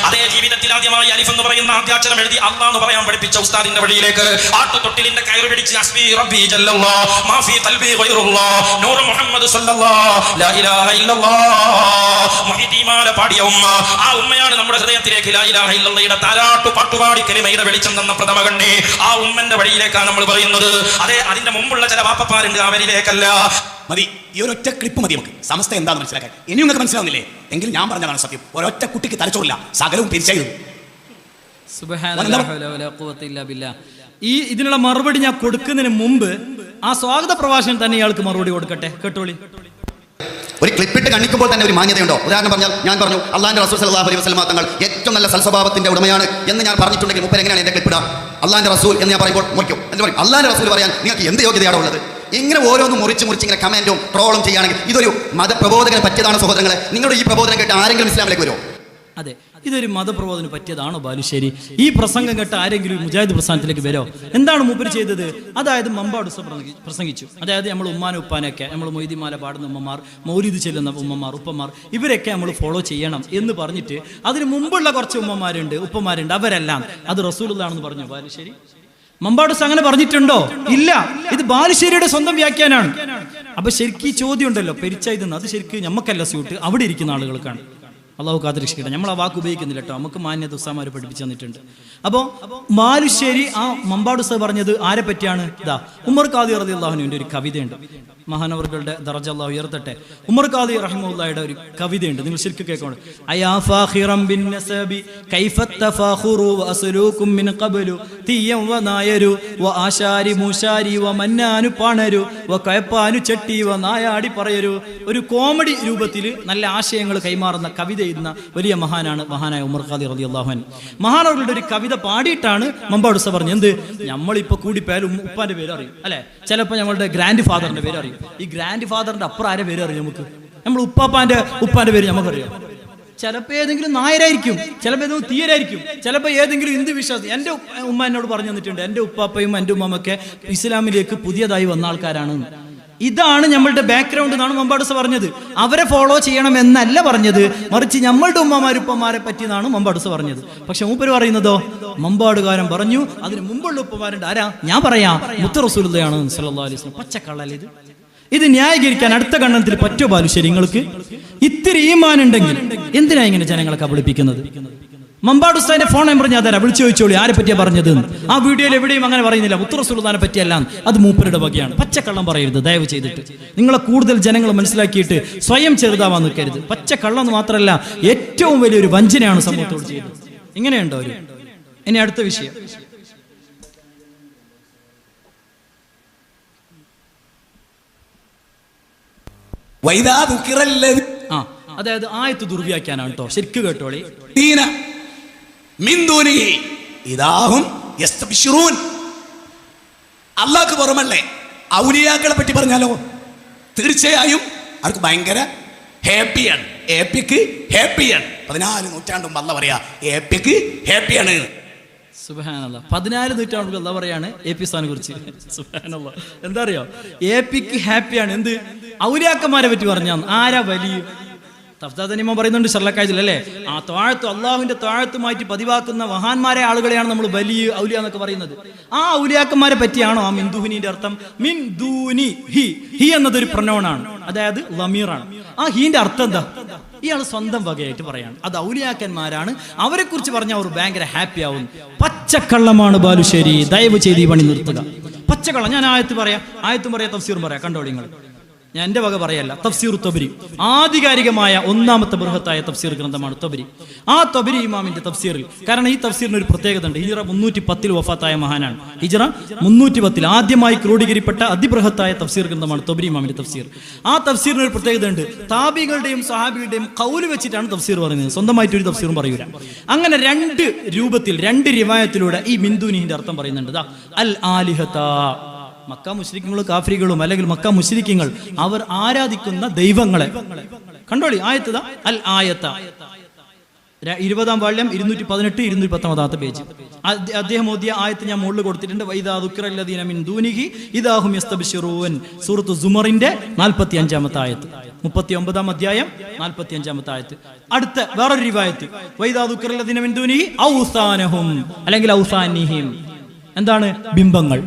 അതേ ജീവിതത്തിൽ ആദ്യമായി അലിഫ് എന്ന് പറയുന്ന ആദ്യാക്ഷരം എഴുതി അല്ലാഹ് എന്ന് പറയാൻ പഠിപ്പിച്ച ഉസ്താദിന്റെ വഴിയിലേക്ക് ആട്ടുതൊട്ടിലിന്റെ കയറ് പിടിച്ച് ഹസ്ബി റബ്ബി ജല്ലല്ലാഹ് മാ ഫീ ഖൽബി ഗൈറുല്ലാഹ് നൂർ മുഹമ്മദ് സല്ലല്ലാഹ് ലാ ഇലാഹ ഇല്ലല്ലാഹ് മുഹീദീമാല പാടിയ ഉമ്മ. ആ ഉമ്മയാണ് നമ്മുടെ ഹൃദയത്തിലേക്ക് ലാ ഇലാഹ ഇല്ലല്ലാഹയുടെ താരാട്ടു പാട്ടുപാടി കലിമയുടെ വെളിച്ചം തന്ന പ്രഥമ കണ്ണി. ആ ഉമ്മന്റെ വഴിയിലേക്കാണ് നമ്മൾ പറയുന്നത്. അതെ, അതിന്റെ മുമ്പുള്ള ചില വാപ്പപ്പാരുണ്ട്, അവരിലേക്കല്ല. മതി, ഈ ഒരൊറ്റ ക്ലിപ്പ് മതി നമുക്ക് സമസ്ത എന്താണെന്ന് മനസ്സിലാക്കാൻ. ഇനിയും നിങ്ങൾക്ക് മനസ്സിലാവുന്നില്ലേ? എങ്കിൽ ഞാൻ പറഞ്ഞതാണ് സത്യം. ഒരൊറ്റ കുട്ടിക്ക് തലച്ചോറില്ല, സകലവും തിരിച്ചായിരുന്നു. ഈ ഇതിനുള്ള മറുപടി ഞാൻ കൊടുക്കുന്നതിന് മുമ്പ് ആ സ്വാഗത പ്രഭാഷണം തന്നെ ഇയാൾക്ക് മറുപടി കൊടുക്കട്ടെ, കേട്ടോളി. ഒരു ക്ലിപ്പിട്ട് കണ്ണിക്കുമ്പോൾ തന്നെ ഒരു മാന്യതയുണ്ടോ? ഉദാഹരണം പറഞ്ഞാൽ, ഞാൻ പറഞ്ഞു അള്ളാന്റെ റസൂൽ സല്ലല്ലാഹു അലൈഹി വസല്ലം തങ്ങൾ ഏറ്റവും നല്ല സൽസ്വഭാവത്തിന്റെ ഉടമയാണ് എന്ന് ഞാൻ പറഞ്ഞിട്ടുണ്ടെങ്കിൽ മുപ്പർ എങ്ങനെയാണ് എന്റെ ക്ലിപ്പിടുക? അള്ളാന്റെ റസൂൽ എന്ന് ഞാൻ പറയുമ്പോൾ മുറിക്കും. എന്ത് പറയും? അള്ളാന്റെ റസൂൽ പറയാൻ നിങ്ങൾക്ക് എന്ത് യോഗ്യതയാണ് ഉള്ളത്? ഇങ്ങനെ ഓരോന്നും മുറിച്ച് ഇങ്ങനെ കമന്റും ട്രോളും ചെയ്യുകയാണെങ്കിൽ ഇതൊരു മതപ്രബോധകന് പറ്റിയതാണ് സഹോദരങ്ങളെ. നിങ്ങളുടെ ഈ പ്രബോധനം കേട്ട് ആരെങ്കിലും ഇസ്ലാമിലേക്ക് വരുമോ? അതെ, ഇതൊരു മതപ്രബോധനം പറ്റിയതാണോ ബാലുശ്ശേരി? ഈ പ്രസംഗം കേട്ട് ആരെങ്കിലും മുജാഹിദ് പ്രസ്ഥാനത്തിലേക്ക് വരോ? എന്താണ് മൂപ്പര് ചെയ്തത്? അതായത് മമ്പാട് പ്രസംഗിച്ചു. അതായത് നമ്മൾ ഉമ്മാനെ ഉപ്പാനെയൊക്കെ, നമ്മൾ മൊയ്തിമാല പാടുന്ന ഉമ്മമാർ, മൗലിദ് ചെല്ലുന്ന ഉമ്മമാർ, ഉപ്പമാർ, ഇവരൊക്കെ നമ്മൾ ഫോളോ ചെയ്യണം എന്ന് പറഞ്ഞിട്ട് അതിന് മുമ്പുള്ള കുറച്ച് ഉമ്മമാരുണ്ട്, ഉപ്പമാരുണ്ട്, അവരെല്ലാം അത് റസൂലുള്ളാഹിയാണെന്ന് പറഞ്ഞു ബാലുശ്ശേരി. മമ്പാടുസ് അങ്ങനെ പറഞ്ഞിട്ടുണ്ടോ? ഇല്ല. ഇത് ബാലുശ്ശേരിയുടെ സ്വന്തം വ്യാഖ്യാനാണ്. അപ്പൊ ശരിക്കും ഈ ചോദ്യം ഉണ്ടല്ലോ, പെരിച്ചായി അത് ശരിക്കും നമുക്കല്ല സ്യൂട്ട്, അവിടെ ഇരിക്കുന്ന ആളുകൾക്കാണ്. അള്ളാഹു കാത്തിരക്ഷിക്കട്ടെ. നമ്മൾ ആ വാക്ക് ഉപയോഗിക്കുന്നില്ല കേട്ടോ, നമുക്ക് മാന്യത ഉസ്താമാർ പഠിപ്പിച്ചു തന്നിട്ടുണ്ട്. അപ്പോൾ ബാലുശ്ശേരി ആ മമ്പാടുസ പറഞ്ഞത് ആരെ പറ്റിയാണ്? ഇതാ ഉമർ ഖാദി റളിയല്ലാഹു അൻഹുവിന്റെ ഒരു കവിതയുണ്ട്, മഹാനവറുകളുടെ ദറജ അല്ലാഹു ഉയർത്തട്ടെ. ഉമർ ഖാദി റഹിമഹുല്ലാഹിയുടെ ഒരു കവിതയുണ്ട്, നിങ്ങൾ ശരിക്കും കേൾക്കണം. അയാ ഫാഖിറൻ ബിൻ നസബി കൈഫ തഫാഖുറു വഅസ്ലൂകും മിൻ ഖബ്ലു തിയം വനായരു വആശാരി മുശാരി വമന്നാനു പാണരു വകയപ്പാനു ചട്ടി വനായാടി പറയരു. ഒരു കോമഡി രൂപത്തിൽ നല്ല ആശയങ്ങൾ കൈമാറുന്ന കവിത എഴുതുന്ന വലിയ മഹാനായ ഉമർ ഖാദി റളിയല്ലാഹു അൻഹു. മഹാനവറുകളുടെ ഒരു കവിത പാടിയിട്ടാണ് മമ്പാടുസ പറഞ്ഞത്. എന്ത്? നമ്മളിപ്പോ കൂടി പോയാലും ഉപ്പാന്റെ പേര് അറിയും അല്ലെ, ചിലപ്പോൾ നമ്മളുടെ ഗ്രാൻഡ് ഫാദറിന്റെ പേര് അറിയും. ഈ ഗ്രാൻഡ് ഫാദറിന്റെ അപ്പുറം ആരെ പേര് അറിയും നമുക്ക്? നമ്മൾ ഉപ്പാന്റെ പേര് നമുക്കറിയാം. ചിലപ്പോൾ ഏതെങ്കിലും നായരായിരിക്കും, ചിലപ്പോൾ ഏതെങ്കിലും തീയരായിരിക്കും, ചിലപ്പോൾ ഏതെങ്കിലും ഹിന്ദു വിശ്വാസം. എൻ്റെ ഉമ്മ എന്നോട് പറഞ്ഞു തന്നിട്ടുണ്ട്, എൻ്റെ ഉപ്പാപ്പയും എൻ്റെ ഉമ്മയൊക്കെ ഇസ്ലാമിലേക്ക് പുതിയതായി വന്ന ആൾക്കാരാണ്. ഇതാണ് നമ്മളുടെ ബാക്ക്ഗ്രൗണ്ട് എന്നാണ് മമ്പാടുസ പറഞ്ഞത്. അവരെ ഫോളോ ചെയ്യണം എന്നല്ല പറഞ്ഞത്, മറിച്ച് നമ്മളുടെ ഉപ്പമാരെ പറ്റി എന്നാണ് മമ്പാടുസ പറഞ്ഞത്. പക്ഷെ മൂപ്പര് പറയുന്നതോ, മമ്പാടുകാരൻ പറഞ്ഞു അതിന് മുമ്പുള്ള ഉപ്പമാരുണ്ട്. ആരാ? ഞാൻ പറയാം, മുത്ത് റസൂലുള്ളാഹിയാണ് സ്വല്ലല്ലാഹു അലൈഹി വസല്ലം. പച്ചക്കള്ളല്ലേ ഇത്? ഇത് ന്യായീകരിക്കാൻ അടുത്ത കണ്ണത്തിൽ പറ്റുമോ ബാലുശ്ശേരി? നിങ്ങൾക്ക് ഇത്തിരി ഈമാൻ ഉണ്ടെങ്കിൽ എന്തിനാ ഇങ്ങനെ ജനങ്ങളെ കബളിപ്പിക്കുന്നത്? മമ്പാടുസ്താന്റെ ഫോൺ നമ്പർ ഞാൻ തരാം, വിളിച്ചു ചോദിച്ചോളൂ ആരെ പറ്റിയാ പറഞ്ഞത്. ആ വീഡിയോയിൽ എവിടെയും അങ്ങനെ പറയുന്നില്ല, മുത്ത് റസൂലുള്ളാഹിനെ പറ്റിയല്ല, അത് മൂപ്പരുടെ വകയാണ്. പച്ചക്കള്ളം പറയരുത് ദയവ് ചെയ്തിട്ട്. നിങ്ങളെ കൂടുതൽ ജനങ്ങൾ മനസ്സിലാക്കിയിട്ട് സ്വയം ചെറുതാവാൻ നിൽക്കരുത്. പച്ചക്കള്ളം എന്ന് മാത്രമല്ല, ഏറ്റവും വലിയൊരു വഞ്ചനയാണ് സമൂഹത്തോട് ചെയ്തത്. ഇങ്ങനെയുണ്ടോ ഒരു? ഇനി അടുത്ത വിഷയം, അതായത് ആയത്ത് ദുർവ്യാഖ്യാനാണ് കേട്ടോ, ശരിക്കും കേട്ടോളി. അള്ളാഹ്ക്ക് പുറമല്ലേ ഔലിയാക്കളെ പറ്റി പറഞ്ഞാലോ തീർച്ചയായും അവർക്ക് ഭയങ്കര ഹാപ്പിയാണ്. ഏപ്പിക്ക് ഹാപ്പിയാണ്. 14 നൂറ്റാണ്ടും അല്ല പറയാ ഏപ്പിക്ക് ഹാപ്പിയാണ്. സുബ്ഹാനല്ലാഹ്, 14 നൂറ്റാണ്ടുകൾ എന്താ പറയാണ് AP സ്ഥാനെ കുറിച്ച്. സുബ്ഹാനല്ലാഹ്, എന്താ അറിയോ? ഏപ്പിക്ക് ഹാപ്പിയാണ്. എന്ത്? ഔലിയാക്കന്മാരെ പറ്റി പറഞ്ഞാൽ ആരാ വലിയ തഫ്താദനിമ പറയുന്നുണ്ട് ഷർലക്കായതിൽ അല്ലേ, ആ താഴത്ത് അള്ളാഹുവിന്റെ താഴത്തുമായിട്ട് പതിവാക്കുന്ന മഹാന്മാരെ ആളുകളെയാണ് നമ്മൾ വലിയ ഔലിയ എന്നൊക്കെ പറയുന്നത്. ആ ഔലിയാക്കന്മാരെ പറ്റിയാണോ ആ മിന്ദുഹിനിന്റെ അർത്ഥം? മിന്ദൂനി ഹി, ഹി എന്നതൊരു പ്രൊനൗണാണ്, അതായത് ലമീറാണ്. ആ ഹീന്റെ അർത്ഥം എന്താ? ഇയാൾ സ്വന്തം വകയായിട്ട് പറയാണ് അത് ഔലിയാക്കന്മാരാണ്, അവരെ കുറിച്ച് പറഞ്ഞാൽ അവർ ഭയങ്കര ഹാപ്പി ആവും. പച്ചക്കള്ളമാണ് ബാലുശ്ശേരി, ദയവ് ചെയ്ത് ഈ പണി നിർത്തുക. പച്ചക്കള്ളം. ഞാൻ ആയത്തും പറയാം തഫ്സീറും പറയാം, കണ്ടോളി നിങ്ങൾ. ഞാൻ എൻ്റെ വക പറയല്ല. തഫ്സീർ തൊബരി, ആധികാരികമായ ഒന്നാമത്തെ ബൃഹത്തായ തഫ്സീർ ഗ്രന്ഥമാണ് തൊബരി. ആ തൊബരി ഇമാമിന്റെ തഫ്സീറിൽ, കാരണം ഈ തഫ്സീറിന് ഒരു പ്രത്യേകത ഉണ്ട്. ഹിജ്റ 310 വഫാത്തായ മഹാനാണ്. ഹിജ്റ 310 ആദ്യമായി ക്രോഡീകരിക്കപ്പെട്ട അതിബൃഹത്തായ തഫ്സീർ ഗ്രന്ഥമാണ് തൊബരി ഇമാമിന്റെ തഫ്സീർ. ആ തഫ്സീറിന് ഒരു പ്രത്യേകത ഉണ്ട്. താബികളുടെയും സഹാബികളുടെയും ഖൗല് വെച്ചിട്ടാണ് തഫ്സീർ പറയുന്നത്, സ്വന്തമായിട്ട് ഒരു തഫ്സീറും പറയൂല. അങ്ങനെ 2 രൂപത്തിൽ 2 റിവായത്തിലൂടെ ഈ മിന്ദുനിഹിന്റെ അർത്ഥം പറയുന്നുണ്ട്. അൽ ആലിഹത, മക്ക മുശ്രിക്കുകളും കാഫിറുകളും അല്ലെങ്കിൽ മക്ക മുശ്രിക്കുകൾ അവർ ആരാധിക്കുന്ന ദൈവങ്ങളെ. കണ്ടോളി ആയത്ത്, അൽ ആയത്ത 20-ാം വാള്യം 218 219 പേജ്. അദ്ദേഹം ഓതിയ ആയത്ത് ഞാൻ മുകളിൽ കൊടുത്തിട്ടുണ്ട്. വൈദാ ദുക്റല്ലദീന മിൻ ദൂനിഹി ഇദാഹും യസ്തബ്ശിറൂൻ, സൂറത്ത് സുമറിന്റെ 45-ാമത്തെ ആയത്ത്, 39-ാം അധ്യായം 45-ാമത്തെ ആയത്ത്. അടുത്ത വേറൊരു റിവായത്ത്, വൈദാ ദുക്റല്ലദീന മിൻ ദൂനിഹി ഔസാനഹും അല്ലെങ്കിൽ ഔസാനിഹിം, എന്താണ്? ബിംബങ്ങൾ.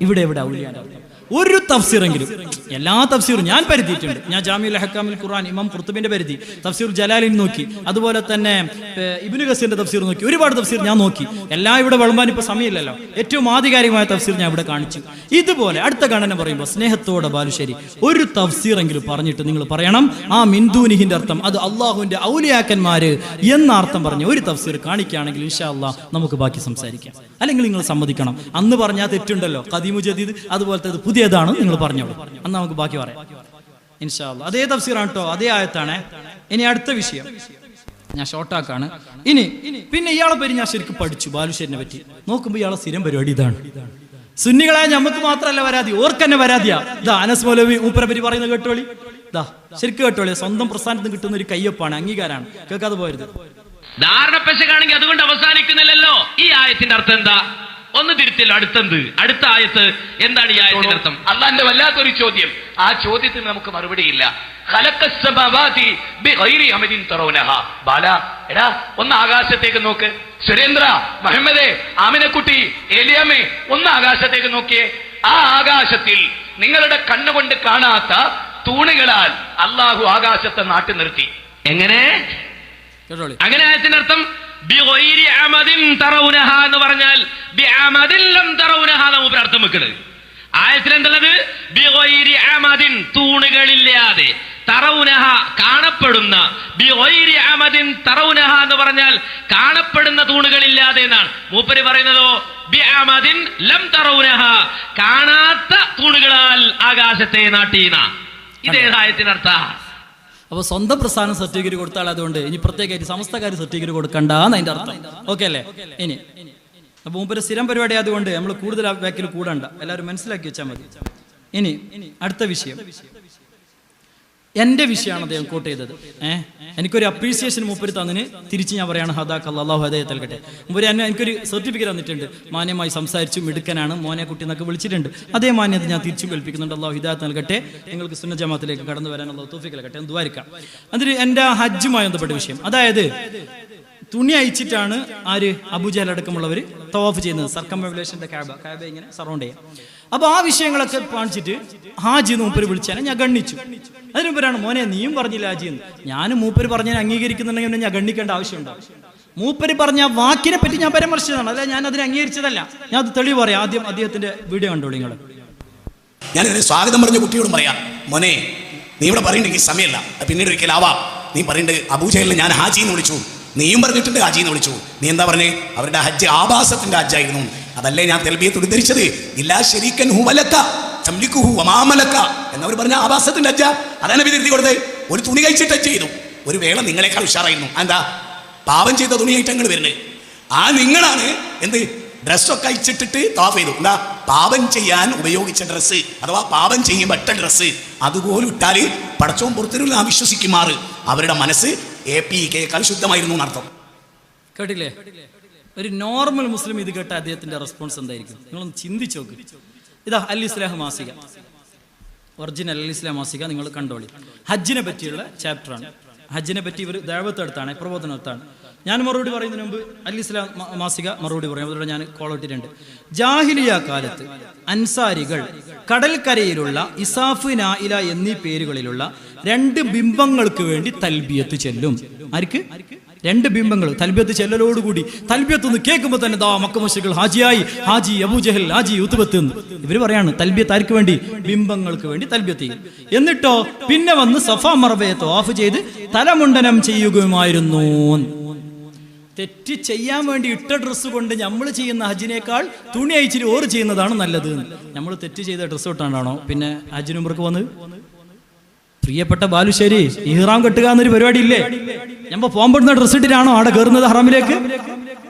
ഇവിടെ ഔലിയാന്റെ അർത്ഥം ഒരു തഫ്സീറെങ്കിലും, എല്ലാ തഫ്സീറും ഞാൻ പരിധിയിട്ടുണ്ട്. ഞാൻ ജാമിഉൽ അഹ്കാമിൽ ഖുർആൻ ഇമാം ഖുർത്തുബിന്റെ പരിധി, തഫ്സീർ ജലാലിൻ നോക്കി, അതുപോലെ തന്നെ ഇബ്നു കസീറിന്റെ തഫ്സീർ നോക്കി, ഒരുപാട് തഫ്സീർ ഞാൻ നോക്കി. എല്ലാം ഇവിടെ വിളമ്പാൻ ഇപ്പൊ സമയമില്ലല്ലോ. ഏറ്റവും ആധികാരികമായ തഫ്സീർ ഞാൻ ഇവിടെ കാണിച്ചു. ഇതുപോലെ അടുത്ത ഗണന പറയുമ്പോൾ സ്നേഹത്തോടെ ബാലുശ്ശേരി ഒരു തഫ്സീറെങ്കിലും പറഞ്ഞിട്ട് നിങ്ങൾ പറയണം ആ മിന്ദൂനിഹിന്റെ അർത്ഥം അത് അള്ളാഹുവിന്റെ ഔലിയാക്കന്മാര് എന്ന അർത്ഥം പറഞ്ഞ് ഒരു തഫ്സീർ കാണിക്കുകയാണെങ്കിൽ ഇൻഷാ അള്ളാഹ് നമുക്ക് ബാക്കി സംസാരിക്കാം. അല്ലെങ്കിൽ നിങ്ങൾ സമ്മതിക്കണം, അന്ന് പറഞ്ഞാൽ തെറ്റുണ്ടല്ലോ, ഖദീമു ജദീദ് അതുപോലത്തെ പുതിയതാണ് നിങ്ങൾ പറഞ്ഞോളൂ, അന്ന് നമുക്ക് ബാക്കി പറയാം ഇൻഷാ അല്ലാഹ്. അതേ തഫ്സീറാണ് കേട്ടോ, അതേ ആയത്താണ്. ഇനി അടുത്ത വിഷയം ഞാൻ ഷോർട്ടാക്കാണ്. പിന്നെ ഇയാളെ പേര് ഞാൻ ശരിക്കും പഠിച്ചു, ബാലുശ്ശേരിനെ പറ്റി. നോക്കുമ്പോൾ ഇയാളെ സ്ഥിരം പരിപാടി ഇതാണ്. സുന്നികളായ നമുക്ക് മാത്രമല്ല പരാതി, ഓർക്കന്നെ പരാതിയാ. അനസ് മൗലവി ഊപ്പരെ പറ്റി പറയുന്നത് കേട്ടോളി, ശരിക്കും കേട്ടോളി. സ്വന്തം പ്രസ്ഥാനത്ത് കിട്ടുന്ന ഒരു കയ്യൊപ്പാണ്, അംഗീകാരമാണ്, കേൾക്കാതെ പോയത്. ധാരണപ്പശകാണെങ്കിൽ അതുകൊണ്ട് അവസാനിക്കുന്നില്ലല്ലോ. ഈ ആയത്തിന്റെ അർത്ഥം എന്താ? ഒന്ന് തിരുത്തില്ലോ. അടുത്ത ആയത്ത് എന്താണ് ഈ ആയത്തിന്റെ അർത്ഥം? അള്ളാന്റെ വല്ലാത്തൊരു ചോദ്യം. ആ ചോദ്യത്തിന് നമുക്ക് മറുപടിയില്ല. ബാല, എടാ ഒന്ന് ആകാശത്തേക്ക് നോക്ക്. സുരേന്ദ്ര, മുഹമ്മദേ, ആമിനക്കുട്ടി, ഏലിയാമ്മേ, ഒന്ന് ആകാശത്തേക്ക് നോക്കിയേ. ആ ആകാശത്തിൽ നിങ്ങളുടെ കണ്ണുകൊണ്ട് കാണാത്ത തൂണുകളാൽ അള്ളാഹു ആകാശത്തെ നാട്ടി നിർത്തി. എങ്ങനെ? അങ്ങനെ ആയത്തിന്റെ അർത്ഥം ബിഗൈരി അമദിൻ തറൗനഹ എന്ന് പറഞ്ഞാൽ ബിഅമദിൻ ലം തറൗനഹ എന്ന് അർത്ഥം വെക്കുന്നത്. ആയത്തിൽ എന്തുള്ളത്? ബിഗൈരി അമദിൻ, തൂണുകളില്ലാതെ, തറൗനഹ, കാണപ്പെടുന്ന, ബിഗൈരി അമദിൻ തറൗനഹ എന്ന് പറഞ്ഞാൽ കാണപ്പെടുന്ന തൂണുകളില്ലാതെ എന്നാണ്. മൂപ്പര് പറയുന്നതോ ബിഅമദിൻ ലം തറൗനഹ, കാണാത്ത തൂണുകളാൽ ആകാശത്തെ നാട്ടീന. ഇതേ ആയത്തിനർത്ഥ. അപ്പൊ സ്വന്തം പ്രസ്ഥാനം സർട്ടിഫിക്കറ്റ് കൊടുത്താൽ അതുകൊണ്ട് ഇനി പ്രത്യേകമായിട്ട് സമസ്തക്കാർ സർട്ടിഫിക്കറ്റ് കൊടുക്കണ്ടെന്ന് അതിന്റെ അർത്ഥം. ഓക്കെ അല്ലേ? ഇനി അപ്പൊ മൂപ്പര് സ്ഥിരം പരിപാടി ആയതുകൊണ്ട് നമ്മൾ കൂടുതൽ ബാക്കിൽ കൂടണ്ട, എല്ലാവരും മനസ്സിലാക്കി വെച്ചാൽ മതി. ഇനി അടുത്ത വിഷയം എന്റെ വിഷയമാണ് അദ്ദേഹം കോട്ട് ചെയ്തത്. എനിക്കൊരു അപ്രീസിയേഷൻ മൂപ്പര് തന്നിന് തിരിച്ച് ഞാൻ പറയാണ് ഹദാക്ക് അല്ലാഹു ഹദായത്ത് നൽകട്ടെ. മൂപ്പര് എനിക്കൊരു സർട്ടിഫിക്കറ്റ് തന്നിട്ടുണ്ട്. മാന്യമായി സംസാരിച്ചു, മിടുക്കനാണ്, മോനെ കുട്ടി എന്നൊക്കെ വിളിച്ചിട്ടുണ്ട്. അതേ മാന്യത ഞാൻ തിരിച്ചു കേൾപ്പിക്കുന്നുണ്ട്. അല്ലാഹു ഹിദായത്ത് നൽകട്ടെ, നിങ്ങൾക്ക് സുന്ന ജമാഅത്തിലേക്ക് കടന്നു വരാൻ അല്ലാഹു തൗഫീഖ് നൽകട്ടെ എന്ന് ദുആരിക്കാം. അതിന് എന്റെ ഹജ്ജുമായി ബന്ധപ്പെട്ട വിഷയം, അതായത് തുണി അയച്ചിട്ടാണ് ആര് അബൂജഹൽ അടക്കമുള്ളവർ തവാഫ് ചെയ്യുന്നത്. സർക്കംവലേഷന്റെ കാബ ഇങ്ങനെ സറൗണ്ട് ചെയ്യാം. അപ്പൊ ആ വിഷയങ്ങളൊക്കെ കാണിച്ചിട്ട് ഹാജി എന്ന് മൂപ്പര് വിളിച്ചാൽ ഞാൻ ഗണ്ണിച്ചു. അതിന് മുമ്പരാണ് മോനെ നീയും പറഞ്ഞില്ല ഹാജി എന്ന്. ഞാനും മൂപ്പര് പറഞ്ഞാൽ അംഗീകരിക്കുന്നുണ്ടെങ്കിൽ ഞാൻ ഗണ്ണിക്കേണ്ട ആവശ്യമുണ്ടോ? മൂപ്പര് പറഞ്ഞ വാക്കിനെ പറ്റി ഞാൻ പരാമർശിച്ചതാണ്, അല്ല ഞാൻ അതിനെ അംഗീകരിച്ചതല്ല. ഞാൻ അത് തെളിവ് പറയാം. ആദ്യം അദ്ദേഹത്തിന്റെ വീഡിയോ കണ്ടോളൂ നിങ്ങൾ. ഞാൻ സ്വാഗതം പറഞ്ഞ കുട്ടിയോടും പറയാം, മോനെ നീ ഇവിടെ പറയണ്ടെങ്കിൽ സമയമല്ല, പിന്നീട് ഒരിക്കലാവാം. നീ പറയണ്ട് അബൂജഹലിനെ ഞാൻ ഹാജി എന്ന് വിളിച്ചു, നീയും പറഞ്ഞിട്ടുണ്ട് ഹാജി എന്ന് വിളിച്ചു. നീ എന്താ പറഞ്ഞേ? അവരുടെ ഹജ്ജ് ആഭാസത്തിന്റെ ഹജ്ജായിരുന്നു. അതല്ലേ ഞാൻ തെൽബിയത്ത് ഉദ്ധരിച്ചത്? ഇല്ലാ ശരീക്കൻ ഹു വലക തംലികുഹു വമാ മലക എന്നവർ പറഞ്ഞ ആഭാസത്തിന്റെ ഹജ്ജ. അതാണ് നബി തിരുത്തി കൊടുത്തത്. ഒരു തുണി കഴിച്ചിട്ട് ഹജ്ജ് ചെയ്തു. ഒരു വേള നിങ്ങളെക്കാൾ ഉഷാറായിരുന്നു. എന്താ? പാപം ചെയ്ത തുണിയായിട്ട് അങ്ങോട്ട് വരുന്നത്. ആ നിങ്ങളാണ് എന്ത് ഡ്രസ്സൊക്കെ അയച്ചിട്ടിട്ട് തവാഫ് ചെയ്തു. എന്താ? പാപം ചെയ്യാൻ ഉപയോഗിച്ച ഡ്രസ്സ്, അഥവാ പാപം ചെയ്യുമ്പോൾ ഇട്ട ഡ്രസ്സ് അതുപോലും ഇട്ടാല് പടച്ചോൻ പുറത്തിലുള്ള ആ വിശ്വസിക്കുമാറ് അവരുടെ മനസ്സ് APK ശുദ്ധമായിരുന്നു എന്നർത്ഥം. കേട്ടില്ലേ? ഒരു നോർമൽ മുസ്ലിം ഇത് കേട്ട അദ്ദേഹത്തിന്റെ റെസ്പോൺസ് എന്തായിരിക്കും? നിങ്ങളൊന്ന് ചിന്തിച്ചു നോക്ക്. ഇതാ അൽ ഇസ്ലാം മാസിക, ഒറിജിനൽ അൽ ഇസ്ലാം മാസിക, നിങ്ങൾ കണ്ടോളി. ഹജ്ജിനെ പറ്റിയുള്ള ചാപ്റ്ററാണ്. ഹജ്ജിനെ പറ്റി ഇവർ ദഅവത്തെടുത്താണ്, പ്രബോധനത്താണ്. ഞാൻ മറുപടി പറയുന്നതിന് മുമ്പ് അൽ ഇസ്ലാം മാസിക മറുപടി പറയും. അതിലൂടെ ഞാൻ കോൾ ഇട്ടിട്ടുണ്ട്. ജാഹിലിയ കാലത്ത് അൻസാരികൾ കടൽക്കരയിലുള്ള ഇസാഫ്, നായില എന്നീ പേരുകളിലുള്ള 2 ബിംബങ്ങൾക്ക് വേണ്ടി തൽബിയത്ത് ചെല്ലും. ആർക്ക്? 2 ബിംബങ്ങൾ തൽബിയത്ത് ചെല്ലലോടുകൂടി തൽബിയത്ത് ഒന്ന് കേൾക്കുമ്പോൾ തന്നെ ദാ മക്ക മുശ്രിക്കുകൾ ഹാജിയായി, ഹാജി അബൂജഹൽ, ഹാജി ഉത്ബത്ത് എന്ന് ഇവർ പറയാണ്. തൽബിയത്ത് ആർക്ക് വേണ്ടി? ബിംബങ്ങൾക്ക് വേണ്ടി തൽബിയത്ത് ചെയ്യും. എന്നിട്ടോ പിന്നെ വന്ന് സഫാ മർവയെ തവാഫ് ചെയ്ത് തലമുണ്ടനം ചെയ്യുകയുമായിരുന്നു. തെറ്റ് ചെയ്യാൻ വേണ്ടി ഇട്ട ഡ്രസ്സ് കൊണ്ട് നമ്മൾ ചെയ്യുന്ന ഹജ്ജിനേക്കാൾ തുണി അയച്ചിട്ട് ഓർ ചെയ്യുന്നതാണ് നല്ലത്. നമ്മൾ തെറ്റ് ചെയ്ത ഡ്രസ്സ് ഇട്ടാണോ പിന്നെ ഹജ്ജിന് മുമ്പ് വന്ന്? പ്രിയപ്പെട്ട ബാലുശ്ശേരി, ഇഹ്റാം കെട്ടുക എന്നൊരു പരിപാടി ഇല്ലേ? നമ്മൾ പോകുമ്പോഴുന്ന ഡ്രസ്സ് ഇട്ടിട്ടാണോ അവിടെ കയറുന്നത് ഹറമിലേക്ക്?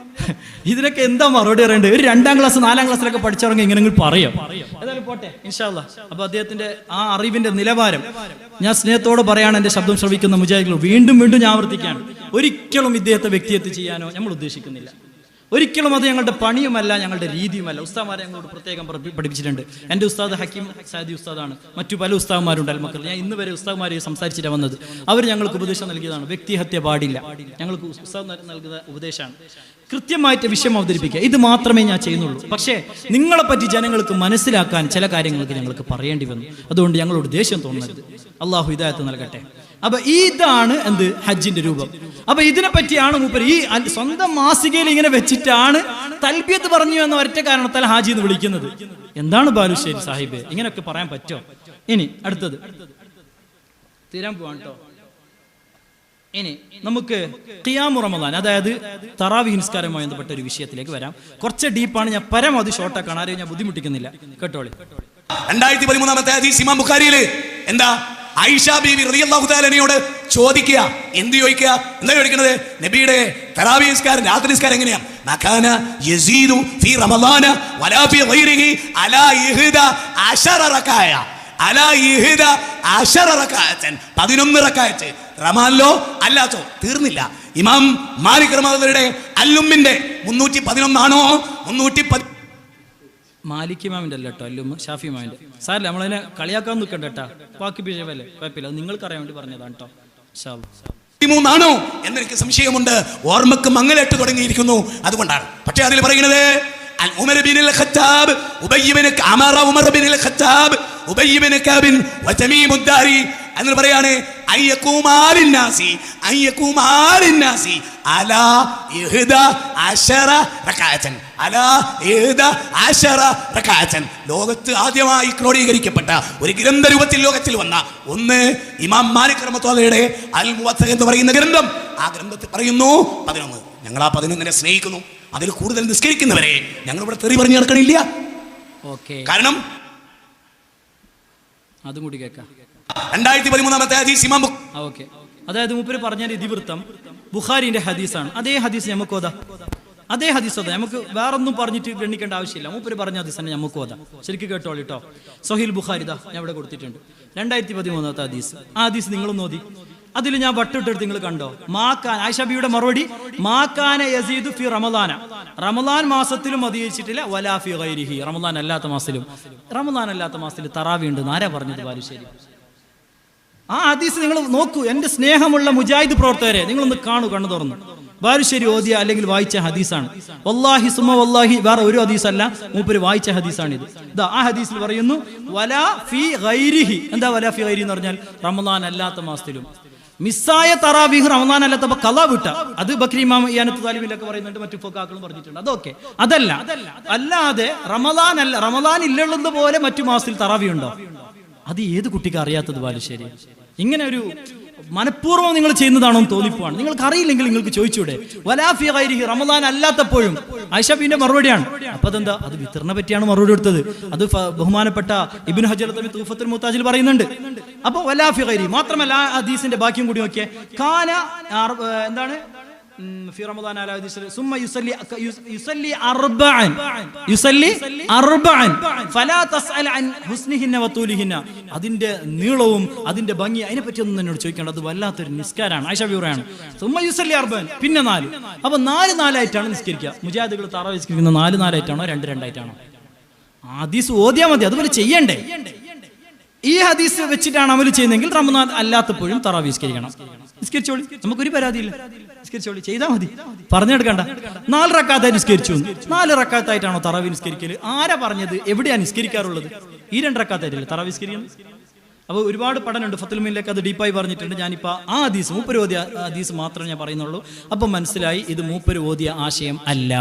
ഇതിനൊക്കെ എന്താ മറുപടി പറയണ്ടേ? ഒരു 2ാം ക്ലാസ് 4ാം ക്ലാസ്സിലൊക്കെ പഠിച്ചവർക്ക് ഇങ്ങനെ പറയാം. ഏതായാലും പോട്ടെ, ഇൻഷാ അല്ലാഹ്. അപ്പൊ അദ്ദേഹത്തിന്റെ ആ അറിവിന്റെ നിലവാരം ഞാൻ സ്നേഹത്തോട് പറയാണ്. എന്റെ ശബ്ദം ശ്രവിക്കുന്ന മുജാഹിദുകൾ വീണ്ടും വീണ്ടും ഞാൻ ആവർത്തിക്കുകയാണ്, ഒരിക്കലും ഇദ്ദേഹത്തെ വ്യക്തിഹത്യ ചെയ്യാനോ നമ്മൾ ഉദ്ദേശിക്കുന്നില്ല. ഒരിക്കലും അത് ഞങ്ങളുടെ പണിയുമല്ല, ഞങ്ങളുടെ രീതിയുമല്ല. ഉസ്താദ്മാരെ ഞങ്ങളോട് പ്രത്യേകം പഠിപ്പിച്ചിട്ടുണ്ട്. എൻ്റെ ഉസ്താദ് ഹക്കീം സാദി ഉസ്താദാണ്, മറ്റു പല ഉസ്താദ്മാരുണ്ട് അൽമക്കറിൽ. ഞാൻ ഇന്ന് വരെ ഉസ്താദ്മാരെ സംസാരിച്ചിട്ടാണ് വന്നത്. അവർ ഞങ്ങൾക്ക് ഉപദേശം നൽകിയതാണ്, വ്യക്തിഹത്യ പാടില്ല. ഞങ്ങൾക്ക് ഉസ്താദ് നൽകുന്ന ഉപദേശമാണ്. കൃത്യമായിട്ട് വിഷയം അവതരിപ്പിക്കുക, ഇത് മാത്രമേ ഞാൻ ചെയ്യുന്നുള്ളൂ. പക്ഷേ നിങ്ങളെപ്പറ്റി ജനങ്ങൾക്ക് മനസ്സിലാക്കാൻ ചില കാര്യങ്ങൾക്ക് ഞങ്ങൾക്ക് പറയേണ്ടി വന്നു. അതുകൊണ്ട് ഞങ്ങളോട് ദേഷ്യം തോന്നരുത്. അള്ളാഹു ഹിദായത്ത് നൽകട്ടെ. അപ്പൊ ഇതാണ് എന്ത് ഹജ്ജിന്റെ രൂപം. അപ്പൊ ഇതിനെ പറ്റിയാണ് മൂപ്പർ ഈ സ്വന്തം മാസികയിൽ ഇങ്ങനെ വെച്ചിട്ടാണ് തൽബിയത്ത് പറഞ്ഞു എന്ന ഒറ്റ കാരണത്താൽ ഹാജി എന്ന് വിളിക്കുന്നത്. എന്താണ് ബാലുശ്ശേരി സാഹിബ്, ഇങ്ങനെയൊക്കെ പറയാൻ പറ്റോ? ഇനി അടുത്തത് തീരാൻ പോവാണ് കേട്ടോ. ഇനി നമുക്ക് ഖിയാമു റമദാൻ, അതായത് തറാവീഹ് നിസ്കാരവുമായി ബന്ധപ്പെട്ട ഒരു വിഷയത്തിലേക്ക് വരാം. കുറച്ച് ഡീപ്പാണ്, ഞാൻ പരമാവധി ഷോർട്ടാക്കാണ്, ആരെയും ഞാൻ ബുദ്ധിമുട്ടിക്കുന്നില്ല. കേട്ടോളി. 2013 ഹദീസ് ഇമാം ബുഖാരിയില് എന്താ ആയിഷ ബീവി റളിയല്ലാഹു തആല അൻഹയോട് ചോദിക്കുക. എന്ത് ചോദിക്കുക? എന്താ ചോദിക്കുന്നത്? നബിയുടെ തറാവീഹ് നിസ്കാരം, രാത്രി നിസ്കാരം എങ്ങനെയാ? മകാന യസീദു ഫീ റമളാന വലാ ഫീ ഗൈരിഹി അലാ 11 റകഅയ, അലാ 11 റകഅതൻ, 11 റകഅത്ത്. റമാനിലോ അല്ലാത്തോ തീർന്നില്ല. ഇമാം മാലിക് റഹ്മത്തുള്ളാഹിയുടെ അല്ലുമ്മിന്റെ 311 ആണോ 310? മാലിക് ഇമാമിന്റെ അല്ല കേട്ടോ, അല്ലും ഷാഫി ഇമാമിന്റെ. സാരല്ല, നമ്മളതിനെ കളിയാക്കാൻ നിൽക്കണ്ട കേട്ടാ, ബാക്കി പിഴവല്ലേ, കുഴപ്പമില്ല. അത് നിങ്ങൾക്ക് അറിയാൻ വേണ്ടി പറഞ്ഞതാണ് കേട്ടോ. ആണോ എന്നെനിക്ക് സംശയമുണ്ട്. ഓർമ്മക്ക് മങ്ങലേറ്റ് തുടങ്ങിയിരിക്കുന്നു, അതുകൊണ്ടാണ്. പക്ഷെ അതിൽ പറയുന്നത് Umar bin Khattab, Ubayy bin അമറ Umar bin Khattab, Ubayy bin Kaab വതമീം ഉദ്ദാരി എന്ന് പറയാണ് അയ്യകൂമാലിന്നാസി അലാ 11 റകഅതൻ അലാ 11 റകഅതൻ. ലോകത്ത് ആദ്യമായി ക്രോഡീകരിക്കപ്പെട്ട ഒരു ഗ്രന്ഥ രൂപത്തിൽ ലോകത്തിൽ വന്ന ഒന്ന് ഇമാം മാലിക് റഹ്മത്തുള്ളാഹിയുടെ അൽ മുവത്ത എന്ന് പറയുന്ന ഗ്രന്ഥം. ആ ഗ്രന്ഥത്തിൽ പറയുന്നു 11. ഞങ്ങൾ ആ 11 സ്നേഹിക്കുന്നു. അതിൽ കൂടുതൽ നിസ്കരിക്കുന്നവരെ ഞങ്ങൾ ഇവിടെ തെറി പറഞ്ഞു നടക്കണില്ല. കാരണം അതും കൂടി കേൾക്കാം. 2013 ഹദീസ് ഇമാം ഓക്കെ, അതായത് മൂപ്പര് പറഞ്ഞ ഇതിവൃത്തം ബുഖാരിന്റെ ഹദീസാണ്. അതേ ഹദീസ് നമുക്ക് ഓതാ, അതേ ഹദീസ് ഓതാ. നമുക്ക് വേറൊന്നും പറഞ്ഞിട്ട് ഗണിക്കേണ്ട ആവശ്യമില്ല. മൂപ്പര് പറഞ്ഞ ഹദീസ് തന്നെ നമുക്ക് ഓതാ. ശരിക്കും കേട്ടോളി കേട്ടോ. സഹീൽ ബുഖാരി ദാ ഞാൻ ഇവിടെ കൊടുത്തിട്ടുണ്ട്, 2013 ഹദീസ്. ആ ഹദീസ് നിങ്ങളും ഓതി. അതിൽ ഞാൻ വട്ടിട്ടെടുത്ത് നിങ്ങൾ കണ്ടോ, മാക്കാൻ ആയിഷബിയുടെ മറുപടി, മാക്കാന യസീദു ഫി റമദാന, റമദാൻ മാസത്തിലും അധികരിച്ചിട്ടില്ല, വലാ ഫി ഗൈരിഹി, റമദാൻ അല്ലാത്ത മാസത്തിലും. റമദാൻ അല്ലാത്ത മാസത്തിൽ തറാവി ഉണ്ട് ആരാ പറഞ്ഞത്? ബാലുശ്ശേരി. ആ ഹദീസ് നിങ്ങൾ നോക്കൂ. എന്റെ സ്നേഹമുള്ള മുജാഹിദ് പ്രവർത്തകരെ, നിങ്ങളൊന്ന് കാണൂ, കണ്ണു തുറന്നു. ബാലുശ്ശേരി ഓതിയ അല്ലെങ്കിൽ വായിച്ച ഹദീസാണ്. വല്ലാഹി സുമ വല്ലാഹി, വേറെ ഒരു ഹദീസല്ല, മൂപ്പര് വായിച്ച ഹദീസാണിത്. ഇതാ ആ ഹദീസിൽ പറയുന്നു വലാ ഫി ഗൈരിഹി. എന്താ വലാ ഫി ഗൈരി എന്ന് പറഞ്ഞാൽ? റമദാൻ അല്ലാത്ത മാസത്തിലും. മിസ്സായ തറാവീഹ് റമദാൻ അല്ലാത്തപ്പോ കള വിട്ട, അത് ബക്രി ഇമാം ഇയാനത്ത് താലിബിലൊക്കെ പറയുന്നുണ്ട്, മറ്റു ഫുഖാക്കളും പറഞ്ഞിട്ടുണ്ട്. അതൊക്കെ അതല്ല. അല്ലാതെ റമദാൻ അല്ല, റമദാൻ ഇല്ലുള്ളത് പോലെ മറ്റു മാസത്തിൽ തറാവി ഉണ്ടോ? അത് ഏത് കുട്ടിക്ക് അറിയാത്തത് ബാലുശ്ശേരി? ഇങ്ങനെ ഒരു മനഃപൂർവ്വം നിങ്ങൾ ചെയ്യുന്നതാണോ എന്ന് തോന്നിപ്പോവാണ്. നിങ്ങൾക്ക് അറിയില്ലെങ്കിൽ നിങ്ങൾക്ക് ചോദിച്ചൂടെ? വലാ ഫി ഗൈരിഹി, റമദാൻ അല്ലാത്തപ്പോഴും. ആയിഷബിന്റെ മറുപടിയാണ്. അപ്പൊ അതെന്താ? അത് വിത്തറിനെ പറ്റിയാണ് മറുപടി എടുത്തത്. അത് ബഹുമാനപ്പെട്ട ഇബ്നു ഹജർ തൂഫത്തുൽ മുഹ്താജിൽ പറയുന്നുണ്ട്. അപ്പൊ വലാ ഫി ഗൈരി മാത്രമല്ല, ആ ഹദീസിന്റെ ബാക്കിയും കൂടി നോക്കിയേ. കാന എന്താണ് في رمضان على ثم يصلي أربعا فلا تسأل عن حسنهن وطولهن. അതിന്റെ നീളവും അതിന്റെ ഭംഗി അതിനെ പറ്റി ഒന്നും എന്നോട് ചോദിക്കേണ്ട, അത് വല്ലാത്തൊരു നിസ്കാരമാണ്. ആയിഷ ബിറയാണ് സുമ്മ യുസല്ലി അർബഅൻ, പിന്നെ 4. അപ്പൊ 4 ആയിട്ടാണ് നിസ്കരിക്കുക. മുജാഹിദുകൾ തറാവീഹ് നിസ്കരിക്കുന്ന 4 ആയിട്ടാണോ 2 ആയിട്ടാണോ? ഹദീസ് ഓതിയാ മതി, അതുപോലെ ചെയ്യണ്ടേ? ഈ ഹദീസ് വെച്ചിട്ടാണ് അമൽ ചെയ്യുന്നതെങ്കിൽ റമദാൻ അല്ലാത്തപ്പോഴും തറാവീഹ് നിസ്കരിക്കണം. നിസ്കരിച്ചോളി, നമുക്കൊരു പരാതിയില്ല. നിസ്കരിച്ചോളി, ചെയ്താൽ മതി, പറഞ്ഞെടുക്കണ്ട. 4 റക്അത്തായി നിസ്കരിച്ചു. 4 റക്അത്തായിട്ടാണോ തറാവീഹ് നിസ്കരിക്കല്? ആരാ പറഞ്ഞത്? എവിടെയാണ് നിസ്കരിക്കാറുള്ളത്? ഈ 2 റക്അത്തായിട്ടല്ലേ തറാവീഹ് നിസ്കരിക്കുന്നത്? അപ്പോൾ ഒരുപാട് പഠനമുണ്ട്, ഫത്തുൽ മുഈനിലേക്ക് അത് ഡീപ്പായി പറഞ്ഞിട്ടുണ്ട്. ഞാനിപ്പോൾ ആ ഹദീസ് മൂപ്പര് ഓതിയ ഹദീസ് മാത്രമേ ഞാൻ പറയുന്നുള്ളൂ. അപ്പം മനസ്സിലായി ഇത് മൂപ്പര് ഓതിയ ആശയം അല്ല.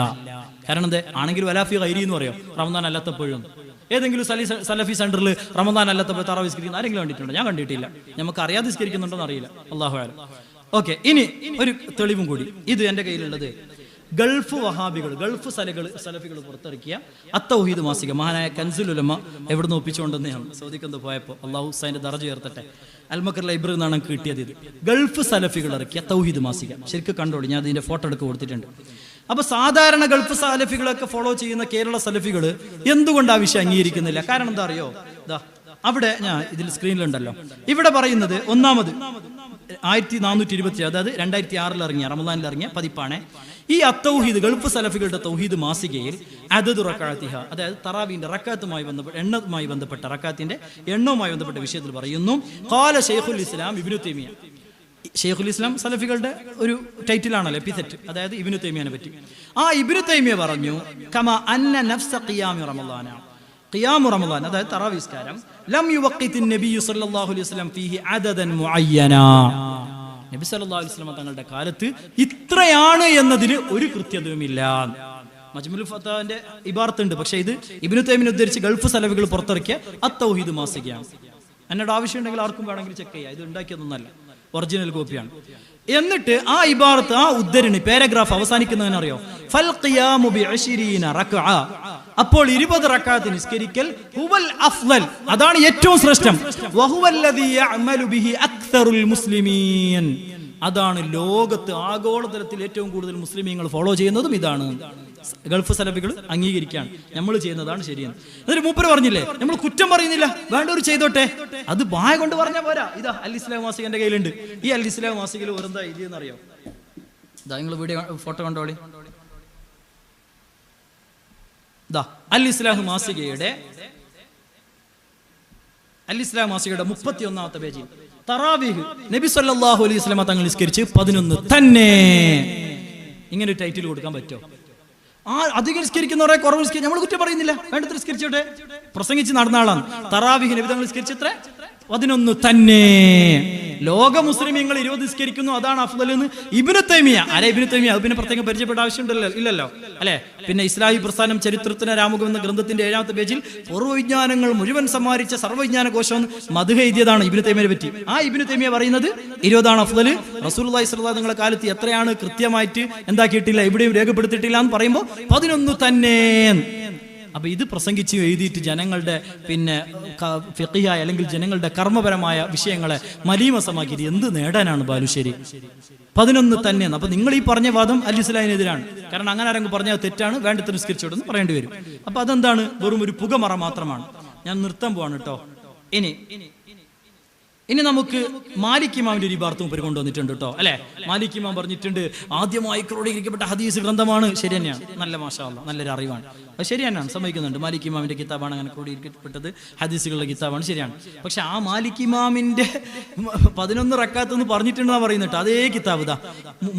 കാരണം എന്താ? ആണെങ്കിൽ വലാ ഫി ഗൈരി എന്ന് പറയോ? റമദാൻ അല്ലാത്തപ്പോഴും. ഏതെങ്കിലും സലഫി സെന്ററിൽ റമദാൻ അല്ലാത്തപ്പോൾ തറാവീഹ് നിസ്കരിക്കുന്ന ആരെങ്കിലും കണ്ടിട്ടുണ്ടോ? ഞാൻ കണ്ടിട്ടില്ല. നമുക്ക് അറിയാതെ നിസ്കരിക്കുന്നുണ്ടോ എന്ന് അറിയില്ല. അല്ലാഹു അഅലം. ഓക്കെ, ഇനി ഒരു തെളിവും കൂടി. ഇത് എൻ്റെ കയ്യിലുള്ളത് ഗൾഫ് വഹാബികൾ, ഗൾഫ് സലഫികൾ പുറത്തിറക്കിയ അത്തൗഹീദ് മാസിക. മഹാനായ കൻസുൽ ഉലമ എവിടുന്ന് ഒപ്പിച്ചുകൊണ്ടെന്നാണ് സൗദിക്കെന്ന് പോയപ്പോൾ, അള്ളാഹു ഹുസൈൻ്റെ ദർജ ഉയർത്തട്ടെ, അൽമക്കർ ലൈബ്രറി നിന്നാണ് കിട്ടിയത്. ഇത് ഗൾഫ് സലഫികൾ ഇറക്കിയ തൗഹീദ് മാസിക. ശരിക്കും കണ്ടോളി, ഞാൻ ഇതിന്റെ ഫോട്ടോ എടുത്ത് കൊടുത്തിട്ടുണ്ട്. അപ്പൊ സാധാരണ ഗൾഫ് സലഫികളൊക്കെ ഫോളോ ചെയ്യുന്ന കേരള സലഫികൾ എന്തുകൊണ്ട് ആ വിഷയം അംഗീകരിക്കുന്നില്ല? കാരണം എന്താ അറിയോ? അവിടെ ഞാൻ ഇതിൽ സ്ക്രീനിലുണ്ടല്ലോ, ഇവിടെ പറയുന്നത് ഒന്നാമത് 1427, അതായത് 2006 ഇറങ്ങിയ റമദാനിൽ ഇറങ്ങിയ പതിപ്പാണ് ഈ അത്തൗഹീദ്. ഗൾഫ് സലഫികളുടെ തൗഹീദ് മാസികയിൽ അദദു റക്അത്തിഹ, അതായത് തറാവീന്റെ റക്അത്തുമായി ബന്ധപ്പെട്ട എണ്ണവുമായി ബന്ധപ്പെട്ട റക്അത്തിന്റെ എണ്ണവുമായി ബന്ധപ്പെട്ട വിഷയത്തിൽ പറയുന്നു ഖാല ശൈഖുൽ ഇസ്ലാം ഇബ്നു തൈമിയ. ഷെയ്ഖുൽ ഇസ്ലാം സലഫികളുടെ ഒരു ടൈറ്റിലാണല്ലോ, എപ്പിസെറ്റ്, അതായത് ഇബ്നു തൈമിയനെ പറ്റി. ആ ഇബ്നു തൈമിയ പറഞ്ഞു കമാ അന്ന നഫ്സ ഖിയാമി റമളാന, ഖിയാമു റമളാൻ അതായത് തറാവീഹ് നിസ്കാരം, ലം യുവഖിതിൻ നബിയ്യു സല്ലല്ലാഹു അലൈഹി വസല്ലം ഫീഹി അദദൻ മുഅയ്യനാ, നബി സല്ലല്ലാഹു അലൈഹി വസല്ലം തങ്ങളുടെ കാലത്ത് ഇത്രയാണ് എന്നതിന് ഒരു കൃത്യതയുമില്ല. മജ്മുൽ ഫത്താവിന്റെ ഇബാറത്ത് ഉണ്ട്, പക്ഷേ ഇത് ഇബ്നു തൈമിയ ഉദ്ധരിച്ച് ഗൾഫ് സലഫികൾ പുറത്തിറക്കിയ അത്തൗഹീദ് മാസികയാണ്. എന്നോട് ആവശ്യമുണ്ടെങ്കിൽ ആർക്കും വേണമെങ്കിൽ ചെക്ക് ചെയ്യാം, ഇത് ഉണ്ടാക്കിയതൊന്നല്ല, ഒറിജിനൽ കോപ്പിയാണ്. എന്നിട്ട് ആ ഇബാറത്ത്, ആ ഉദ്ധരണി, പാരഗ്രാഫ് അവസാനിക്കുന്നതിനറിയോ? ഫൽ ഖിയാമു ബി20 റക്അ, അപ്പോൾ 20 റക്അത്ത് നിസ്കരിക്കൽ ഹുവൽ അഫ്ളൽ, അതാണ് ഏറ്റവും ശ്രേഷ്ഠം. വഹുവല്ലദീ യഅമലു ബിഹി അക്തറുൽ മുസ്ലിമീൻ, അതാണ് ലോകത്ത് ആഗോളതലത്തിൽ ഏറ്റവും കൂടുതൽ മുസ്ലിമീങ്ങൾ ഫോളോ ചെയ്യുന്നതും ഇതാണ്. ഗൾഫ് സലഫികൾ അംഗീകരിക്കുകയാണ് നമ്മൾ ചെയ്യുന്നതാണ് ശരിയെന്ന്. എന്നിട്ട് മൂപ്പര് പറഞ്ഞില്ലേ നമ്മൾ കുറ്റം പറയുന്നില്ല, വേണ്ടവർ ചെയ്തോട്ടെ. അത് ബായ കൊണ്ട് പറഞ്ഞാൽ പോരാ. ഇതാ അൽ ഇസ്ലാം മാസിക എൻ്റെ കയ്യിലുണ്ട്. ഈ അൽ ഇസ്ലാം മാസികയിൽ വെറുതെ ഇതെന്ന് അറിയോ? ഇതാ നിങ്ങൾ വീഡിയോ ഫോട്ടോ കണ്ടോളി. ഇതാ അൽ ഇസ്ലാം മാസികയുടെ 31ാമത്തെ പേജിൽ തറാവീഹ് നബി സല്ലല്ലാഹു അലൈഹി വസല്ലം തങ്ങൾ നിസ്കരിച്ച് 11 തന്നെ. ഇങ്ങനെ ടൈറ്റിൽ കൊടുക്കാൻ പറ്റുമോ? അധികം നിസ്കരിക്കുന്നവരെ കുറവ് നിസ്കരിക്കും നമ്മൾ കുറ്റം പറയുന്നില്ല, വേണ്ടത്ര നിസ്കരിച്ചോട്ടെ. പ്രസംഗിച്ച് നടന്ന ആളാണ്. തറാവീഹ് നബി തങ്ങൾ നിസ്കരിച്ചത്ര 11 തന്നെ. ലോക മുസ്ലിമീങ്ങൾ 20 നിസ്കരിക്കുന്നു, അതാണ് അഫ്ദൽ എന്ന് ഇബ്നു തൈമിയ. ആരെ ഇബ്നു തൈമിയ? അത് പിന്നെ പ്രത്യേകം പരിചയപ്പെട്ട ആവശ്യമുണ്ടല്ലോ, ഇല്ലല്ലോ അല്ലെ? പിന്നെ ഇസ്ലാഹി പ്രസ്ഥാനം ചരിത്രത്തിന് രാമുഖം എന്ന ഗ്രന്ഥത്തിന്റെ 7ാമത്തെ പേജിൽ പൂർവ്വവിജ്ഞാനങ്ങൾ മുഴുവൻ സമ്മാനിച്ച സർവ്വവിജ്ഞാന കോശം മദ്ഹ എഴുതിയതാണ് ഇബ്നു തൈമിയെ പറ്റി. ആ ഇബ്നു തൈമിയ പറയുന്നത് 20 അഫ്ദൽ. റസൂലുള്ളാഹി സ്വല്ലല്ലാഹു അലൈഹി വസല്ലം കാലത്ത് എത്രയാണ് കൃത്യമായിട്ട് എന്താക്കിയിട്ടില്ല, എവിടെയും രേഖപ്പെടുത്തിയിട്ടില്ല എന്ന് പറയുമ്പോൾ 11 തന്നെ. അപ്പൊ ഇത് പ്രസംഗിച്ച് എഴുതിയിട്ട് ജനങ്ങളുടെ പിന്നെ ഫിഖിഹായ അല്ലെങ്കിൽ ജനങ്ങളുടെ കർമ്മപരമായ വിഷയങ്ങളെ മലീമസമാക്കിയിട്ട് എന്ത് നേടാനാണ് ബാലുശ്ശേരി? 11 തന്നെ. അപ്പൊ നിങ്ങൾ ഈ പറഞ്ഞ വാദം അൽ ഇസ്ലാമിനെതിരാണ്. കാരണം അങ്ങനെ ആരെങ്കിലും പറഞ്ഞാൽ തെറ്റാണ്, വേണ്ടത്ര നിസ്കരിച്ചോടെന്ന് പറയേണ്ടി വരും. അപ്പൊ അതെന്താണ്? വെറും ഒരു പുകമറ മാത്രമാണ്. ഞാൻ നിർത്താൻ പോവാണ് കേട്ടോ. ഇനി നമുക്ക് മാലിക് ഇമാമിന്റെ ഒരു ഇബാർത്ത് മുപ്പര് കൊണ്ടുവന്നിട്ടുണ്ട് കേട്ടോ, അല്ലെ? മാലിക് ഇമാം പറഞ്ഞിട്ടുണ്ട് ആദ്യമായി ക്രോഡീകരിക്കപ്പെട്ട ഹദീസ് ഗ്രന്ഥമാണ്. ശരി തന്നെയാണ്, നല്ല മാഷാ അല്ലാഹ്, നല്ലൊരു അറിവാണ്. അത് ശരി തന്നെയാണ്, സമ്മതിക്കുന്നുണ്ട്. മാലിക് ഇമാമിന്റെ കിതാബാണ് അങ്ങനെ ക്രോഡീകരിക്കപ്പെട്ടത്, ഹദീസുകളുടെ കിതാബാണ്, ശരിയാണ്. പക്ഷെ ആ മാലിക് ഇമാമിന്റെ 11 റക്കാത്ത് എന്ന് പറഞ്ഞിട്ടുണ്ടെന്നാ പറയുന്നുണ്ട്. അതേ കിതാബ് ഇതാ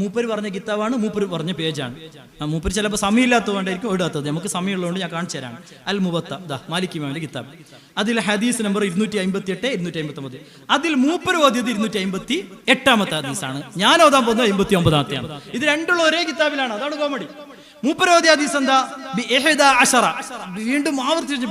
മൂപ്പര് പറഞ്ഞ കിതാബാണ്, മൂപ്പര് പറഞ്ഞ പേജാണ്. മൂപ്പര് ചിലപ്പോൾ സമയമില്ലാത്തതുകൊണ്ടായിരിക്കും എഴുതാത്തത്. നമുക്ക് സമയമുള്ളതുകൊണ്ട് ഞാൻ കാണിച്ചു തരാം. അൽ മുബത്ത ദാ മാലിക് ഇമാമിന്റെ കിതാബ്. അതിൽ ഹദീസ് നമ്പർ 258, 259. അതിൽ മൂപ്പര് ഓതിയത് 258ാമത്തെ ഹദീസാണ്. ഞാൻ ഓതാൻ പോകുന്നത് 89ാമത്തെയാണ്. ഇത് രണ്ടുള്ള ഒരേ കിതാബിലാണ്. അതാണ് കോമഡി. മൂപ്പര് ഓതിയ ഹദീസ് എന്താ? വീണ്ടും ആവർത്തിച്ചു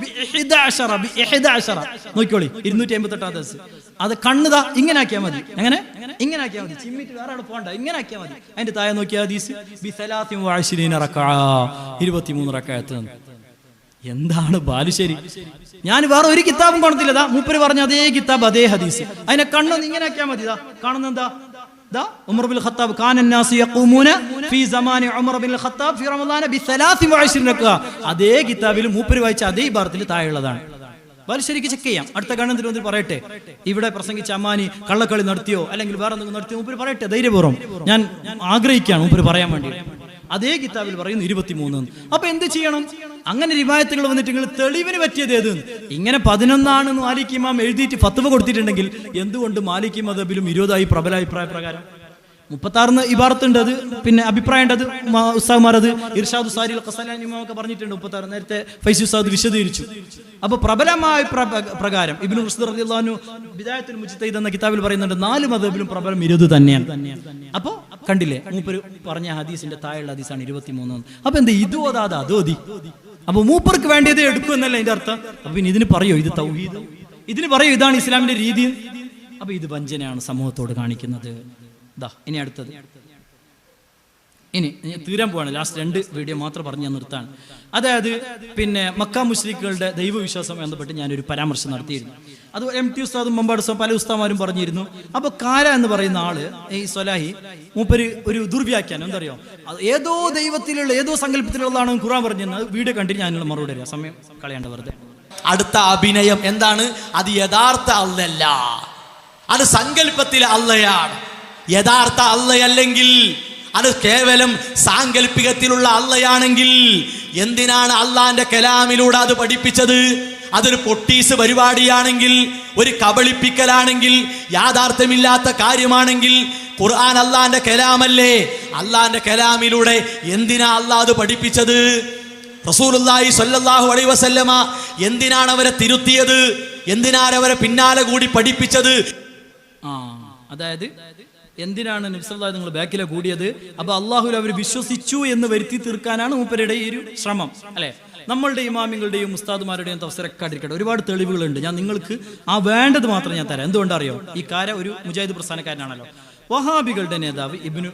നോക്കിക്കോളി. 258 ഹദീസ്. അത് കണ്ണുതാ ഇങ്ങനെ ആക്കിയാൽ മതി. എങ്ങനെ? ഇങ്ങനെ ആക്കിയാൽ മതി. ചിമ്മിട്ട് വേറെ ആൾ പോകണ്ട, ഇങ്ങനെ ആക്കിയാൽ മതി. അതിന്റെ താഴെ നോക്കിയ ഹദീസ് 23 റക്അത്ത്. എന്താണ് ബാലുശ്ശേരി? ഞാൻ വേറെ ഒരു കിതാബും കാണത്തില്ല. മൂപ്പര് പറഞ്ഞ അതേ കിതാബ്, അതേ ഹദീസ്. അതിനെ കണ്ണൊന്ന് ഇങ്ങനെ ആക്കിയാൽ മതി. കാണുന്ന എന്താ? ഉമർ ബിൻ ഖത്താബ് കാന الناس يقومون في زمان عمر بن الخطاب في رمضان ب23 റക്അ. അതേ കിതാബിൽ മൂപ്പര് വായിച്ച അതേ ഇബാറത്തിൽ താഴെയുള്ളതാണ്. ബാലുശ്ശേരിക്ക് ചെക്ക് ചെയ്യാം. അടുത്ത ഗണത്തിൽ വന്നിട്ട് പറയട്ടെ, ഇവിടെ പ്രസംഗിച്ച അമ്മാനി കള്ളക്കളി നടത്തിയോ അല്ലെങ്കിൽ വേറെ എന്തെങ്കിലും നടത്തിയോ മൂപ്പര് പറയട്ടെ ധൈര്യപൂർവ്വം. ഞാൻ ആഗ്രഹിക്കുകയാണ് മൂപ്പര് പറയാൻ വേണ്ടി. അതേ കിതാബിൽ പറയുന്നു 23. അപ്പൊ എന്ത് ചെയ്യണം? അങ്ങനെ റിവായത്തുകൾ വന്നിട്ട് നിങ്ങൾ തെളിവിന് പറ്റിയത് ഏത്? ഇങ്ങനെ 11 മാലിക് ഇമാം എഴുതിയിട്ട് ഫത്വ കൊടുത്തിട്ടുണ്ടെങ്കിൽ എന്തുകൊണ്ട് മാലിക് മദ്ഹബിലും 20 പ്രബല അഭിപ്രായ പ്രകാരം 36 ഇബാറത്തുണ്ട്. അത് പിന്നെ അഭിപ്രായം ഉണ്ട്. അത് ഉസ്താദ്മാർ അത് ഇർഷാദു സാരി ഖസലാനി ഇമാം ഒക്കെ പറഞ്ഞിട്ടുണ്ട്. 36 നേരത്തെ ഫൈസി ഉസ്താദ് വിശദീകരിച്ചു. അപ്പൊ പ്രബലമായ പ്രകാരം ഇബ്നു റുഷ്ദ് റളിയല്ലാഹു അൻഹു ബിദായത്തുൽ മുജ്തഹിദ് എന്ന കിതാബിൽ പറയുന്നുണ്ട് 4 മദ്ഹബിലും പ്രബലം 20 തന്നെയാണ്. അപ്പൊ കണ്ടില്ലേ, മൂപ്പര് പറഞ്ഞ ഹദീസിന്റെ താഴെയുള്ള ഹദീസാണ് 23. അപ്പൊ എന്താ ഇത് ഓതാതെ അതോതി? അപ്പൊ മൂപ്പർക്ക് വേണ്ടിയത് എടുക്കും എന്നല്ല അതിന്റെ അർത്ഥം. അപ്പൊ പിന്നെ ഇതിന് പറയോ ഇത് തൗഹീദ്? ഇതിന് പറയോ ഇതാണ് ഇസ്ലാമിന്റെ രീതി? അപ്പൊ ഇത് വഞ്ചനയാണ് സമൂഹത്തോട് കാണിക്കുന്നത്. ഇനി അടുത്തത്, ഇനി തീരാൻ പോവാണ്. ലാസ്റ്റ് 2 വീഡിയോ മാത്രം പറഞ്ഞ് ഞാൻ നിർത്താണ്. അതായത് പിന്നെ മക്ക മുശ്രിക്കുകളുടെ ദൈവവിശ്വാസം ബന്ധപ്പെട്ട് ഞാനൊരു പരാമർശം നടത്തിയിരുന്നു. അത് MT ഉസ്താദും മമ്പാടും പല ഉസ്താമാരും പറഞ്ഞിരുന്നു. അപ്പൊ കാര എന്ന് പറയുന്ന ആള് ഈ സ്വലാഹി മൂപ്പര് ഒരു ദുർവ്യാഖ്യാനം എന്തറിയോ, ഏതോ ദൈവത്തിലുള്ള ഏതോ സങ്കല്പത്തിലുള്ളതാണ് ഖുർആൻ പറഞ്ഞത്. വീഡിയോ കണ്ടിട്ട് ഞാനുള്ള മറുപടി അറിയാം, സമയം കളയേണ്ട വെറുതെ. അടുത്ത അഭിനയം എന്താണ്? അത് യഥാർത്ഥ അല്ലല്ല, അത് സങ്കല്പത്തിലെ അല്ലയാണ്. യഥാർത്ഥ അല്ലയല്ലെങ്കിൽ, അത് കേവലം സാങ്കല്പികത്തിലുള്ള അല്ലയാണെങ്കിൽ എന്തിനാണ് അള്ളാന്റെ കലാമിലൂടെ അത് പഠിപ്പിച്ചത്? അതൊരു പൊട്ടീസ് പരിപാടിയാണെങ്കിൽ, ഒരു കബളിപ്പിക്കലാണെങ്കിൽ, യാഥാർത്ഥ്യമില്ലാത്ത കാര്യമാണെങ്കിൽ ഖുർആൻ അള്ളാന്റെ കലാമല്ലേ? അള്ളാന്റെ കലാമിലൂടെ എന്തിനാ അള്ളാഹ് അത് പഠിപ്പിച്ചത്? റസൂലുള്ളാഹി സ്വല്ലല്ലാഹു അലൈഹി വസല്ലമ എന്തിനാണ് അവരെ തിരുത്തിയത്? എന്തിനാണ് അവരെ പിന്നാലെ കൂടി പഠിപ്പിച്ചത്? അതായത് എന്തിനാണ് നബി സല്ലല്ലാഹു അലൈഹി നിങ്ങൾ ബാക്കിലെ കൂടിയത്? അപ്പൊ അള്ളാഹുൽ അവർ വിശ്വസിച്ചു എന്ന് വരുത്തി തീർക്കാനാണ് മൂപ്പരുടെ ഈ ഒരു ശ്രമം, അല്ലെ? നമ്മളുടെ ഇമാമിങ്ങളുടെയും ഉസ്താദുമാരുടെയും തഫ്സീറൊക്കെ അടിക്കട്ടെ, ഒരുപാട് തെളിവുകളുണ്ട്. ഞാൻ നിങ്ങൾക്ക് ആ വേണ്ടത് മാത്രം ഞാൻ തരാം. എന്തുകൊണ്ടറിയോ? ഈ കാര ഒരു മുജാഹിദ് പ്രസ്ഥാനക്കാരനാണല്ലോ. വഹാബികളുടെ നേതാവ് ഇബ്നു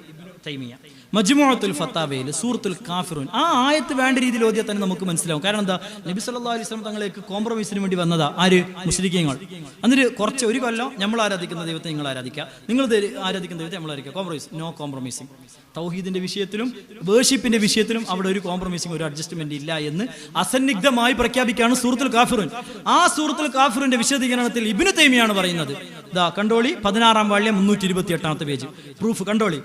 തൈമിയ മജ്മുഅത്തുൽ ഫത്താവയിൽ സൂറത്തുൽ കാഫിറൂൻ ആ ആയത്ത് വേണ്ട രീതിയിൽ ഓതിയാൽ തന്നെ നമുക്ക് മനസ്സിലാവും. കാരണം എന്താ, നബി സല്ലല്ലാഹു അലൈഹി വസല്ലം തങ്ങളേക്ക് കോംപ്രമൈസിന് വേണ്ടി വന്നതാ ആര്? മുശ്രിക്കീങ്ങൾ. എന്നിട്ട് കുറച്ച് ഒരു കൊല്ലം നമ്മൾ ആരാധിക്കുന്ന ദൈവത്തെ നിങ്ങൾ ആരാധിക്കുക, നിങ്ങൾ ആരാധിക്കുന്ന ദൈവത്തെ നമ്മൾ ആരാധിക്കുക. Compromise, no compromising. തൗഹീദിന്റെ വിഷയത്തിലും വേർഷിപ്പിന്റെ വിഷയത്തിലും അവിടെ ഒരു കോംപ്രമൈസിങ്, ഒരു അഡ്ജസ്റ്റ്മെന്റ് ഇല്ല എന്ന് അസന്നിഗ്ധമായി പ്രഖ്യാപിക്കുകയാണ് സൂറത്തുൽ കാഫിറൂൻ. ആ സൂറത്തുൽ കാഫിറിന്റെ വിശദീകരണത്തിൽ ഇബ്നു തൈമിയാണ് പറയുന്നത്. ദാ കണ്ടോളി, 16-ാം വാള്യം 328-ാമത്തെ പേജ്. പ്രൂഫ് കണ്ടോളി.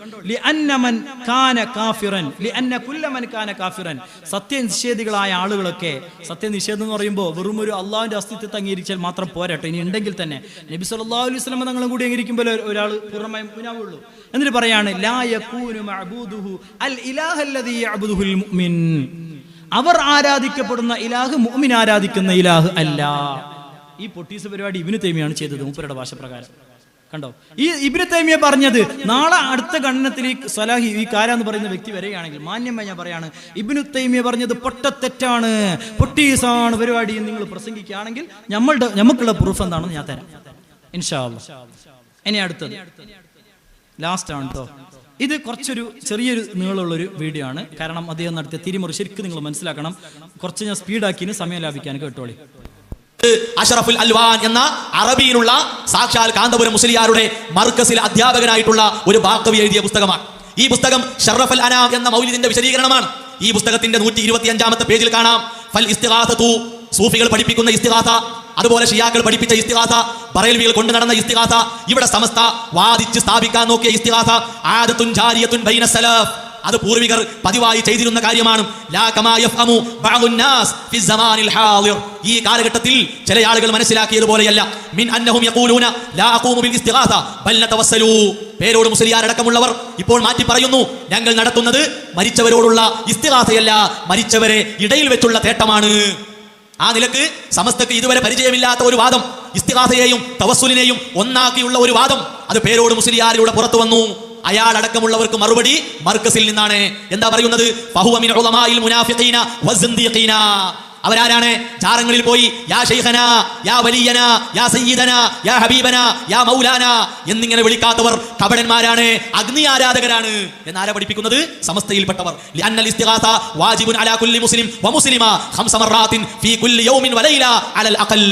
സത്യനിഷേധികളായ ആളുകളൊക്കെ, സത്യനിഷേധം എന്ന് പറയുമ്പോൾ വെറും ഒരു അള്ളാഹുവിന്റെ അസ്തിത്വത്തെ അംഗീകരിച്ചാൽ മാത്രം പോരാട്ടോ, ഇനി ഉണ്ടെങ്കിൽ തന്നെ നബി സല്ലല്ലാഹു അലൈഹി വസല്ലം തങ്ങളും കൂടി അംഗീകരിക്കുമ്പോൾ ഒരാൾ പൂർണ്ണമായും മുനാവുള്ളൂ. എന്നിട്ട് പറയാണ് ലാ യകൂനു മഅബൂദുഹു അൽ ഇലാഹല്ലദീ യഅബുദുഹുൽ മുഅ്മിൻ. അവർ ആരാധിക്കപ്പെടുന്ന ഇലാഹ് മുഅ്മിൻ ആരാധിക്കുന്ന ഇലാഹ് അല്ല. ഈ പൊട്ടീസ് പരിപാടി ഇബ്നു തൈമിയാണ് ചെയ്തത് മൂപ്പരുടെ ഭാഷ പ്രകാരം. കണ്ടോ, ഈ ഇബ്നു തൈമിയ പറഞ്ഞത് നാളെ അടുത്ത ഗണനത്തിൽ ഈ സലാഹി ഈ കാരാന്ന് പറയുന്ന വ്യക്തി വരികയാണെങ്കിൽ മാന്യമായി ഞാൻ പറയാണ്, ഇബ്നു തൈമിയ പറഞ്ഞത് പൊട്ടത്തെറ്റാണ്, പൊട്ടീസാണ് പരിപാടി എന്ന് നിങ്ങൾ പ്രസംഗിക്കുകയാണെങ്കിൽ നമുക്കുള്ള പ്രൂഫ് എന്താണെന്ന് ഞാൻ തരാം ഇൻഷാ അല്ലാഹ്. ഇനി അടുത്തത് ലാസ്റ്റ് ആണ് കേട്ടോ. ഇത് കുറച്ചൊരു ചെറിയൊരു നീളമുള്ളൊരു വീഡിയോ ആണ്. കാരണം അദ്ദേഹം നടത്തിയ തിരിമുറി ശരിക്കും നിങ്ങൾ മനസ്സിലാക്കണം. കുറച്ച് ഞാൻ സ്പീഡാക്കിന് സമയം ലാഭിക്കാൻ കേട്ടോളി. അഷ്റഫുൽ അൽവാൻ എന്ന അറബിയിലുള്ള സാക്ഷാൽ കാന്തപുരം മുസ്ലിയാരുടെ മർക്കസിൽ അധ്യാപകനായിട്ടുള്ള ഒരു ബാക്കവി എഴുതിയ പുസ്തകമാണ്. ഈ പുസ്തകം ഷറഫൽ അനാം എന്ന മൗലിദിന്റെ വിശദീകരണമാണ്. ഈ പുസ്തകത്തിന്റെ 125-ാമത്തെ പേജിൽ കാണാം ഫൽ ഇസ്തിഗാസതു, സൂഫികൾ പഠിപ്പിക്കുന്ന ഇസ്തിഗാസ, അതുപോലെ ഷിയാക്കൾ പഠിപ്പിച്ച ഇസ്തിഗാസ, ബറേൽവികൾ കൊണ്ടു നടന്ന ഇസ്തിഗാസ, ഇവിടെ സമസ്ത വാദിച്ച് സ്ഥാപിക്കാൻ നോക്കിയ ഇസ്തിഗാസ ആദത്തുൻ ജാരിയത്തുൻ ബൈന സലഫ്, അത് പൂർവികർ പതിവായി ചെയ്തിരുന്ന കാര്യമാണ്. ലാ കമാ യഫ്ഹമു ബഅദുൻ നാസ് ഫി സമാനിൽ ഹാദിർ, ഈ കാലഘട്ടത്തിൽ ചില ആളുകൾ മനസ്സിലാക്കിയതുപോലെയല്ല. മിൻ അന്നഹും യഖൂലൂന ലാ അഖൂമു ബിൽ ഇസ്തിഗാസ ബൽ നതവസ്സലു, പേരോട് മുസ്ലിയാർ അടക്കമുള്ളവർ ഇപ്പോൾ മാറ്റി പറയുന്നു, ഞങ്ങൾ നടത്തുന്നത് മരിച്ചവരോടുള്ള ഇസ്തിഗാസയല്ല, മരിച്ചവരെ ഇടയിൽ വെച്ചുള്ള തേട്ടമാണ്. ആ നിലക്ക് സമസ്തക്ക് ഇതുവരെ പരിചയമില്ലാത്ത ഒരു വാദം, ഇസ്തിഗാസയെയും തവസ്സുലിനെയും ഒന്നാക്കിയുള്ള ഒരു വാദം, അത് പേരോട് മുസ്ലിയാരിലൂടെ പുറത്തു വന്നു. അയാൾ അടക്കമുള്ളവർക്ക് മറുപടി മർക്കസിൽ നിന്നാണ്. എന്താ പറയുന്നത്? ഫഹുവ മിൻ ഉലമാഇൽ മുനാഫിഖീന വസ്സന്ദീഖീന. അവരാരാണ്? ജാറങ്ങളിൽ പോയി യാ ശൈഖനാ, യാ വലിയനാ, യാ സയ്യിദനാ, യാ ഹബീബനാ, യാ മൗലാനാ എന്നിങ്ങനെ വിളിക്കാത്തവർ കപടന്മാരാണ്, അഗ്നി ആരാധകരാണ് എന്നാരാ പഠിപ്പിക്കുന്നത്? സമസ്തയിൽപ്പെട്ടവർ. ലിഅന്നൽ ഇസ്തിഗാസ വാജിബുൻ അലാ കുല്ലി മുസ്ലിം വമുസ്ലിമ 5 മർറാത്തിൻ ഫീ കുല്ലി യൗമിൻ വലൈല അലൽ അഖൽ.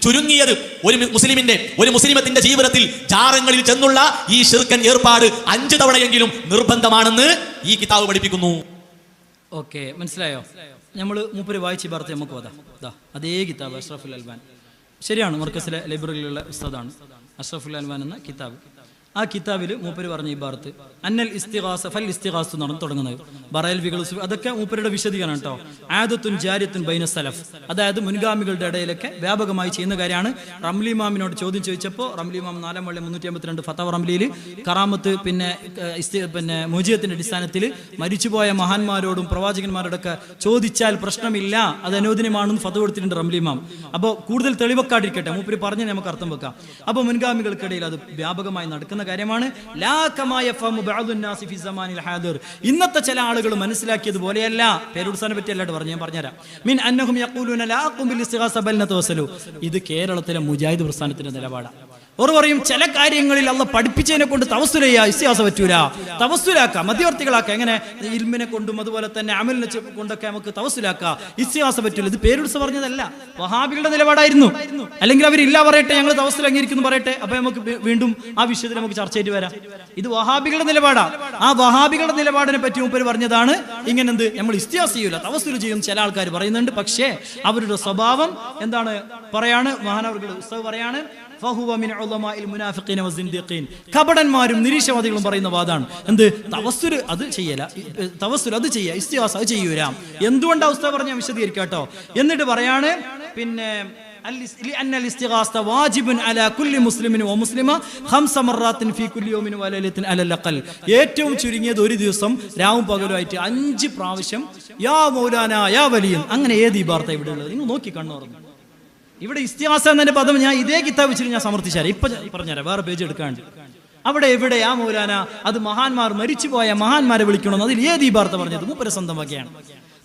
ചുരുങ്ങിയത് ഒരു മുസ്ലിമിന്റെ, ഒരു മുസ്ലിമത്തിന്റെ ജീവിതത്തിൽ ജാറങ്ങളിൽ ചെന്നുള്ള ഈ ശിർക്കൻ ഏർപ്പാട് 5 തവണയെങ്കിലും നിർബന്ധമാണെന്ന് ഈ കിതാബ് പഠിപ്പിക്കുന്നു. ഓക്കെ, മനസ്സിലായോ? നമ്മൾ മൂപ്പര് വായിച്ച് ഭാരത്തെ നമുക്ക് വതാ അതേ കിതാബ് അഷ്റഫുൽ അൽവാൻ. ശരിയാണ്, മർക്കസിലെ ലൈബ്രറിയിലുള്ള ഉസ്താദാണ് അഷ്റഫുൽ അൽവാൻ എന്ന കിതാബ്. ആ കിതാബിൽ മൂപ്പര് പറഞ്ഞ ഈ ഭാരത്ത് അന്നൽ ഇസ്തിഗാസ ഫൽ ഇസ്തിഗാസ എന്നാണ് തുടങ്ങുന്നത്. ബറേൽവികൾ അതൊക്കെ മൂപ്പരുടെ വിശദീകരണം കേട്ടോ. ആദത്തുൻ ജാരിയത്തുൻ ബൈന സലഫ്, അതായത് മുൻഗാമികളുടെ ഇടയിലൊക്കെ വ്യാപകമായി ചെയ്യുന്ന കാര്യമാണ്. റംലി ഇമാമിനോട് ചോദ്യം ചോദിച്ചപ്പോൾ റംലി ഇമാം 4-ാം വാള്യം 352 ഫതവ റംലിയിൽ കറാമത്ത് പിന്നെ മുജിയത്തിന്റെ അടിസ്ഥാനത്തിൽ മരിച്ചുപോയ മഹാന്മാരോടും പ്രവാചകന്മാരോടൊക്കെ ചോദിച്ചാൽ പ്രശ്നമില്ല, അത് അനുവദനീയമാണെന്ന് ഫതവ കൊടുത്തിട്ടുണ്ട് റംലി ഇമാം. അപ്പോൾ കൂടുതൽ തെളിവെക്കാതിരിക്കട്ടെ, മൂപ്പര് പറഞ്ഞ് നമുക്ക് അർത്ഥം വെക്കാം. അപ്പോൾ മുൻഗാമികൾക്കിടയിൽ അത് വ്യാപകമായി നടക്കുന്ന കാര്യമാണ്. ഇന്നത്തെ ചില ആളുകൾ മനസ്സിലാക്കിയതുപോലെയല്ല. പേരുത്സാനെ പറ്റി അല്ലാണ്ട് പറഞ്ഞു, ഞാൻ പറഞ്ഞുതരാം. മിൻ അന്നഹും യഖൂലൂന ലാ അഖൂം ബിൽ ഇസ്തിഗാസ ബൽ നതവസ്സലു. ഇത് കേരളത്തിലെ മുജാഹിദ് പ്രസ്ഥാനത്തിന്റെ നിലപാടാണ്. അവർ പറയും ചില കാര്യങ്ങളിൽ അള്ളാഹ് പഠിപ്പിച്ചതിനെ കൊണ്ട് തവസ്സുൽ ചെയ്യാ, ഇസ്തിഗാസ പറ്റൂല, തവസ്സുലാക്കാം, മധ്യവർത്തികളാക്കാം. എങ്ങനെ? ഇൽമിനെ കൊണ്ടും അതുപോലെ തന്നെ അമലിനെ കൊണ്ടൊക്കെ നമുക്ക് തവസ്സുലാക്കാം, ഇസ്തിഗാസ പറ്റൂല. ഇത് പേരുത്സ പറഞ്ഞതല്ല, വഹാബികളുടെ നിലപാടായിരുന്നു. അല്ലെങ്കിൽ അവരില്ല പറയട്ടെ, ഞങ്ങൾ തവസ്സുൽ അംഗീകരിക്കുന്നു പറയട്ടെ, അപ്പൊ നമുക്ക് വീണ്ടും ആ വിഷയത്തിൽ നമുക്ക് ചർച്ച ചെയ്ത് വരാം. ഇത് വഹാബികളുടെ നിലപാടാ. ആ വഹാബികളുടെ നിലപാടിനെ പറ്റി മൂപ്പര് പറഞ്ഞതാണ് ഇങ്ങനെ, എന്ത് നമ്മൾ ഇസ്തിഗാസ ചെയ്യൂല, തവസ്സുൽ ചെയ്യും ചില ആൾക്കാർ പറയുന്നുണ്ട്. പക്ഷേ അവരുടെ സ്വഭാവം എന്താണ് പറയാണ്? മഹാനവർകൾ ഉസ്താദ് പറയാണ്, കപടന്മാരും നിരീശ്വരവാദികളും പറയുന്ന വാദാണ്. എന്ത്? തവസ്സുൽ അത് ചെയ്യല, തവസ്സുൽ അത് ചെയ്യാ, ഇസ്തിഗാസ അത് ചെയ്യൂല. എന്തുകൊണ്ടാ ഉസ്താദ് പറഞ്ഞ വിശദീകരിക്കാം കേട്ടോ. എന്നിട്ട് പറയാണ് പിന്നെ ഏറ്റവും ചുരുങ്ങിയത് ഒരു ദിവസം രാവും പകലുമായിട്ട് 5 പ്രാവശ്യം യാ മൗലാന യാ വലിയൻ. അങ്ങനെ ഏത് ഇബാർത്ത ഇവിടെ ഉള്ളത്? നിങ്ങൾ നോക്കി കണ്ണു തുറന്നു. ഇവിടെ ഇസ്തിഗാസ എന്നതിന്റെ പദം ഞാൻ ഇതേ കിതാബ് വെച്ചിട്ട് ഞാൻ സമർത്ഥിച്ചാൽ ഇപ്പൊ പറഞ്ഞുതരാം, വേറെ പേജ് എടുക്കാണ്ട്. അവിടെ എവിടെ യാ മൗലാന? അത് മഹാന്മാർ, മരിച്ചുപോയ മഹാന്മാരെ വിളിക്കണമെന്ന് അതിൽ ഏത് ഇബാർത്ത പറഞ്ഞത്? മൂപ്പര് സ്വന്തം വകയാണ്.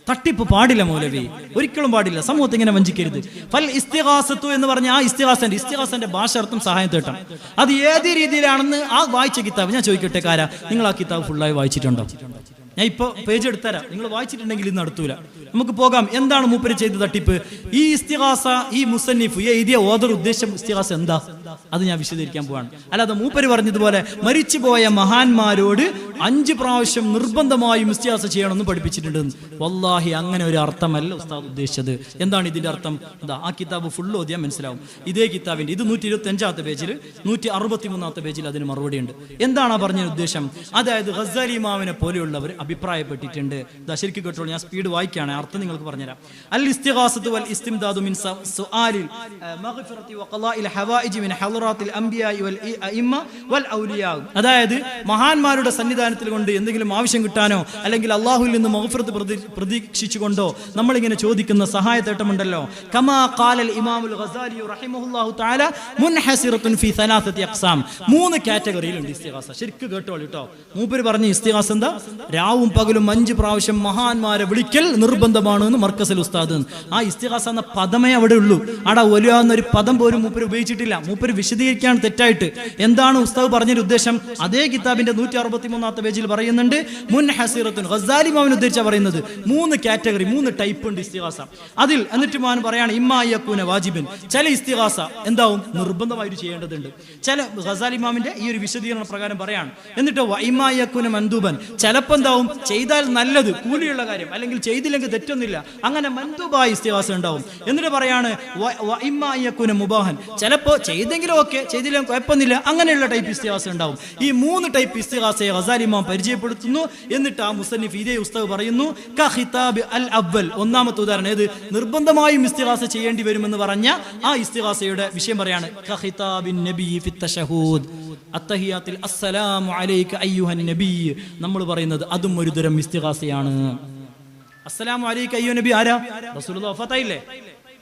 തട്ടിപ്പ് പാടില്ല മൗലവി, ഒരിക്കലും പാടില്ല. സമൂഹത്തെ ഇങ്ങനെ വഞ്ചിക്കരുത്. ഫൽ ഇസ്തിഗാസത്തു എന്ന് പറഞ്ഞ ആ ഇസ്തിഗാസന്റെ ഭാഷ അർത്ഥം സഹായം തേട്ടം. അത് ഏത് രീതിയിലാണെന്ന് ആ വായിച്ച കിതാബ് ഞാൻ ചോദിക്കട്ടെ, കാരാ നിങ്ങൾ ആ കിതാബ് ഫുള്ളായി വായിച്ചിട്ടുണ്ടോ? ഞാൻ ഇപ്പോൾ പേജ് എടുത്തരാം, നിങ്ങൾ വായിച്ചിട്ടുണ്ടെങ്കിൽ ഇന്ന് നടത്തൂല. നമുക്ക് പോകാം. എന്താണ് മൂപ്പര് ചെയ്ത തട്ടിപ്പ്? ഈ ഇസ്തിഗാസ, ഈ മുസന്നിഫ് എഴുതിയ ഓദർ ഉദ്ദേശം ഇസ്തിഗാസ എന്താ, അത് ഞാൻ വിശദീകരിക്കാൻ പോവാണ്. അല്ലാതെ മൂപ്പര് പറഞ്ഞതുപോലെ മരിച്ചുപോയ മഹാന്മാരോട് 5 പ്രാവശ്യം നിർബന്ധമായും ഇസ്തിഗാസ ചെയ്യണമെന്ന് പഠിപ്പിച്ചിട്ടുണ്ട്. വല്ലാഹി അങ്ങനെ ഒരു അർത്ഥമല്ല ഉസ്താദ് ഉദ്ദേശിച്ചത്. എന്താണ് ഇതിന്റെ അർത്ഥം? എന്താ? ആ കിതാബ് ഫുൾ ഓതിയാൽ മനസ്സിലാവും. ഇതേ കിതാബിന്റെ ഇത് 125-ാമത്തെ പേജിൽ 163-ാമത്തെ പേജിൽ അതിന് മറുപടി ഉണ്ട്. എന്താണ് പറഞ്ഞ ഉദ്ദേശം? അതായത് ഗസാലി ഇമാമിനെ പോലെയുള്ളവർ അഭിപ്രായപ്പെട്ടിട്ടുണ്ട്. ശരിക്കും കേട്ടോളൂ, ഞാൻ സ്പീഡ് വായിക്കുകയാണ്, അർത്ഥം നിങ്ങൾക്ക് പറഞ്ഞുതരാം. അൽ ഇസ്തിഗാസത്തു വൽ ഇസ്തിംദാദു മിൻ സുആലിൽ മഗ്ഫിറതി വഖളാഇൽ ഹവായിജി മിൻ ഹളറാത്തിൽ അംബിയാഇ വൽ അഇമ്മ വൽ ഔലിയാ. അതായത് മഹാന്മാരുടെ സന്നിധാനത്തിൽ കൊണ്ട് എന്തെങ്കിലും ആവശ്യം കിട്ടാനോ അല്ലെങ്കിൽ അല്ലാഹുവിൽ നിന്ന് മഗ്ഫിറത്ത് പ്രതീക്ഷിച്ചുകൊണ്ടോ നമ്മളിങ്ങനെ ചോദിക്കുന്ന സഹായത്തേട്ടമുണ്ടല്ലോ. കമാ ഖാലൽ ഇമാമുൽ ഗസാലി റഹിമഹുല്ലാഹു തആല മുൻഹസിറത്തുൻ ഫീ സലാസത്തി അഖ്സാം. 3 കാറ്റഗറിയിലുണ്ട് ഇസ്തിഗാസ. ശരിക്കും കേട്ടോളൂ കേട്ടോ. മൂപ്പര് പറഞ്ഞ ഇസ്തിഗാസ എന്താ? രാവും പകലും 5 പ്രാവശ്യം മഹാന്മാരെ വിളിക്കൽ നിർബന്ധമാണെന്ന് മർക്കസിൽ ഉസ്താദ്. ആ ഇസ്തിഗാസ എന്ന പദമേ അവിടെ ഉള്ളൂ. അവിടെ ഒലിയ എന്നൊരു പദം പോലും മൂപ്പര് ഉപയോഗിച്ചിട്ടില്ല. മൂപ്പര് വിശദീകരിക്കാൻ തെറ്റായിട്ട്. എന്താണ് ഉസ്താദ് പറഞ്ഞൊരു ഉദ്ദേശം? അതേ കിതാബിന്റെ 163-ാമത്തെ പേജിൽ പറയുന്നുണ്ട് മുൻഹസിറത്തുൻ. ഗസാലി ഇമാമിനെ ഉദ്ദേശിച്ചാ പറയുന്നത് 3 കാറ്റഗറി, 3 ടൈപ്പ് ഉണ്ട് ഇസ്തിഗാസ. അതിൽ എന്നിട്ട് മാൻ പറയാണ് ഇമ്മാ യകൂന വാജിബൻ. ചില ഇസ്തിഗാസ എന്താവും? നിർബന്ധമായിട്ട് ചെയ്യേണ്ടതുണ്ട്. ചില ഗസാലി ഇമാമിന്റെ ഈ ഒരു വിശദീകരണ പ്രകാരം പറയാണ്. എന്നിട്ട് ഇമ്മാ യകൂന മൻദൂബൻ. ചിലപ്പോൾ എന്താവും? ചെയ്താൽ നല്ലത്, കൂലിയുള്ള കാര്യം, അല്ലെങ്കിൽ ചെയ്തില്ലെങ്കിൽ തെറ്റൊന്നുമില്ല, അങ്ങനെ മൻദൂബായ ഇസ്തിഗാസ ഉണ്ടാവും. എന്നിട്ട് പറയാണ് ഇമ്മാ യകൂന മുബാഹൻ. ചിലപ്പോൾ ചെയ്തെങ്കിലും ഓക്കെ, ചെയ്തില്ലെങ്കിൽ കുഴപ്പമൊന്നുമില്ല, അങ്ങനെയുള്ള ടൈപ്പ് ഇസ്തിഗാസ ഉണ്ടാവും. ഈ 3 ടൈപ്പ് ഇസ്തിഗാസയെ ഗസാലി ഇമാം പരിചയപ്പെടുത്തുന്നു. എന്നിട്ട് ആ മുസന്നിഫ് ഇതേ ഉസ്താദ് പറയുന്നു ഖിതാബ് അൽ അവ്വൽ. 1-ാമത്തെ ഉദാഹരണം ഏത്? നിർബന്ധമായും ഇസ്തിഗാസ ചെയ്യേണ്ടി വരുമെന്ന് പറഞ്ഞ ആ ഇസ്തിഗാസയുടെ വിഷയം പറയാണ് ഖിതാബിൻ നബി ഫി തശഹൂദ് അത്തഹിയാത്തിൽ അസ്സലാമു അലൈക അയ്യുഹൻ നബി. നമ്മൾ പറയുന്നത് അതും ഒരു തരം ഇസ്തിഗാസയാണ്. അസ്സലാമു അലൈക അയ്യുഹൻ നബി ആരാ? റസൂലുള്ളാഹി വഫാത്തായില്ലേ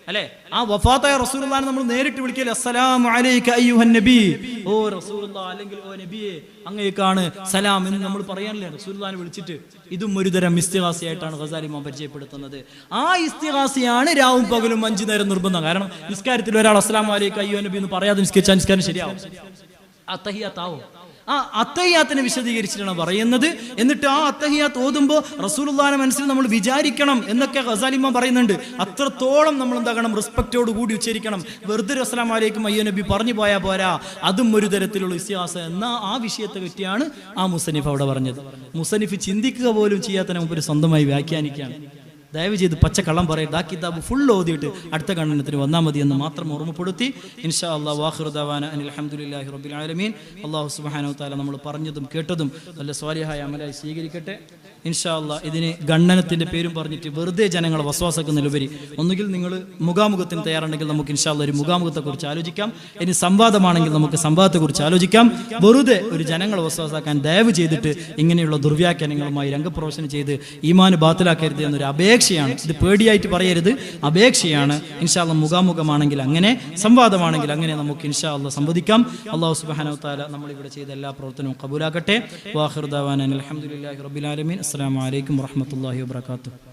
അല്ലേ? ആ വഫാത്തായ റസൂലുള്ളാഹിനെ നമ്മൾ നേരിട്ട് വിളിക്കൽ അസ്സലാമു അലൈക അയ്യുഹൻ നബി. ഓ റസൂലുള്ളാഹ്, അല്ലെങ്കിൽ ഓ നബിയെ അങ്ങേക്കാണ് സലാം എന്ന് നമ്മൾ പറയാനല്ലേ റസൂലുള്ളാഹിനെ വിളിച്ചിട്ട്. ഇതും ഒരു തരം ഇസ്തിഗാസയായിട്ടാണ് ഗസാലി ഇമാം പരിചയപ്പെടുത്തുന്നത്. ആ ഇസ്തിഗാസയാണ് രാവും പകലും 5 നേരം നിർബന്ധം. കാരണം നിസ്കാരത്തിൽ ഒരാൾ അസ്സലാമു അലൈക അയ്യുഹൻ നബി എന്ന് പറയാതെ നിസ്കരിച്ചാൽ നിസ്കാരം ശരിയാവും? അത്തഹിയാത്താവും. ആ അത്തഹിയാത്തിനെ വിശദീകരിച്ചിട്ടാണ് പറയുന്നത്. എന്നിട്ട് ആ അത്തഹിയാത്ത് ഓതുമ്പോൾ റസൂലുള്ളാഹിന്റെ മനസ്സിൽ നമ്മൾ വിചാരിക്കണം എന്നൊക്കെ ഗസാലി ഇമാം പറയുന്നുണ്ട്. അത്രത്തോളം നമ്മൾ എന്താകണം? റെസ്പെക്റ്റോട് കൂടി ഉച്ചരിക്കണം. വെറുതെ അസ്സലാമു അലൈക്കും അയ്യോ നബി പറഞ്ഞു പോയാൽ പോരാ, അതും ഒരു തരത്തിലുള്ള ഇസ്തിഗാസ എന്ന ആ വിഷയത്തെ പറ്റിയാണ് ആ മുസന്നിഫ് അവിടെ പറഞ്ഞത്. മുസന്നിഫ് ചിന്തിക്കുക പോലും ചെയ്യാത്ത നമുക്ക് സ്വന്തമായി വ്യാഖ്യാനിക്കുകയാണ്. ദയവ് ചെയ്ത് പച്ചക്കള്ളം പറയരുത്. ആ കിതാബ് ഫുൾ ഓതിയിട്ട് അടുത്ത കണ്ണനത്തിന് വന്നാൽ മതി എന്ന് മാത്രം ഓർമ്മപ്പെടുത്തി ഇൻഷാ അല്ലാഹ് വാഖിറു ദഅവാന അനിൽ ഹംദുലില്ലാഹി റബ്ബിൽ ആലമീൻ. അല്ലാഹു സുബ്ഹാനഹു വ തആല നമ്മൾ പറഞ്ഞതും കേട്ടതും നല്ല സ്വാലിഹായ അമലായി സ്വീകരിക്കട്ടെ ഇൻഷാ അല്ലാഹ്. ഇതിന് ഗണ്ണനത്തിന്റെ പേരും പറഞ്ഞിട്ട് വെറുതെ ജനങ്ങളെ വസ്വാസാക്കുന്നതിലുപരി ഒന്നുകിൽ നിങ്ങൾ മുഖാമുഖത്തിന് തയ്യാറുണ്ടെങ്കിൽ നമുക്ക് ഇൻഷാ അല്ലാഹ് ഒരു മുഖാമുഖത്തെക്കുറിച്ച് ആലോചിക്കാം. ഇനി സംവാദമാണെങ്കിൽ നമുക്ക് സംവാദത്തെക്കുറിച്ച് ആലോചിക്കാം. വെറുതെ ഒരു ജനങ്ങളെ വസ്വാസാക്കാൻ ദയവ് ചെയ്തിട്ട് ഇങ്ങനെയുള്ള ദുർവ്യാഖ്യാനങ്ങളുമായി രംഗപ്രവേശനം ചെയ്ത് ഈമാൻ ബാത്തിലാക്കരുത് എന്നൊരു അപേക്ഷയാണ്. ഇത് പേടിയായിട്ട് പറയരുത്, അപേക്ഷയാണ്. ഇൻഷാ അല്ലാഹ് മുഖാമുഖമാണെങ്കിൽ അങ്ങനെ, സംവാദമാണെങ്കിൽ അങ്ങനെ നമുക്ക് ഇൻഷാ അല്ലാഹ് സംവദിക്കാം. അല്ലാഹു സുബ്ഹാനഹു വ തആല നമ്മൾ ഇവിടെ ചെയ്ത എല്ലാ പ്രവർത്തനവും കബൂലാക്കട്ടെ. വാഖിറു ദഅവാന അൽഹംദുലില്ലാഹി റബ്ബിൽ ആലമീൻ. അസ്സലാമു അലൈക്കും വറഹ്മത്തുള്ളാഹി വബറകാതുഹു.